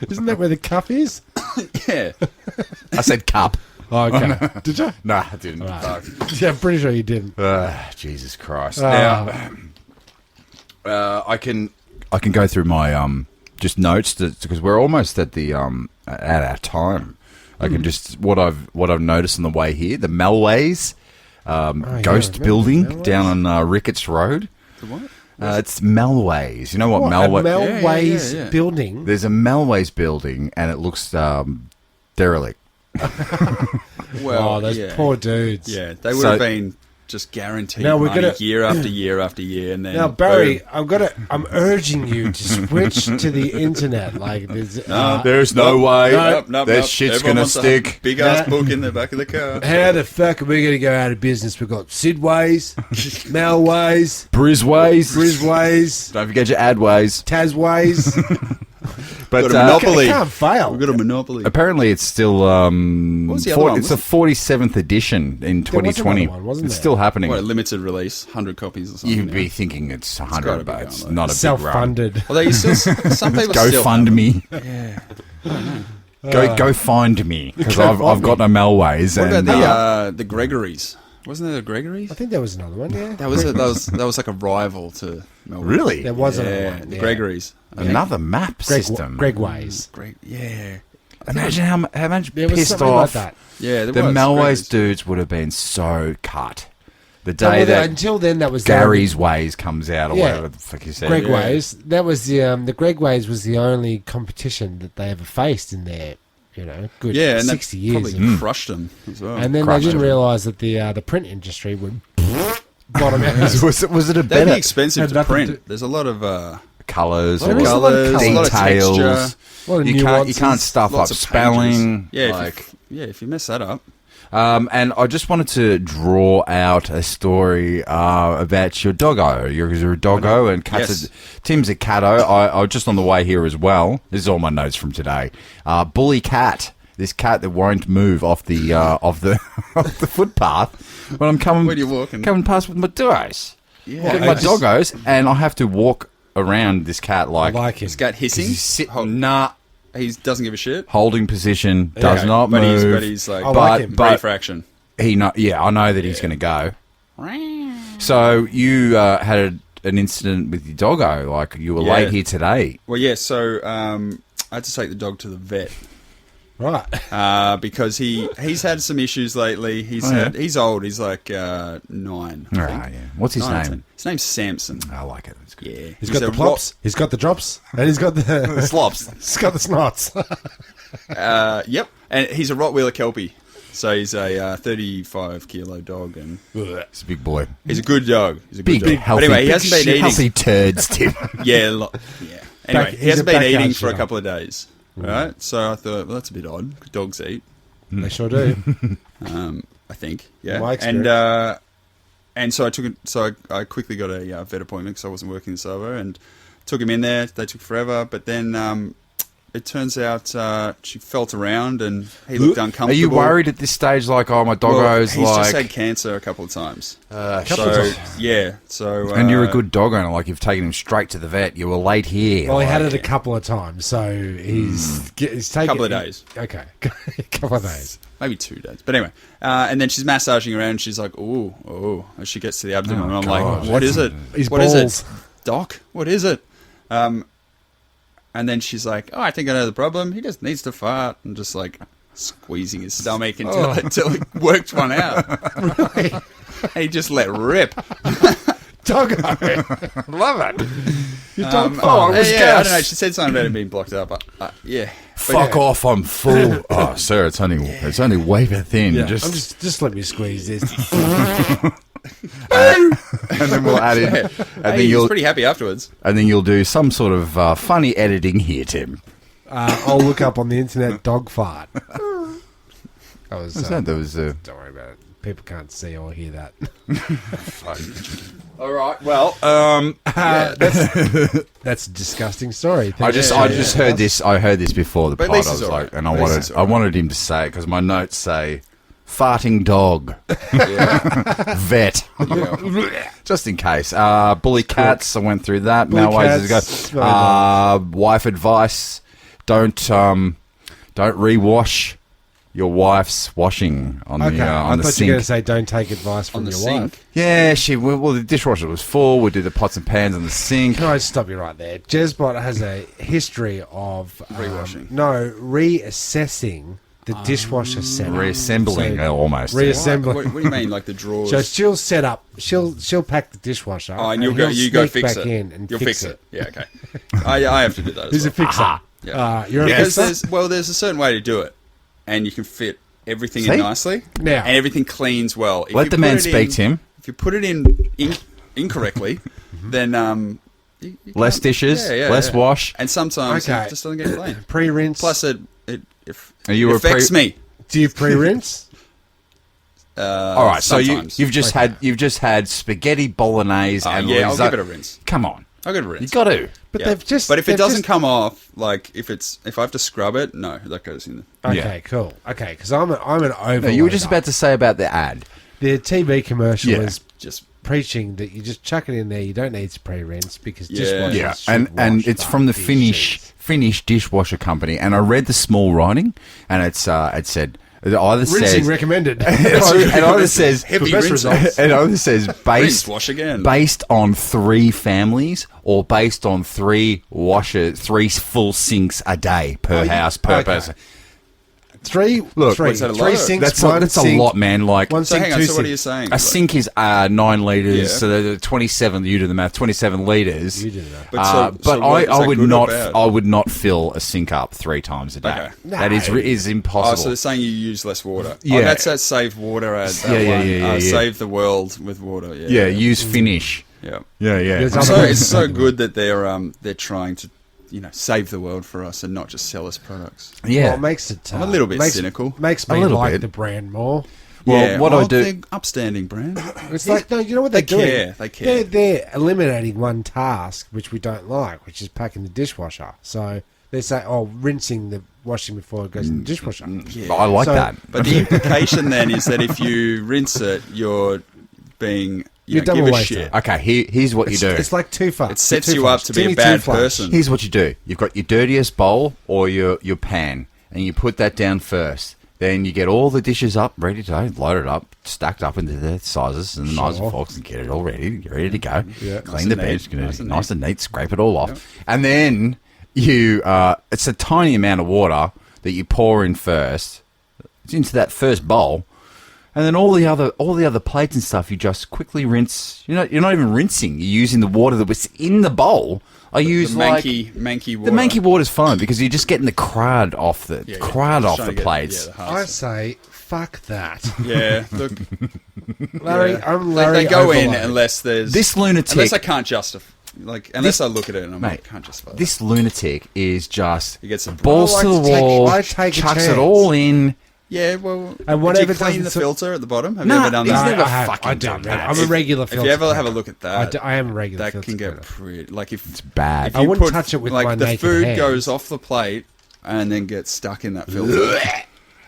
[SPEAKER 3] Isn't that where the cuff is?
[SPEAKER 4] Yeah.
[SPEAKER 2] I said cup.
[SPEAKER 3] Oh, okay. Did you?
[SPEAKER 2] Nah, I didn't.
[SPEAKER 3] Right. Yeah, I'm pretty sure you didn't.
[SPEAKER 2] Jesus Christ. Now, I can go through my just notes because we're almost at the at our time. I can just what I've noticed on the way here. The Melways ghost
[SPEAKER 3] yeah,
[SPEAKER 2] building
[SPEAKER 3] Melways.
[SPEAKER 2] down on Ricketts Road.
[SPEAKER 4] The what?
[SPEAKER 2] It's Melways. You know what,
[SPEAKER 3] What, a
[SPEAKER 2] Melways?
[SPEAKER 3] Melways
[SPEAKER 4] Yeah.
[SPEAKER 3] building?
[SPEAKER 2] There's a Melways building, and it looks derelict.
[SPEAKER 4] Well,
[SPEAKER 3] those
[SPEAKER 4] yeah.
[SPEAKER 3] poor dudes.
[SPEAKER 4] Yeah, they would
[SPEAKER 2] So-
[SPEAKER 4] have been just guaranteed
[SPEAKER 3] Now we're
[SPEAKER 4] money
[SPEAKER 3] gonna-
[SPEAKER 4] year after year after year, and then
[SPEAKER 3] Now, Barry,
[SPEAKER 4] boom.
[SPEAKER 3] I'm urging you to switch to the internet. Like,
[SPEAKER 2] There's no way
[SPEAKER 4] Nope,
[SPEAKER 2] that shit's
[SPEAKER 4] Everyone
[SPEAKER 2] gonna
[SPEAKER 4] wants to have a
[SPEAKER 2] stick.
[SPEAKER 4] big ass book in the back of the car.
[SPEAKER 3] how the fuck are we going to go out of business? We've got Sidways, Melways,
[SPEAKER 2] Brisways.
[SPEAKER 3] Brisways,
[SPEAKER 2] Don't forget your Adways.
[SPEAKER 3] Tasways.
[SPEAKER 2] But
[SPEAKER 4] Got a monopoly.
[SPEAKER 3] It can't fail.
[SPEAKER 4] We've got a monopoly.
[SPEAKER 2] apparently, it's still
[SPEAKER 4] was the other one?
[SPEAKER 2] it's the 47th edition in
[SPEAKER 3] There was
[SPEAKER 2] 2020.
[SPEAKER 3] another one, wasn't
[SPEAKER 2] It's
[SPEAKER 3] there?
[SPEAKER 2] still happening.
[SPEAKER 4] What, a limited release, 100 copies or something.
[SPEAKER 2] You'd
[SPEAKER 4] now.
[SPEAKER 2] be thinking it's
[SPEAKER 4] gotta
[SPEAKER 2] 100,
[SPEAKER 4] be
[SPEAKER 2] but
[SPEAKER 4] going
[SPEAKER 2] it's
[SPEAKER 4] low.
[SPEAKER 2] not a big run.
[SPEAKER 3] Self-funded.
[SPEAKER 4] Although you still, some people
[SPEAKER 2] Go
[SPEAKER 4] still
[SPEAKER 2] fund
[SPEAKER 4] have
[SPEAKER 2] me.
[SPEAKER 4] them.
[SPEAKER 2] Go find me because
[SPEAKER 3] Go
[SPEAKER 2] I've
[SPEAKER 3] find
[SPEAKER 2] got no Melways.
[SPEAKER 4] What
[SPEAKER 2] and,
[SPEAKER 4] about the Gregories? Wasn't there a Gregories?
[SPEAKER 3] I think there was another one, yeah.
[SPEAKER 4] That was like a rival to Melbourne.
[SPEAKER 2] Really?
[SPEAKER 3] There was another
[SPEAKER 4] Yeah,
[SPEAKER 3] one.
[SPEAKER 4] the
[SPEAKER 3] yeah.
[SPEAKER 4] Gregories.
[SPEAKER 2] Another map system.
[SPEAKER 3] Gregways.
[SPEAKER 4] Great. Yeah.
[SPEAKER 2] Imagine how much
[SPEAKER 3] There was
[SPEAKER 2] pissed
[SPEAKER 3] something
[SPEAKER 2] off
[SPEAKER 3] like that.
[SPEAKER 4] Yeah. There
[SPEAKER 2] the
[SPEAKER 4] was,
[SPEAKER 2] Melways
[SPEAKER 4] Gregories.
[SPEAKER 2] dudes would have been so cut. The
[SPEAKER 3] Well,
[SPEAKER 2] day that
[SPEAKER 3] until then, that was
[SPEAKER 2] Gary's Ways comes out or
[SPEAKER 3] Yeah.
[SPEAKER 2] whatever the fuck you said.
[SPEAKER 3] Gregways. That was the Gregways was the only competition that they ever faced in their, good
[SPEAKER 4] Yeah, and
[SPEAKER 3] 60
[SPEAKER 4] that
[SPEAKER 3] years.
[SPEAKER 4] probably crushed them as well.
[SPEAKER 3] And then they
[SPEAKER 2] crushed
[SPEAKER 3] didn't
[SPEAKER 2] them.
[SPEAKER 3] realise that the print industry would bottom out.
[SPEAKER 2] was it a
[SPEAKER 4] They'd
[SPEAKER 2] better
[SPEAKER 4] be expensive
[SPEAKER 3] had
[SPEAKER 4] to
[SPEAKER 3] nothing
[SPEAKER 4] print.
[SPEAKER 3] to-
[SPEAKER 4] There's a lot of
[SPEAKER 2] colours,
[SPEAKER 3] There is a lot of
[SPEAKER 4] colours, a lot of
[SPEAKER 2] details?
[SPEAKER 4] texture.
[SPEAKER 3] A lot of
[SPEAKER 2] You
[SPEAKER 3] nuances.
[SPEAKER 2] can't stuff up
[SPEAKER 4] Lots of
[SPEAKER 2] spelling.
[SPEAKER 4] pages. Yeah, if you mess that up.
[SPEAKER 2] And I just wanted to draw out a story about your doggo. You're a doggo, and
[SPEAKER 4] Yes.
[SPEAKER 2] Tim's a catto. I just on the way here as well. This is all my notes from today. Bully cat. This cat that won't move off the off the footpath when I'm coming.
[SPEAKER 4] When you're walking.
[SPEAKER 2] coming past with my dogs.
[SPEAKER 4] Yeah.
[SPEAKER 2] With my doggos, and I have to walk around this cat
[SPEAKER 3] I
[SPEAKER 2] like,
[SPEAKER 3] like him.
[SPEAKER 4] This cat hissing.
[SPEAKER 2] he's sit,
[SPEAKER 4] Ho-
[SPEAKER 2] nah,
[SPEAKER 4] He doesn't give a shit.
[SPEAKER 2] holding position, does
[SPEAKER 4] Okay,
[SPEAKER 2] not
[SPEAKER 4] but
[SPEAKER 2] move.
[SPEAKER 4] He's like,
[SPEAKER 3] I like him.
[SPEAKER 4] ready for action.
[SPEAKER 2] I know that he's going to go. So you had an incident with your doggo, like you were
[SPEAKER 4] Yeah.
[SPEAKER 2] late here today.
[SPEAKER 4] Well, yeah. So I had to take the dog to the vet
[SPEAKER 3] Right.
[SPEAKER 4] because he's had some issues lately. He's he's old. He's like 9. I think.
[SPEAKER 2] Yeah. What's his
[SPEAKER 4] 9 or
[SPEAKER 2] name?
[SPEAKER 4] 10. His name's Samson.
[SPEAKER 2] I like it. That's good.
[SPEAKER 4] Yeah,
[SPEAKER 3] He's got
[SPEAKER 4] a
[SPEAKER 3] the plops. He's got the drops. And he's got the
[SPEAKER 2] Slops.
[SPEAKER 3] he's got the snots.
[SPEAKER 4] Yep, and he's a Rottweiler Kelpie. So he's a 35 kilo dog, and
[SPEAKER 2] He's a big boy.
[SPEAKER 4] he's a good dog. He's a good
[SPEAKER 2] Big,
[SPEAKER 4] dog.
[SPEAKER 2] healthy.
[SPEAKER 4] But anyway, he
[SPEAKER 2] big
[SPEAKER 4] hasn't been
[SPEAKER 2] shit,
[SPEAKER 4] eating.
[SPEAKER 2] healthy turds, Tim.
[SPEAKER 4] Yeah. Anyway,
[SPEAKER 3] He's
[SPEAKER 4] he hasn't
[SPEAKER 3] a
[SPEAKER 4] been
[SPEAKER 3] backyard
[SPEAKER 4] eating for a
[SPEAKER 3] shitter.
[SPEAKER 4] couple of days. Right, so I thought, well, that's a bit odd. Dogs eat.
[SPEAKER 3] They sure do.
[SPEAKER 4] I think, yeah.
[SPEAKER 3] My experience.
[SPEAKER 4] And so I took it. So I quickly got a vet appointment because I wasn't working in Savo, and took him in there. They took forever, but then it turns out she felt around and he looked uncomfortable.
[SPEAKER 2] Are you worried at this stage, like, oh, my doggo's
[SPEAKER 4] he's
[SPEAKER 2] like...
[SPEAKER 4] just had cancer a couple of times.
[SPEAKER 2] Shit.
[SPEAKER 4] So
[SPEAKER 2] and you're a good dog owner, like you've taken him straight to the vet. You were late here.
[SPEAKER 3] Well, he had
[SPEAKER 2] like-
[SPEAKER 3] it a couple of times, so he's taken...
[SPEAKER 4] a couple of days.
[SPEAKER 3] Okay. A couple of days.
[SPEAKER 4] Maybe 2 days. But anyway, and then she's massaging around and she's like, ooh, as she gets to the abdomen. and I'm
[SPEAKER 2] God.
[SPEAKER 4] like, what is it?
[SPEAKER 3] His
[SPEAKER 4] What is
[SPEAKER 3] balls.
[SPEAKER 4] it? Doc, what is it? And then she's like, I think I know the problem. He just needs to fart. And just like squeezing his stomach until he worked one out.
[SPEAKER 3] Really?
[SPEAKER 4] And he just let rip.
[SPEAKER 3] Doggo.
[SPEAKER 2] Love it.
[SPEAKER 3] Your dog
[SPEAKER 2] Oh,
[SPEAKER 3] fart.
[SPEAKER 2] it was
[SPEAKER 4] I
[SPEAKER 2] gas.
[SPEAKER 4] don't know. She said something about it being blocked up. Yeah.
[SPEAKER 2] Fuck off, I'm full. Oh, sir, it's only wafer thin.
[SPEAKER 3] Yeah.
[SPEAKER 2] Just
[SPEAKER 3] Just let me squeeze this.
[SPEAKER 2] and then we'll add in, and then
[SPEAKER 4] He was
[SPEAKER 2] you'll
[SPEAKER 4] pretty happy afterwards.
[SPEAKER 2] do some sort of funny editing here, Tim.
[SPEAKER 3] I'll look up on the internet dog fart. That was...
[SPEAKER 2] There was a...
[SPEAKER 3] Don't worry about it. People can't see or hear that.
[SPEAKER 2] All right. Well,
[SPEAKER 3] That's a disgusting story.
[SPEAKER 2] I just heard this. I heard this before the
[SPEAKER 4] But at
[SPEAKER 2] pod.
[SPEAKER 4] least
[SPEAKER 2] I
[SPEAKER 4] it's
[SPEAKER 2] was
[SPEAKER 4] all
[SPEAKER 2] like,
[SPEAKER 4] right.
[SPEAKER 2] and
[SPEAKER 4] At least it's all
[SPEAKER 2] I
[SPEAKER 4] right.
[SPEAKER 2] wanted him to say it because my notes say farting dog vet. Just in case. Bully cats. I went through that.
[SPEAKER 3] Bully
[SPEAKER 2] Malways
[SPEAKER 3] cats,
[SPEAKER 2] ago.
[SPEAKER 3] very nice.
[SPEAKER 2] Wife advice: don't rewash your wife's washing on
[SPEAKER 3] Okay,
[SPEAKER 2] the
[SPEAKER 3] I
[SPEAKER 2] on the
[SPEAKER 3] thought you were going to
[SPEAKER 2] sink.
[SPEAKER 3] say don't take advice from
[SPEAKER 4] On the
[SPEAKER 3] your
[SPEAKER 4] sink.
[SPEAKER 3] wife.
[SPEAKER 2] Yeah, well, the dishwasher was full. We do the pots and pans on the sink.
[SPEAKER 3] Can I just stop you right there? Jezbot has a history of...
[SPEAKER 4] Rewashing.
[SPEAKER 3] reassessing the dishwasher setup.
[SPEAKER 2] Reassembling
[SPEAKER 3] So,
[SPEAKER 2] almost.
[SPEAKER 3] reassembling.
[SPEAKER 4] What do you mean, like the drawers?
[SPEAKER 3] So she'll set up, she'll pack the dishwasher.
[SPEAKER 4] and you go
[SPEAKER 3] he'll
[SPEAKER 4] fix
[SPEAKER 3] sneak
[SPEAKER 4] it.
[SPEAKER 3] back in and
[SPEAKER 4] You'll
[SPEAKER 3] fix
[SPEAKER 4] fix it. Yeah, okay. I have to do that as
[SPEAKER 3] He's
[SPEAKER 4] well.
[SPEAKER 3] a fixer.
[SPEAKER 4] Yeah.
[SPEAKER 3] You're a
[SPEAKER 4] Because
[SPEAKER 3] fixer?
[SPEAKER 4] there's a certain way to do it, and you can fit everything
[SPEAKER 2] See?
[SPEAKER 4] in nicely,
[SPEAKER 3] Now-
[SPEAKER 4] and everything cleans well. If
[SPEAKER 2] Let
[SPEAKER 4] you
[SPEAKER 2] the
[SPEAKER 4] put
[SPEAKER 2] man
[SPEAKER 4] it
[SPEAKER 2] speak,
[SPEAKER 4] in-
[SPEAKER 2] Tim.
[SPEAKER 4] If you put it in incorrectly, then you
[SPEAKER 2] Less
[SPEAKER 4] can't-
[SPEAKER 2] dishes, less wash.
[SPEAKER 4] and sometimes
[SPEAKER 3] Okay.
[SPEAKER 4] it just doesn't get clean.
[SPEAKER 3] Pre-rinse.
[SPEAKER 4] Plus, it
[SPEAKER 2] Are you a
[SPEAKER 4] affects me.
[SPEAKER 3] Do you pre-rinse?
[SPEAKER 2] All right, so
[SPEAKER 4] sometimes.
[SPEAKER 2] you've just had spaghetti bolognese and
[SPEAKER 4] yeah, I'll
[SPEAKER 2] risotto.
[SPEAKER 4] give it a rinse.
[SPEAKER 2] Come on,
[SPEAKER 4] I'll give it a rinse.
[SPEAKER 2] you got to.
[SPEAKER 3] But
[SPEAKER 4] Yeah.
[SPEAKER 3] they've just...
[SPEAKER 4] But if it
[SPEAKER 3] they've
[SPEAKER 4] doesn't
[SPEAKER 3] just-
[SPEAKER 4] come off, like if I have to scrub it, no, that goes in.
[SPEAKER 3] Okay,
[SPEAKER 2] Yeah.
[SPEAKER 3] cool. Okay, because I'm an overloader.
[SPEAKER 2] No, you were just about to say about the ad.
[SPEAKER 3] The TV commercial
[SPEAKER 2] Yeah.
[SPEAKER 3] is
[SPEAKER 4] Just
[SPEAKER 3] preaching that you just chuck it in there. You don't need to pre-rinse because
[SPEAKER 4] Yeah.
[SPEAKER 3] dishwashers
[SPEAKER 2] Yeah,
[SPEAKER 3] should
[SPEAKER 2] and
[SPEAKER 3] wash
[SPEAKER 2] it's from the
[SPEAKER 3] dishes.
[SPEAKER 2] Finnish dishwasher company. And I read the small writing, and it said it either
[SPEAKER 3] Rinsing
[SPEAKER 2] says
[SPEAKER 3] recommended.
[SPEAKER 2] it either says
[SPEAKER 4] heavy
[SPEAKER 3] best
[SPEAKER 4] rinse.
[SPEAKER 3] results.
[SPEAKER 2] it either says
[SPEAKER 4] Rinse,
[SPEAKER 2] based
[SPEAKER 4] wash again.
[SPEAKER 2] based on 3 families or based on 3 full sinks a day per house per
[SPEAKER 3] okay.
[SPEAKER 2] person.
[SPEAKER 3] Three,
[SPEAKER 2] Look,
[SPEAKER 3] three,
[SPEAKER 4] what's that, a
[SPEAKER 3] three
[SPEAKER 4] lot?
[SPEAKER 3] sinks,
[SPEAKER 2] That's
[SPEAKER 3] one
[SPEAKER 2] a
[SPEAKER 3] sink,
[SPEAKER 2] lot, man. Like
[SPEAKER 3] one
[SPEAKER 4] So
[SPEAKER 3] sink,
[SPEAKER 4] hang on.
[SPEAKER 3] two
[SPEAKER 4] So what are you
[SPEAKER 3] sinks.
[SPEAKER 4] saying?
[SPEAKER 2] a sink is 9 liters,
[SPEAKER 4] Yeah.
[SPEAKER 2] so the 27. You do the math. 27 liters.
[SPEAKER 3] You do that.
[SPEAKER 4] But so
[SPEAKER 2] but
[SPEAKER 4] what, is
[SPEAKER 2] I
[SPEAKER 4] that
[SPEAKER 2] would
[SPEAKER 4] good or
[SPEAKER 2] not.
[SPEAKER 4] bad?
[SPEAKER 2] I would not fill a sink up 3 times a day.
[SPEAKER 4] Okay.
[SPEAKER 2] That is
[SPEAKER 3] No.
[SPEAKER 2] is
[SPEAKER 4] Oh,
[SPEAKER 2] impossible.
[SPEAKER 4] so they're saying you use less water.
[SPEAKER 2] Yeah.
[SPEAKER 4] Oh, that's that save water ad. That
[SPEAKER 2] Yeah,
[SPEAKER 4] one.
[SPEAKER 2] yeah.
[SPEAKER 4] Save the world with water. Yeah,
[SPEAKER 2] yeah, use Finnish.
[SPEAKER 4] yeah.
[SPEAKER 2] Yeah, yeah.
[SPEAKER 3] There's
[SPEAKER 4] So
[SPEAKER 3] other-
[SPEAKER 4] it's so good that they're trying to, save the world for us and not just sell us products.
[SPEAKER 2] Yeah.
[SPEAKER 3] Well, it makes it.
[SPEAKER 4] I'm a little bit
[SPEAKER 3] makes,
[SPEAKER 4] cynical.
[SPEAKER 3] Makes
[SPEAKER 2] A
[SPEAKER 3] me
[SPEAKER 2] little
[SPEAKER 3] like
[SPEAKER 2] bit.
[SPEAKER 3] the brand more.
[SPEAKER 2] Well,
[SPEAKER 4] Yeah,
[SPEAKER 2] what I do.
[SPEAKER 4] they're upstanding brand.
[SPEAKER 3] It's like, no, you know what they're
[SPEAKER 4] They
[SPEAKER 3] doing?
[SPEAKER 4] care, they care.
[SPEAKER 3] They're eliminating one task which we don't like, which is packing the dishwasher. So they say, rinsing the washing before it goes in the dishwasher.
[SPEAKER 2] I like
[SPEAKER 3] So-
[SPEAKER 2] that.
[SPEAKER 4] But the implication then is that if you rinse it, you're being
[SPEAKER 3] You're
[SPEAKER 4] give
[SPEAKER 3] double
[SPEAKER 4] a
[SPEAKER 3] waster.
[SPEAKER 4] shit.
[SPEAKER 2] Okay, here's what you do.
[SPEAKER 3] It's like too far.
[SPEAKER 4] It sets you up to be a
[SPEAKER 3] Timmy
[SPEAKER 4] bad
[SPEAKER 3] Two-Flush.
[SPEAKER 4] person.
[SPEAKER 2] Here's what you do. You've got your dirtiest bowl or your pan, and you put that down first. Then you get all the dishes up, ready to load it up, stacked up into their sizes and the knives and forks, and get it all ready. You're ready to go.
[SPEAKER 3] Yeah.
[SPEAKER 2] Clean
[SPEAKER 4] Nice
[SPEAKER 2] the
[SPEAKER 4] and
[SPEAKER 2] bench,
[SPEAKER 4] neat.
[SPEAKER 2] nice and neat. Scrape it all off, and then you. It's a tiny amount of water that you pour in first. It's into that first bowl. And then all the other plates and stuff, you just quickly rinse. You're not even rinsing. You're using the water that was in the bowl. I use
[SPEAKER 4] The manky water.
[SPEAKER 2] the manky water's fine because you're just getting the crud off the
[SPEAKER 4] Yeah, yeah.
[SPEAKER 2] crud
[SPEAKER 4] Just
[SPEAKER 2] off
[SPEAKER 4] trying
[SPEAKER 2] the
[SPEAKER 4] to get-
[SPEAKER 2] plates.
[SPEAKER 4] yeah, the
[SPEAKER 3] I
[SPEAKER 4] hearts.
[SPEAKER 3] say, fuck that.
[SPEAKER 4] Yeah, look,
[SPEAKER 3] Larry,
[SPEAKER 4] yeah.
[SPEAKER 3] I'm Larry.
[SPEAKER 4] They go in
[SPEAKER 3] Overload.
[SPEAKER 4] unless there's
[SPEAKER 2] This lunatic-
[SPEAKER 4] Unless I can't justify, unless
[SPEAKER 2] This-
[SPEAKER 4] I look at it and I'm
[SPEAKER 2] Mate,
[SPEAKER 4] like, I can't justify.
[SPEAKER 2] This lunatic is just
[SPEAKER 4] He gets a-
[SPEAKER 2] balls
[SPEAKER 3] I
[SPEAKER 2] to
[SPEAKER 3] like
[SPEAKER 2] the
[SPEAKER 3] to take-
[SPEAKER 2] wall,
[SPEAKER 3] I take a
[SPEAKER 2] chucks
[SPEAKER 3] chance.
[SPEAKER 2] it all in.
[SPEAKER 4] Yeah, well,
[SPEAKER 3] And
[SPEAKER 4] do
[SPEAKER 3] whatever
[SPEAKER 4] you clean
[SPEAKER 3] doesn't
[SPEAKER 4] the
[SPEAKER 3] so-
[SPEAKER 4] filter at the bottom? Have
[SPEAKER 2] No,
[SPEAKER 4] you ever done
[SPEAKER 2] he's
[SPEAKER 4] that?
[SPEAKER 2] never
[SPEAKER 3] I have.
[SPEAKER 2] fucking
[SPEAKER 3] I do,
[SPEAKER 2] done
[SPEAKER 3] man.
[SPEAKER 2] that.
[SPEAKER 3] I'm a regular
[SPEAKER 4] If
[SPEAKER 3] filter.
[SPEAKER 4] you ever have a
[SPEAKER 3] cleaner.
[SPEAKER 4] look at that,
[SPEAKER 3] I am a regular
[SPEAKER 4] that
[SPEAKER 3] filter
[SPEAKER 4] can get
[SPEAKER 3] cleaner.
[SPEAKER 4] pretty. Like if
[SPEAKER 2] bad.
[SPEAKER 4] if
[SPEAKER 3] I
[SPEAKER 4] you
[SPEAKER 3] wouldn't
[SPEAKER 4] put,
[SPEAKER 3] touch it with
[SPEAKER 4] like
[SPEAKER 3] my
[SPEAKER 4] the
[SPEAKER 3] naked
[SPEAKER 4] food
[SPEAKER 3] hands.
[SPEAKER 4] goes off the plate and then gets stuck in that filter,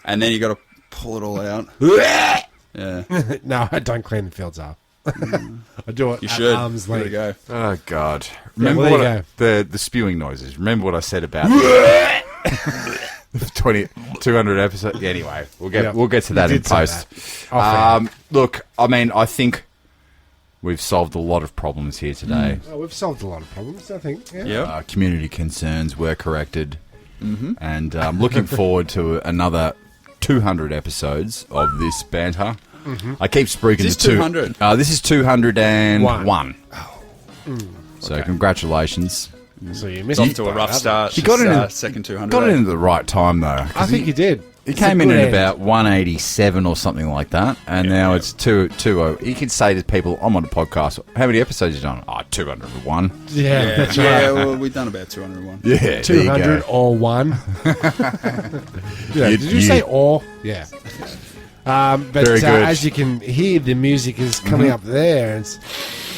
[SPEAKER 4] and then you got to pull it all out. Yeah,
[SPEAKER 3] No, I don't clean the filter. I do it
[SPEAKER 4] you
[SPEAKER 3] at
[SPEAKER 4] should.
[SPEAKER 3] arm's
[SPEAKER 4] There
[SPEAKER 3] length.
[SPEAKER 4] you go.
[SPEAKER 2] Oh God!
[SPEAKER 3] Yeah,
[SPEAKER 2] Remember
[SPEAKER 3] well,
[SPEAKER 2] what
[SPEAKER 3] there you
[SPEAKER 2] the spewing noises? Remember what I said about 200 episodes? Yeah, anyway, we'll get to that
[SPEAKER 3] You
[SPEAKER 2] in
[SPEAKER 3] did say
[SPEAKER 2] post.
[SPEAKER 3] that. Off air.
[SPEAKER 2] Look, I mean, I think we've solved a lot of problems here today.
[SPEAKER 3] Oh, we've solved a lot of problems, I think. Yeah.
[SPEAKER 4] Yep.
[SPEAKER 2] Community concerns were corrected, and looking forward to another 200 episodes of this banter. I keep speaking
[SPEAKER 4] Is
[SPEAKER 2] to
[SPEAKER 4] this 200?
[SPEAKER 2] This is 201. So congratulations.
[SPEAKER 3] So you
[SPEAKER 4] It's
[SPEAKER 3] missed
[SPEAKER 4] off
[SPEAKER 3] it,
[SPEAKER 4] to a
[SPEAKER 3] though,
[SPEAKER 4] rough
[SPEAKER 3] haven't
[SPEAKER 4] start.
[SPEAKER 2] You got
[SPEAKER 4] Just,
[SPEAKER 2] it in-
[SPEAKER 4] second 200.
[SPEAKER 2] Got it in at the right time though.
[SPEAKER 3] you? I think you did.
[SPEAKER 2] He
[SPEAKER 3] It's a
[SPEAKER 2] came in
[SPEAKER 3] good
[SPEAKER 2] at
[SPEAKER 3] end.
[SPEAKER 2] about 187 or something like that, and now it's 220. You can say to people, I'm on a podcast. How many episodes you done? Oh, 201.
[SPEAKER 3] Yeah, that's right.
[SPEAKER 4] Yeah, well, we've done about 201.
[SPEAKER 2] Yeah, there you
[SPEAKER 3] 200
[SPEAKER 2] go.
[SPEAKER 3] or 1. Yeah, did you say or? Yeah. But
[SPEAKER 2] Very good.
[SPEAKER 3] as you can hear, the music is coming up there.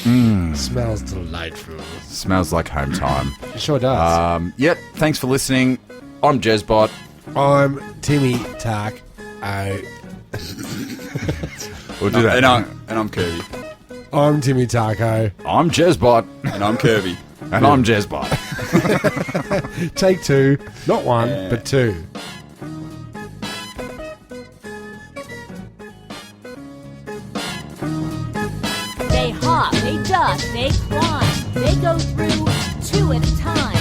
[SPEAKER 3] It smells delightful.
[SPEAKER 2] Smells like home time.
[SPEAKER 3] It sure does.
[SPEAKER 2] Yep, thanks for listening. I'm Jezbot.
[SPEAKER 3] I'm Timmy Tark.
[SPEAKER 2] We'll do that.
[SPEAKER 4] And I'm Kirby.
[SPEAKER 3] I'm Timmy Tarko.
[SPEAKER 2] I'm Jezbot.
[SPEAKER 4] And I'm Kirby.
[SPEAKER 2] And I'm Jezbot.
[SPEAKER 3] Take 2. Not 1,
[SPEAKER 4] Yeah.
[SPEAKER 3] but 2.
[SPEAKER 5] They hop, they duck, they climb. They go through 2 at a time.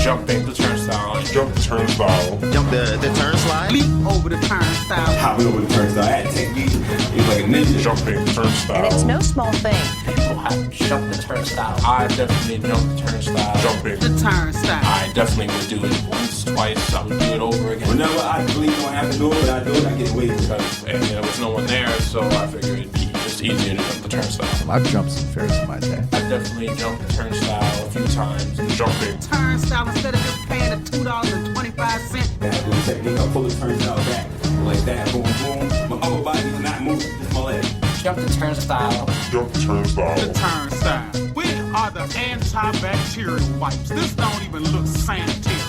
[SPEAKER 6] Jumping the turnstile. Jump the turnstile.
[SPEAKER 7] Jump the turnstile.
[SPEAKER 8] Leap over the turnstile.
[SPEAKER 9] Hop over the turnstile. I had technique. It was like a ninja.
[SPEAKER 6] Jumping the turnstile.
[SPEAKER 10] And it's no small thing.
[SPEAKER 6] People have jumped the turnstile. I definitely jumped the turnstile. Jumping.
[SPEAKER 8] The turnstile.
[SPEAKER 6] I definitely would do it once, twice. I would do it over again.
[SPEAKER 9] Whenever I believe I don't have to do it, but I do it, I get away with it.
[SPEAKER 6] Because there was no one there, so I figured it'd be just easier to jump the turnstile.
[SPEAKER 11] I've jumped some fairs in my day.
[SPEAKER 6] I definitely jumped the turnstile a few times. Jumping.
[SPEAKER 8] Turnstile instead of just paying the $2.25.
[SPEAKER 9] That was the technique. I pull the turnstile back. Like that. Boom, boom. My upper body is not moving. Just my leg.
[SPEAKER 6] Jump the turnstile.
[SPEAKER 9] Jump the turnstile.
[SPEAKER 8] The turnstile. We are the antibacterial wipes. This don't even look sanitary.